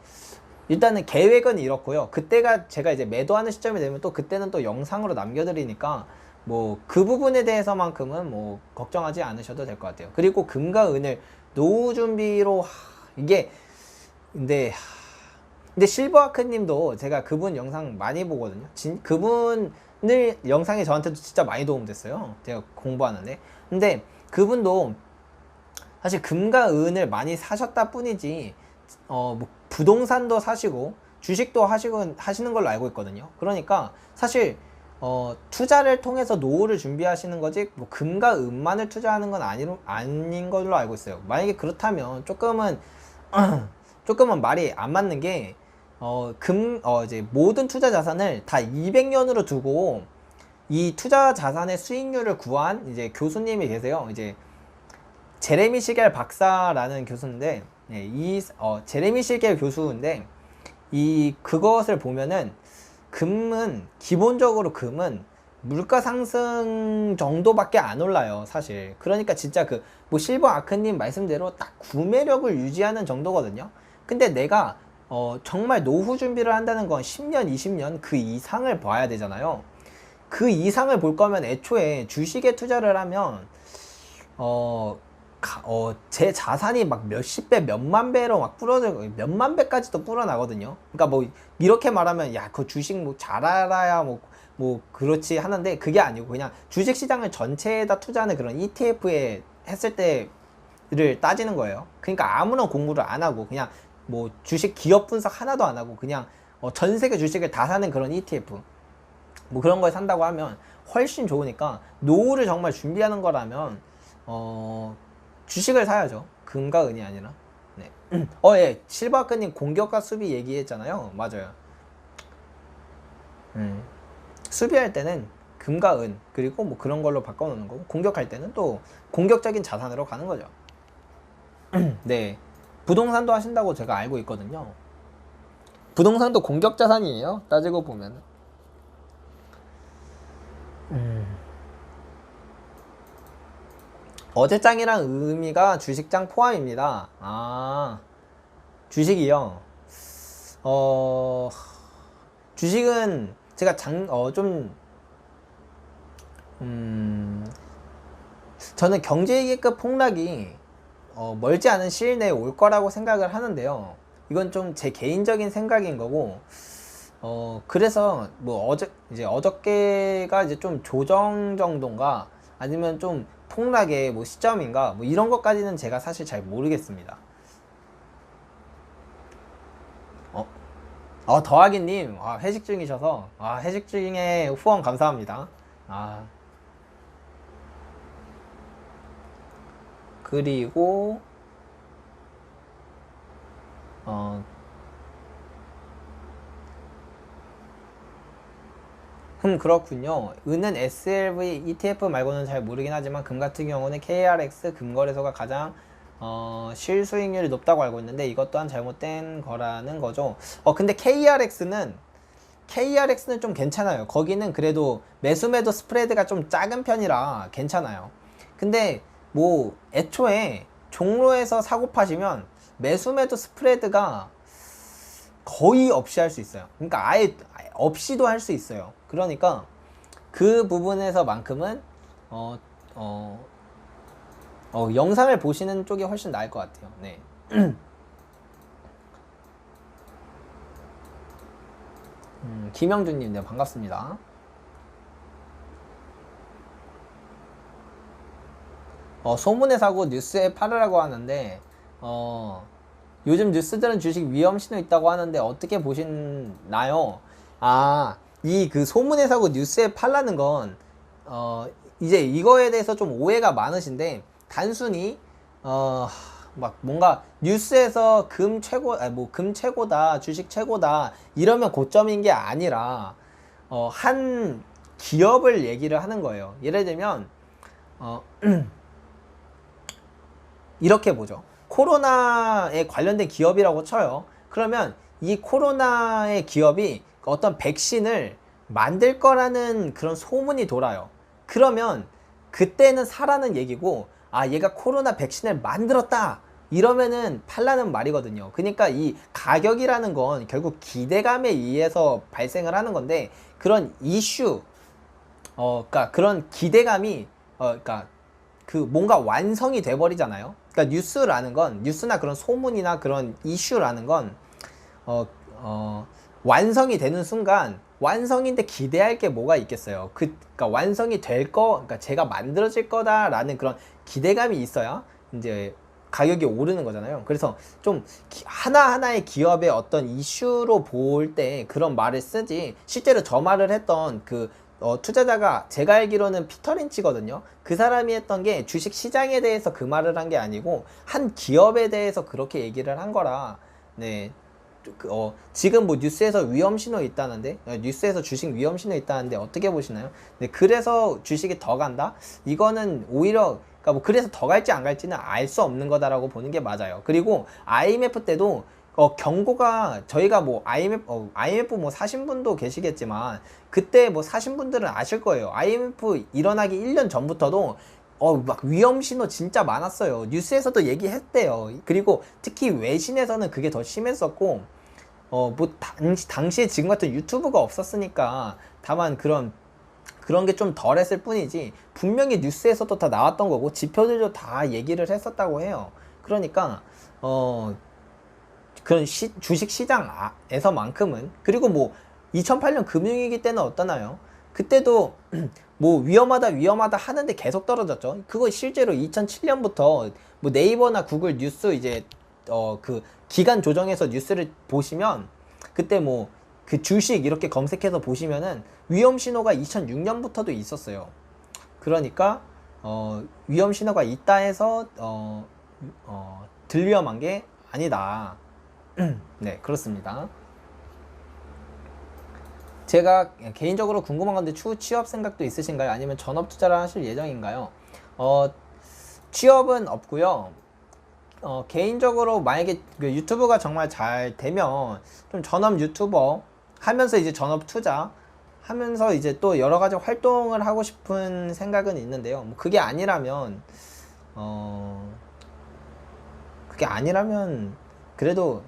일단은 계획은 이렇고요. 그때가 제가 이제 매도하는 시점이 되면 또 그때는 또 영상으로 남겨드리니까 뭐 그 부분에 대해서만큼은 뭐 걱정하지 않으셔도 될 것 같아요. 그리고 금과 은을 노후 준비로 이게 근데 실버아크님도 제가 그분 영상 많이 보거든요. 그분을 영상이 저한테도 진짜 많이 도움됐어요. 제가 공부하는데. 근데 그분도 사실 금과 은을 많이 사셨다 뿐이지 뭐 부동산도 사시고 주식도 하시는 걸로 알고 있거든요. 그러니까 사실 투자를 통해서 노후를 준비하시는 거지 뭐 금과 은만을 투자하는 건 아닌 걸로 알고 있어요. 만약에 그렇다면 조금은 말이 안 맞는 게 이제 모든 투자 자산을 다 200년으로 두고 이 투자 자산의 수익률을 구한 이제 교수님이 계세요. 이제 제레미 시겔 박사라는 교수인데, 제레미 시겔 교수인데 그것을 보면은 기본적으로 금은 물가 상승 정도밖에 안 올라요, 사실. 그러니까 진짜 뭐 실버 아크님 말씀대로 딱 구매력을 유지하는 정도거든요. 근데 내가 정말 노후 준비를 한다는 건 10년, 20년 그 이상을 봐야 되잖아요. 그 이상을 볼 거면 애초에 주식에 투자를 하면 제 자산이 막 몇십 배, 몇만 배로 막 몇만 배까지도 불어나거든요. 그러니까 뭐 이렇게 말하면 그 주식 뭐 잘 알아야 뭐 그렇지 하는데, 그게 아니고 그냥 주식 시장을 전체에다 투자하는 그런 ETF에 했을 때를 따지는 거예요. 그러니까 아무런 공부를 안 하고 그냥 뭐 주식 기업 분석 하나도 안 하고 그냥 전 세계 주식을 다 사는 그런 ETF 뭐 그런 걸 산다고 하면 훨씬 좋으니까, 노후를 정말 준비하는 거라면 주식을 사야죠. 금과 은이 아니라. 네. 예. 실버아크님 공격과 수비 얘기했잖아요. 맞아요. 수비할 때는 금과 은 그리고 뭐 그런 걸로 바꿔놓는 거고, 공격할 때는 또 공격적인 자산으로 가는 거죠. 네. 부동산도 하신다고 제가 알고 있거든요. 부동산도 공격 자산이에요. 따지고 보면. 어제장이랑 의미가 주식장 포함입니다. 아, 주식이요. 어, 주식은 제가 저는 경제기급 폭락이 멀지 않은 시일 내에 올 거라고 생각을 하는데요. 이건 좀 제 개인적인 생각인 거고, 그래서 뭐 어저께가 이제 좀 조정 정도인가 아니면 좀 폭락의 뭐 시점인가 뭐 이런 것까지는 제가 사실 잘 모르겠습니다. 더하기님, 회식 중이셔서, 회식 중에 후원 감사합니다. 그리고, 어, 그렇군요. 은은 SLV ETF 말고는 잘 모르긴 하지만 금 같은 경우는 KRX 금거래소가 가장 실수익률이 높다고 알고 있는데 이것 또한 잘못된 거라는 거죠. 근데 KRX는 좀 괜찮아요. 거기는 그래도 매수매도 스프레드가 좀 작은 편이라 괜찮아요. 근데 뭐 애초에 종로에서 사고 파시면 매수매도 스프레드가 거의 없이 할 수 있어요. 그러니까 아예 없이도 할 수 있어요. 그러니까 그 부분에서만큼은 영상을 보시는 쪽이 훨씬 나을 것 같아요. 네. 김영준님, 네, 반갑습니다. 소문에 사고 뉴스에 팔으라고 하는데, 요즘 뉴스들은 주식 위험 신호 있다고 하는데 어떻게 보시나요? 이 그 소문에 사고 뉴스에 팔라는 건, 이제 이거에 대해서 좀 오해가 많으신데, 단순히, 막 뭔가 뉴스에서 금 최고다, 주식 최고다, 이러면 고점인 게 아니라, 한 기업을 얘기를 하는 거예요. 예를 들면, 이렇게 보죠. 코로나에 관련된 기업이라고 쳐요. 그러면 이 코로나의 기업이 어떤 백신을 만들 거라는 그런 소문이 돌아요. 그러면 그때는 사라는 얘기고, 얘가 코로나 백신을 만들었다, 이러면은 팔라는 말이거든요. 그러니까 이 가격이라는 건 결국 기대감에 의해서 발생을 하는 건데, 그런 이슈, 그러니까 그런 기대감이, 그러니까 그 뭔가 완성이 돼버리잖아요. 그러니까 뉴스나 그런 소문이나 그런 이슈라는 건 완성이 되는 순간, 완성인데 기대할 게 뭐가 있겠어요. 그러니까 완성이 그러니까 제가 만들어질 거다라는 그런 기대감이 있어야 이제 가격이 오르는 거잖아요. 그래서 좀 하나하나의 기업의 어떤 이슈로 볼 때 그런 말을 쓰지, 실제로 저 말을 했던 투자자가 제가 알기로는 피터 린치거든요. 그 사람이 했던 게 주식 시장에 대해서 그 말을 한 게 아니고 한 기업에 대해서 그렇게 얘기를 한 거라. 네. 지금 뭐 뉴스에서 위험 신호 있다는데, 뉴스에서 주식 위험 신호 있다는데 어떻게 보시나요? 네, 그래서 주식이 더 간다? 이거는 오히려, 그러니까 뭐 그래서 더 갈지 안 갈지는 알 수 없는 거다라고 보는 게 맞아요. 그리고 IMF 때도 경고가, 저희가 뭐 IMF 뭐 사신 분도 계시겠지만 그때 뭐 사신 분들은 아실 거예요. IMF 일어나기 1년 전부터도 막 위험 신호 진짜 많았어요. 뉴스에서도 얘기했대요. 그리고 특히 외신에서는 그게 더 심했었고, 뭐 당시에 지금 같은 유튜브가 없었으니까 다만 그런 게 좀 덜했을 뿐이지, 분명히 뉴스에서도 다 나왔던 거고 지표들도 다 얘기를 했었다고 해요. 그러니까 그런 주식 시장에서만큼은, 그리고 뭐 2008년 금융위기 때는 어떠나요? 그때도 뭐 위험하다 하는데 계속 떨어졌죠. 그거 실제로 2007년부터 뭐 네이버나 구글 뉴스 이제 그 기간 조정해서 뉴스를 보시면, 그때 뭐 그 주식 이렇게 검색해서 보시면은 위험 신호가 2006년부터도 있었어요. 그러니까 위험 신호가 있다 해서 덜 위험한 게 아니다. 네, 그렇습니다. 제가 개인적으로 궁금한 건데, 추후 취업 생각도 있으신가요? 아니면 전업 투자를 하실 예정인가요? 취업은 없고요. 개인적으로 만약에 유튜브가 정말 잘 되면 좀 전업 유튜버 하면서 이제 전업 투자 하면서 이제 또 여러 가지 활동을 하고 싶은 생각은 있는데요. 뭐 그게 아니라면 그게 아니라면 그래도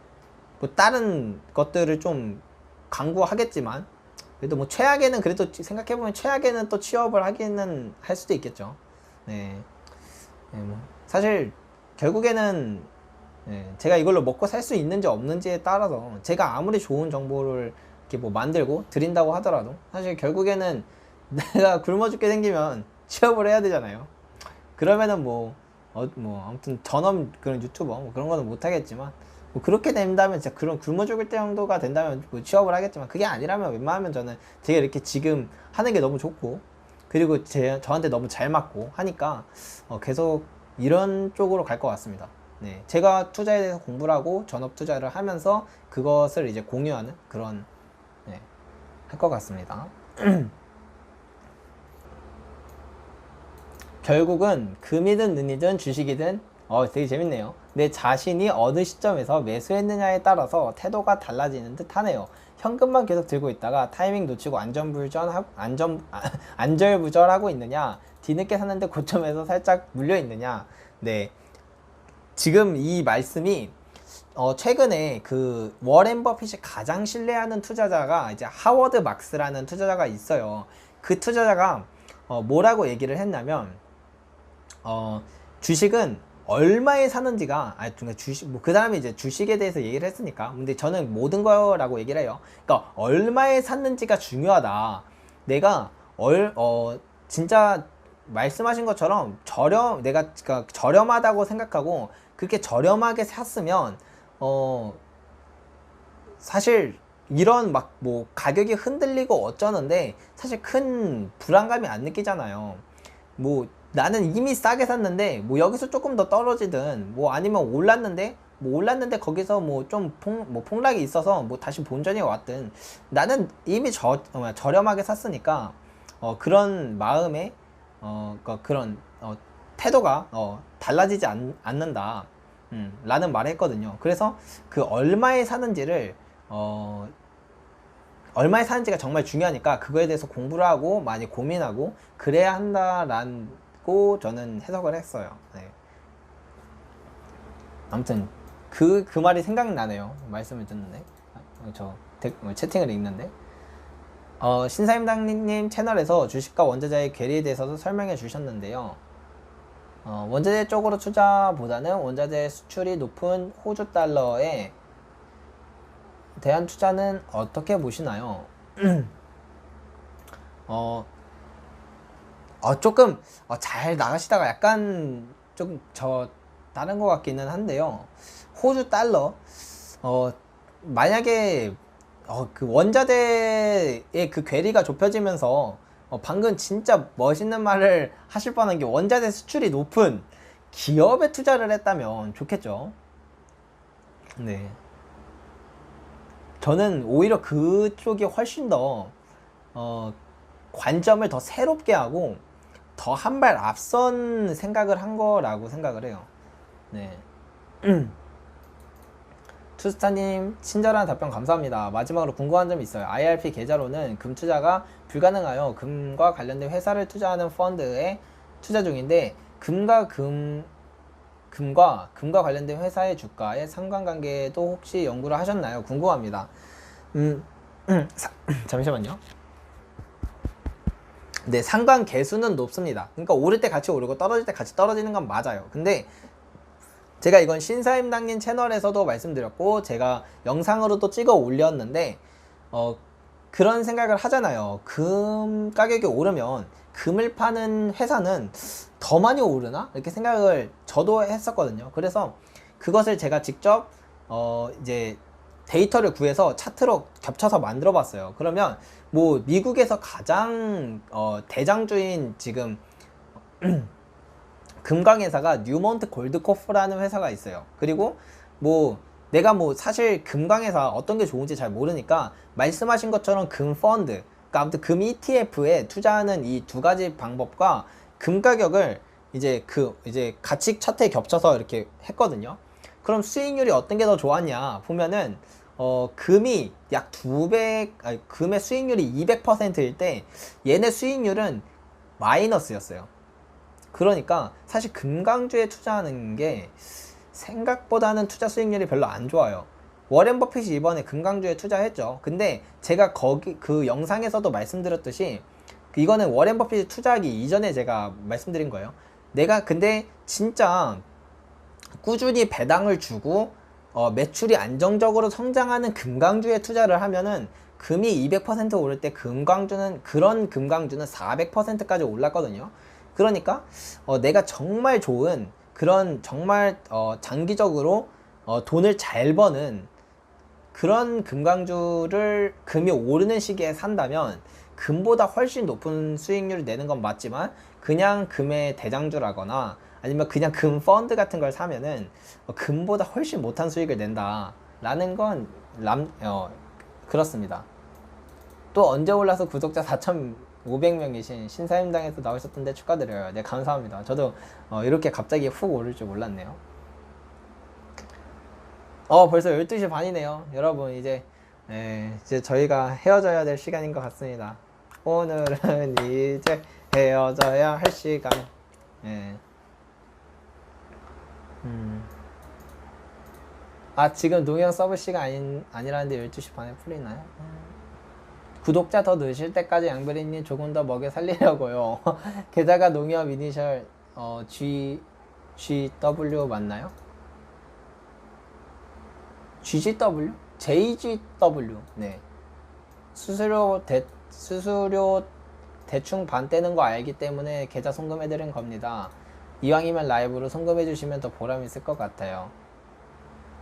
뭐 다른 것들을 좀 강구하겠지만, 그래도 뭐 최악에는, 그래도 생각해보면 최악에는 또 취업을 하기는 할 수도 있겠죠. 네. 네, 뭐 사실 결국에는, 네, 제가 이걸로 먹고 살 수 있는지 없는지에 따라서, 제가 아무리 좋은 정보를 이렇게 뭐 만들고 드린다고 하더라도 사실 결국에는 내가 굶어 죽게 생기면 취업을 해야 되잖아요. 그러면은 뭐 아무튼 전업 그런 유튜버 뭐 그런 거는 못 하겠지만, 뭐 그렇게 된다면, 진짜 그런 굶어 죽을 정도가 된다면 뭐 취업을 하겠지만, 그게 아니라면 웬만하면 저는 제가 이렇게 지금 하는 게 너무 좋고, 그리고 저한테 너무 잘 맞고 하니까 계속 이런 쪽으로 갈 것 같습니다. 네, 제가 투자에 대해서 공부를 하고 전업 투자를 하면서 그것을 이제 공유하는 그런, 네, 할 것 같습니다. 결국은 금이든 은이든 주식이든, 되게 재밌네요. 내 자신이 어느 시점에서 매수했느냐에 따라서 태도가 달라지는 듯 하네요. 현금만 계속 들고 있다가 타이밍 놓치고 안절부절하고 있느냐, 뒤늦게 샀는데 고점에서 살짝 물려 있느냐. 네, 지금 이 말씀이 최근에 그 워렌 버핏이 가장 신뢰하는 투자자가 이제 하워드 막스라는 투자자가 있어요. 그 투자자가 뭐라고 얘기를 했냐면, 주식은 얼마에 사는지가, 주식, 뭐, 그 다음에 이제 주식에 대해서 얘기를 했으니까. 근데 저는 모든 거라고 얘기를 해요. 그러니까, 얼마에 샀는지가 중요하다. 내가, 진짜, 말씀하신 것처럼, 내가, 그러니까 저렴하다고 생각하고, 그렇게 저렴하게 샀으면, 사실, 이런 막, 뭐, 가격이 흔들리고 어쩌는데, 사실 큰 불안감이 안 느끼잖아요. 뭐, 나는 이미 싸게 샀는데 뭐 여기서 조금 더 떨어지든, 뭐 아니면 올랐는데 거기서 뭐 좀 폭락이 있어서 뭐 다시 본전이 왔든, 나는 이미 저렴하게 샀으니까 그런 마음에 그러니까 그런 태도가 달라지지 않는다, 라는 말을 했거든요. 그래서 그 얼마에 사는지가 정말 중요하니까 그거에 대해서 공부를 하고 많이 고민하고 그래야 한다라고 저는 해석을 했어요. 네. 아무튼 그 말이 생각나네요. 말씀을 듣는데, 채팅을 읽는데, 신사임당님 채널에서 주식과 원자재의 괴리에 대해서도 설명해 주셨는데요. 원자재 쪽으로 투자보다는 원자재 수출이 높은 호주 달러에 대한 투자는 어떻게 보시나요? 조금 잘 나가시다가 약간 좀 다른 것 같기는 한데요. 호주 달러, 만약에 그 원자재의 그 괴리가 좁혀지면서 방금 진짜 멋있는 말을 하실 뻔한 게, 원자재 수출이 높은 기업에 투자를 했다면 좋겠죠. 네. 저는 오히려 그쪽이 훨씬 더 관점을 더 새롭게 하고 더 한 발 앞선 생각을 한 거라고 생각을 해요. 네. 투스타님 친절한 답변 감사합니다. 마지막으로 궁금한 점이 있어요. IRP 계좌로는 금 투자가 불가능하여 금과 관련된 회사를 투자하는 펀드에 투자 중인데, 금과 관련된 회사의 주가의 상관관계도 혹시 연구를 하셨나요? 궁금합니다. 잠시만요. 네, 상관계수는 높습니다. 그러니까 오를 때 같이 오르고 떨어질 때 같이 떨어지는 건 맞아요. 근데 제가 이건 신사임당님 채널에서도 말씀드렸고, 제가 영상으로도 찍어 올렸는데, 그런 생각을 하잖아요. 금 가격이 오르면 금을 파는 회사는 더 많이 오르나? 이렇게 생각을 저도 했었거든요. 그래서 그것을 제가 직접 이제 데이터를 구해서 차트로 겹쳐서 만들어 봤어요. 그러면 뭐 미국에서 가장 대장주인 지금 금광회사가 뉴먼트 골드코프라는 회사가 있어요. 그리고 뭐 내가 뭐 사실 금광회사 어떤 게 좋은지 잘 모르니까, 말씀하신 것처럼 금 펀드, 그러니까 아무튼 금 ETF에 투자하는 이 두 가지 방법과 금 가격을 이제 같이 차트에 겹쳐서 이렇게 했거든요. 그럼 수익률이 어떤 게 더 좋았냐 보면은, 금이 약 200, 금의 수익률이 200%일 때 얘네 수익률은 마이너스였어요. 그러니까 사실 금강주에 투자하는 게 생각보다는 투자 수익률이 별로 안 좋아요. 워렌 버핏이 이번에 금강주에 투자했죠. 근데 제가 거기 그 영상에서도 말씀드렸듯이 이거는 워렌 버핏이 투자하기 이전에 제가 말씀드린 거예요. 내가 근데 진짜 꾸준히 배당을 주고 매출이 안정적으로 성장하는 금강주에 투자를 하면은 금이 200% 오를 때 그런 금강주는 400%까지 올랐거든요. 그러니까 내가 정말 좋은 그런 정말 장기적으로 돈을 잘 버는 그런 금강주를 금이 오르는 시기에 산다면 금보다 훨씬 높은 수익률을 내는 건 맞지만 그냥 금의 대장주라거나 아니면 그냥 금 펀드 같은 걸 사면은 금보다 훨씬 못한 수익을 낸다 라는 건 그렇습니다. 또 언제 올라서 구독자 4,500명이신 신사임당에서 나오셨던데 축하드려요. 네, 감사합니다. 저도 이렇게 갑자기 훅 오를 줄 몰랐네요. 벌써 12시 반이네요. 여러분 이제 저희가 헤어져야 될 시간인 것 같습니다. 오늘은 이제 헤어져야 할 시간. 지금 동영 서브 시간 아니라는데 12시 반에 풀리나요? 구독자 더 넣으실 때까지 양베리님 조금 더 먹여 살리려고요. 게다가 농협 이니셜 GW 맞나요? GGW? JGW. 네. 수수료 대충 반 떼는 거 알기 때문에 계좌 송금해드린 겁니다. 이왕이면 라이브로 송금해주시면 더 보람 있을 것 같아요.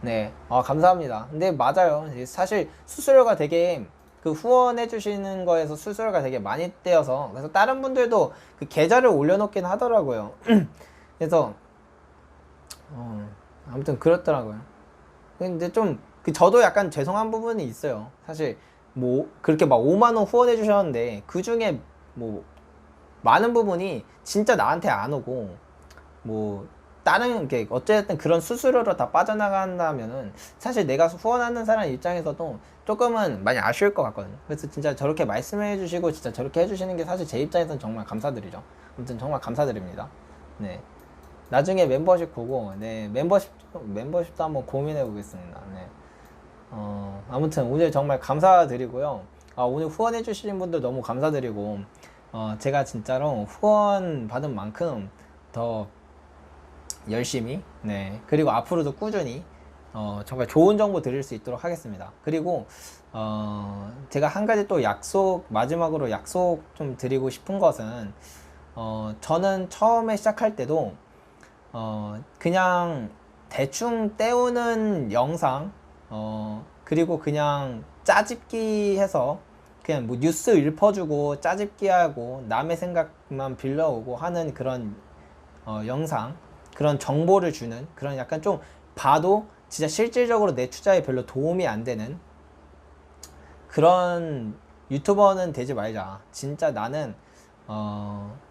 네. 감사합니다. 근데 맞아요. 사실 수수료가 되게 그 후원해주시는 거에서 수수료가 되게 많이 떼어서 그래서 다른 분들도 그 계좌를 올려놓긴 하더라고요. 그래서 아무튼 그렇더라고요. 근데 좀 저도 약간 죄송한 부분이 있어요. 사실 뭐 그렇게 막 5만원 후원해 주셨는데 그 중에 뭐 많은 부분이 진짜 나한테 안 오고 뭐 다른 게 어쨌든 그런 수수료로 다 빠져나간다면은 사실 내가 후원하는 사람 입장에서도 조금은 많이 아쉬울 것 같거든요. 그래서 진짜 저렇게 말씀해 주시고 진짜 저렇게 해주시는 게 사실 제 입장에서는 정말 감사드리죠. 아무튼 정말 감사드립니다. 네. 나중에 멤버십 보고 멤버십도 한번 고민해 보겠습니다. 네. 아무튼 오늘 정말 감사드리고요. 오늘 후원해 주신 분들 너무 감사드리고 제가 진짜로 후원 받은 만큼 더 열심히 그리고 앞으로도 꾸준히 정말 좋은 정보 드릴 수 있도록 하겠습니다. 그리고 제가 한 가지 또 마지막으로 약속 좀 드리고 싶은 것은 저는 처음에 시작할 때도 그냥 대충 때우는 영상 그리고 그냥 짜집기 해서 그냥 뭐 뉴스 읊어주고 짜집기 하고 남의 생각만 빌려오고 하는 그런 영상 그런 정보를 주는 그런 약간 좀 봐도 진짜 실질적으로 내 투자에 별로 도움이 안 되는 그런 유튜버는 되지 말자. 진짜 나는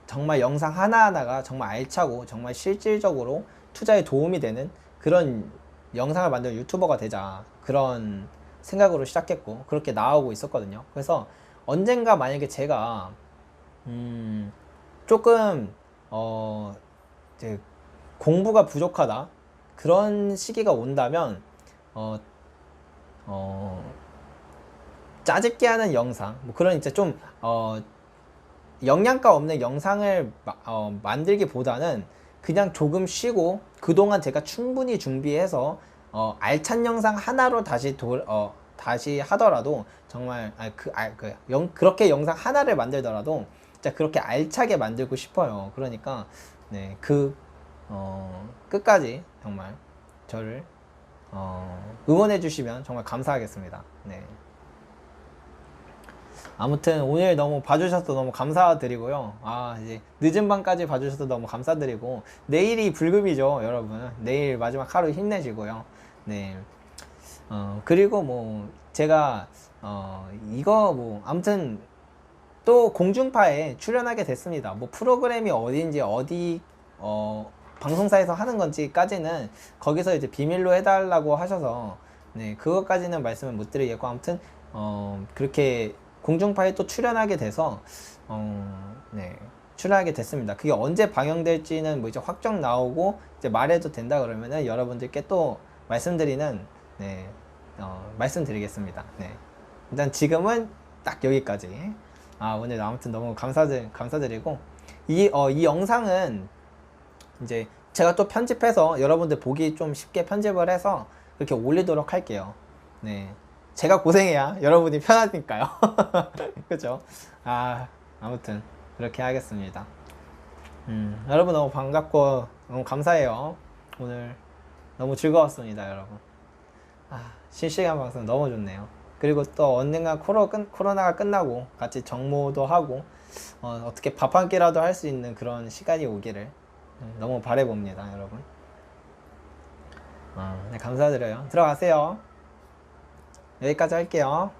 정말 영상 하나하나가 정말 알차고 정말 실질적으로 투자에 도움이 되는 그런 영상을 만드는 유튜버가 되자. 그런 생각으로 시작했고 그렇게 나오고 있었거든요. 그래서 언젠가 만약에 제가 조금 이제 공부가 부족하다 그런 시기가 온다면 짜집기 하는 영상 뭐 그런 이제 좀 영양가 없는 영상을 만들기보다는 그냥 조금 쉬고 그동안 제가 충분히 준비해서 알찬 영상 하나로 다시 하더라도 정말 그렇게 영상 하나를 만들더라도 진짜 그렇게 알차게 만들고 싶어요. 그러니까 끝까지 정말 저를 응원해 주시면 정말 감사하겠습니다. 아무튼 오늘 너무 봐주셔서 너무 감사드리고요. 이제 늦은 밤까지 봐주셔서 너무 감사드리고 내일이 불금이죠, 여러분. 내일 마지막 하루 힘내시고요. 그리고 뭐 제가 이거 뭐 아무튼 또 공중파에 출연하게 됐습니다. 뭐 프로그램이 어딘지 어디 방송사에서 하는 건지까지는 거기서 이제 비밀로 해달라고 하셔서 그것까지는 말씀을 못 드리겠고 아무튼 그렇게 공중파에 또 출연하게 돼서 출하게 됐습니다. 그게 언제 방영될지는 뭐 이제 확정 나오고 이제 말해도 된다 그러면은 여러분들께 또 말씀드리는, 네, 말씀드리겠습니다. 네. 일단 지금은 딱 여기까지. 오늘 아무튼 너무 감사드리고, 이 영상은 이제 제가 또 편집해서 여러분들 보기 좀 쉽게 편집을 해서 그렇게 올리도록 할게요. 네. 제가 고생해야 여러분이 편하니까요. 그죠? 아무튼 그렇게 하겠습니다. 여러분 너무 반갑고 너무 감사해요. 오늘 너무 즐거웠습니다, 여러분. 실시간 방송 너무 좋네요. 그리고 또 언젠가 코로나가 끝나고 같이 정모도 하고 어떻게 밥 한 끼라도 할 수 있는 그런 시간이 오기를 너무 바라봅니다, 여러분. 네, 감사드려요. 들어가세요. 여기까지 할게요.